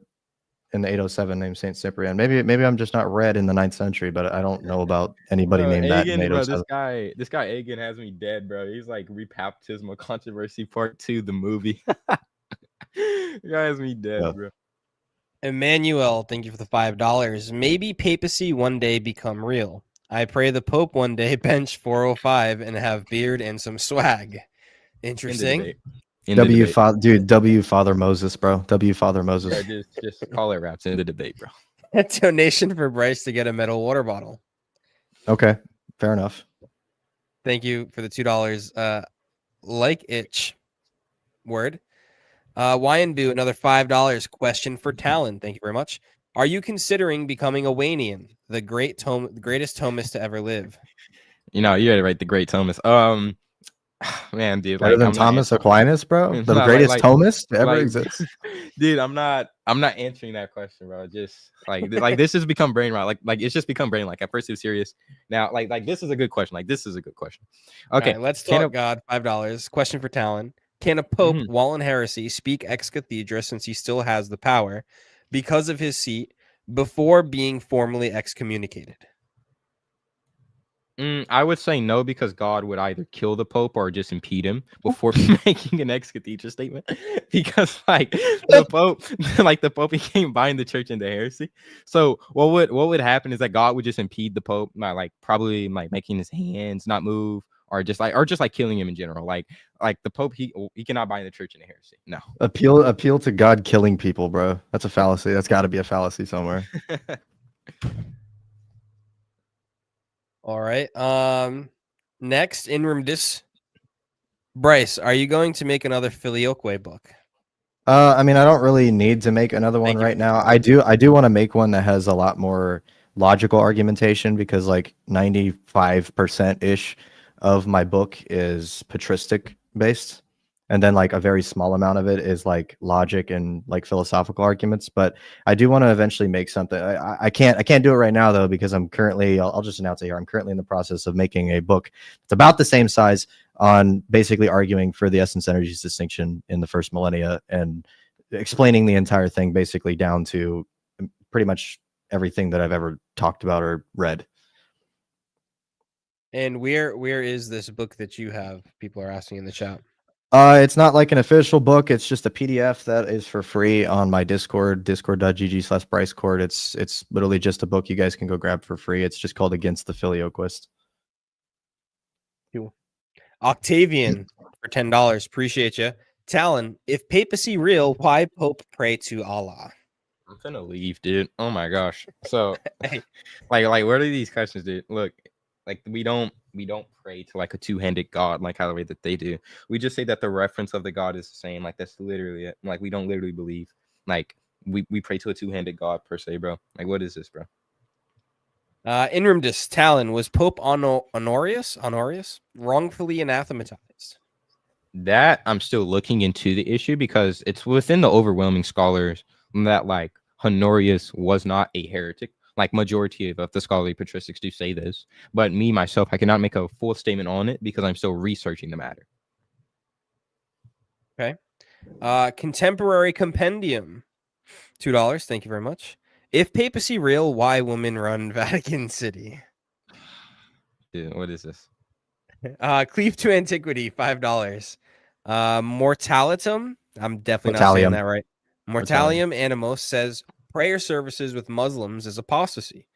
in the 807 named Saint Cyprian. Maybe I'm just not read in the 9th century, but I don't know about anybody named that in 807. Bro, this guy Agan has me dead, bro. He's like rebaptismal controversy part 2, the movie. The guy has me dead, bro. Emmanuel, thank you for the $5. Maybe papacy one day become real. I pray the Pope one day bench 405 and have beard and some swag. Interesting. W Father Moses, bro. W Father Moses. Yeah, just call it raps in the debate, bro. A donation for Bryce to get a metal water bottle. Okay, fair enough. Thank you for the $2. Like itch. Word. Wyanboo, another $5. Question for Talon. Thank you very much. Are you considering becoming a Waynian, the greatest Thomist to ever live? You know, you had to write the great Thomist. Man, dude, better than Thomas Aquinas, bro. The greatest Thomist to ever exist. Dude, I'm not answering that question, bro. Just like this has become brain rot. Like it's just become brain. Like at first it was serious. Now, like this is a good question. Like this is a good question. Okay, right, let's talk God. $5. Question for Talon. Can a pope, while in heresy, speak ex cathedra since he still has the power because of his seat before being formally excommunicated? I would say no, because God would either kill the Pope or just impede him before making an ex cathedra statement. Because the Pope, he can't bind the church into heresy. So what would happen is that God would just impede the Pope, probably making his hands not move, or just killing him in general. Like the Pope, he cannot bind the church into heresy. No. Appeal to God killing people, bro. That's a fallacy. That's got to be a fallacy somewhere. All right. Next, Bryce, are you going to make another Filioque book? I mean, I don't really need to make another one right now. I do want to make one that has a lot more logical argumentation, because 95% ish of my book is patristic based, and then a very small amount of it is logic and philosophical arguments. But I do want to eventually make something. I can't do it right now though, because I'm currently, I'll just announce it here, I'm currently in the process of making a book. It's about the same size, on basically arguing for the essence energies distinction in the first millennia, and explaining the entire thing basically down to pretty much everything that I've ever talked about or read. And where is this book that you have? People are asking in the chat. It's not like an official book. It's just a PDF that is for free on my Discord, discord.gg/BryceCord. It's literally just a book you guys can go grab for free. It's just called Against the Filioquist. Octavian for $10. Appreciate you. Talon, if papacy real, why Pope pray to Allah? I'm gonna leave, dude. Oh my gosh. So, Hey. like, what are these questions, dude? Look, like we don't pray to like a two-handed God like how the way that they do. We just say that the reference of the God is the same. Like that's literally it. Like we don't literally believe like we pray to a two-handed God per se, bro. Like what is this, bro? Inrimdus, Talon, was Pope Honorius wrongfully anathematized? That I'm still looking into the issue because it's within the overwhelming scholars that like Honorius was not a heretic. Like majority of the scholarly patristics do say this, but me myself, I cannot make a full statement on it because I'm still researching the matter. Okay. Contemporary Compendium, $2. Thank you very much. If papacy real, why women run Vatican City? Dude, what is this? Cleave to Antiquity, $5. Mortalitum, I'm definitely not saying Mortalium. that right. Mortalium Animos says prayer services with Muslims is apostasy.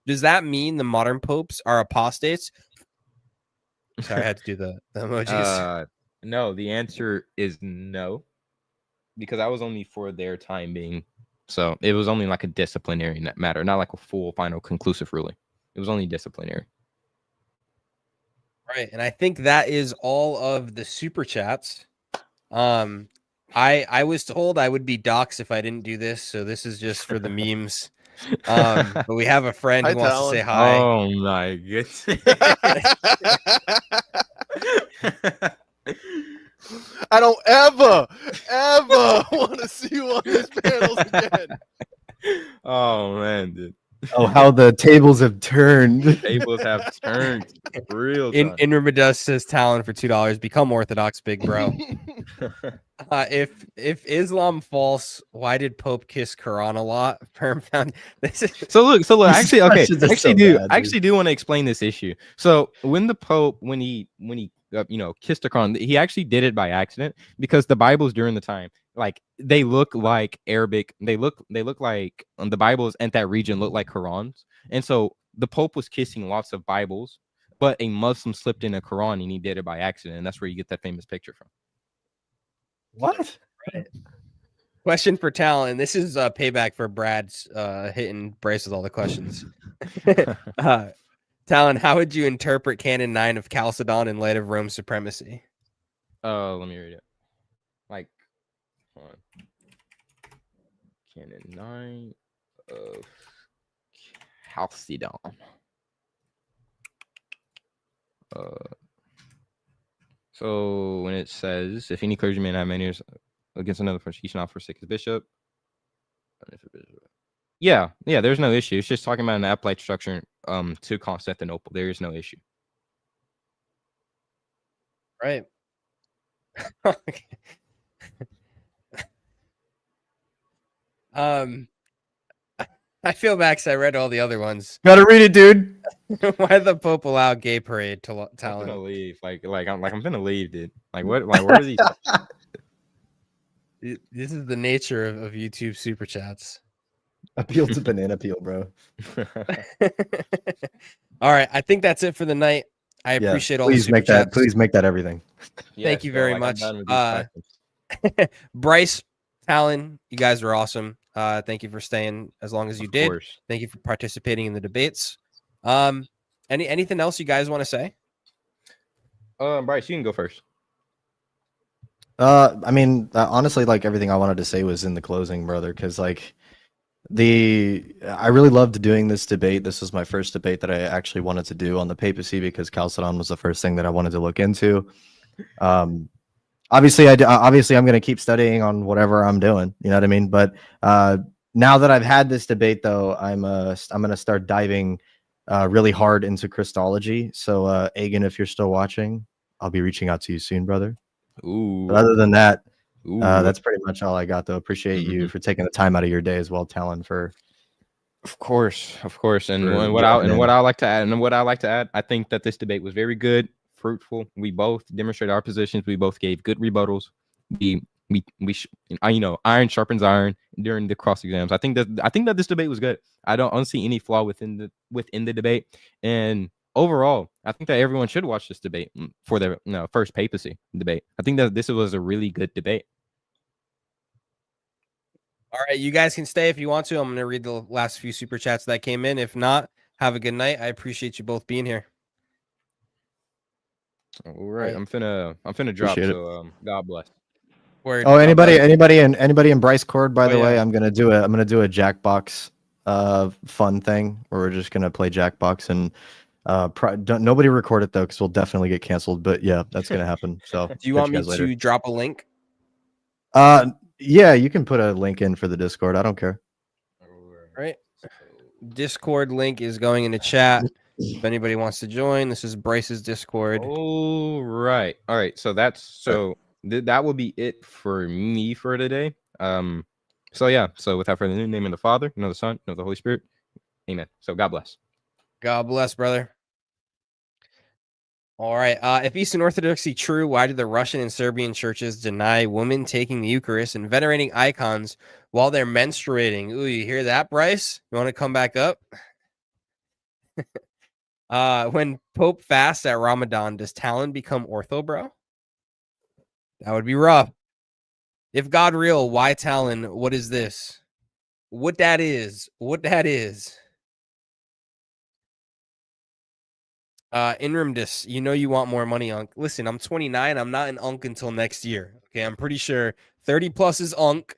Does that mean the modern popes are apostates? Sorry, I had to do the emojis. No, the answer is no, because that was only for their time being. So it was only like a disciplinary matter, not like a full, final, conclusive ruling. It was only disciplinary. Right, and I think that is all of the super chats. I was told I would be doxxed if I didn't do this, so this is just for the memes. But we have a friend who Hi, wants to Talon. say hi. Oh my goodness. I don't ever want to see you on these panels again. Oh man, dude. Oh, how the tables have turned. Tables have turned real In time. Inrimidus says Talon for $2. Become Orthodox, big bro. If Islam false, why did Pope kiss Quran a lot? Perm found this is So look, These actually, okay, questions are so bad, dude. I actually do want to explain this issue. So when the Pope, when he kissed the Quran, he actually did it by accident because the Bibles during the time, like they look like Arabic, they look like the Bibles and that region look like Qurans, and so the Pope was kissing lots of Bibles, but a Muslim slipped in a Quran and he did it by accident, and that's where you get that famous picture from. What? question for Talon. This is payback for Brad's hitting Bryce with all the questions. Talon, how would you interpret Canon 9 of Chalcedon in light of Rome's supremacy? Let me read it. Like, hold on. Canon 9 of Chalcedon. So when it says, if any clergyman have manners against another person, he should not forsake his bishop. Yeah, there's no issue. It's just talking about an apostolic structure to Constantinople. There is no issue. Right. I feel bad because I read all the other ones. Gotta read it, dude. Why the Pope allow gay parade to I'm Talon? gonna leave. I'm gonna leave, dude. Like what? Like where are these? This is the nature of YouTube super chats. Appeal to banana peel, bro. All right, I think that's it for the night. I Yeah, appreciate all the please super make that. chats. Please make that everything. Thank you very much. I'm done with these questions. Bryce, Talon, you guys were awesome. Thank you for staying as long as you Of did. course. Thank you for participating in the debates. Anything else you guys want to say? Bryce, you can go first. I mean, honestly, like everything I wanted to say was in the closing, brother. Because like I really loved doing this debate. This was my first debate that I actually wanted to do on the papacy because Chalcedon was the first thing that I wanted to look into. Obviously, obviously I'm going to keep studying on whatever I'm doing. You know what I mean? But now that I've had this debate, though, I'm going to start diving really hard into Christology. So, Agan, if you're still watching, I'll be reaching out to you soon, brother. Ooh. But other than that, Ooh. that's pretty much all I got, though. Appreciate you for taking the time out of your day as well, Talon. Of course. And For what I joining in. like to add, I think that this debate was very good, fruitful. We both demonstrated our positions. We both gave good rebuttals. Iron sharpens iron during the cross exams. I think that this debate was good. I don't see any flaw within the debate, and overall, I think that everyone should watch this debate for the first papacy debate. I think that this was a really good debate. All right, you guys can stay if you want to. I'm going to read the last few super chats that came in. If not, have a good night. I appreciate you both being here. All right, I'm finna drop. Appreciate it. So God bless. Word. Oh, anybody in Bryce Cord, by Oh, the way, yeah. I'm gonna do a Jackbox fun thing where we're just gonna play Jackbox and nobody record it though, because we'll definitely get canceled. But yeah, that's gonna happen. So Do you catch want me guys later. to drop a link? Yeah, you can put a link in for the Discord. I don't care. All right. Discord link is going in the chat. If anybody wants to join, this is Bryce's Discord. All right. So that will be it for me for today. So yeah. So without further ado, name of the Father, name of the Son, name of the Holy Spirit. Amen. So God bless. God bless, brother. All right. If Eastern Orthodoxy true, why do the Russian and Serbian churches deny women taking the Eucharist and venerating icons while they're menstruating? Ooh, you hear that, Bryce? You want to come back up? When Pope fasts at Ramadan, does Talon become ortho, bro? That would be rough. If God real, why Talon? What is this? What that is? Inrimdis, you know you want more money, Unk. Listen, I'm 29. I'm not an Unk until next year. Okay, I'm pretty sure 30 plus is Unk,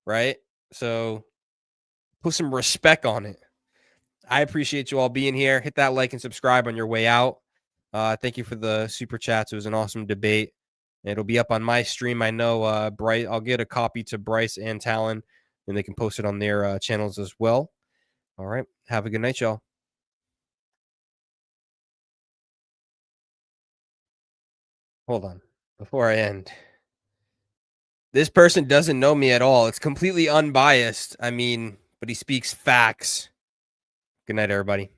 right? So put some respect on it. I appreciate you all being here. Hit that like and subscribe on your way out. Thank you for the super chats. It was an awesome debate. It'll be up on my stream. I know Bryce. I'll get a copy to Bryce and Talon, and they can post it on their channels as well. All right. Have a good night, y'all. Hold on. Before I end. This person doesn't know me at all. It's completely unbiased. I mean, but he speaks facts. Good night, everybody.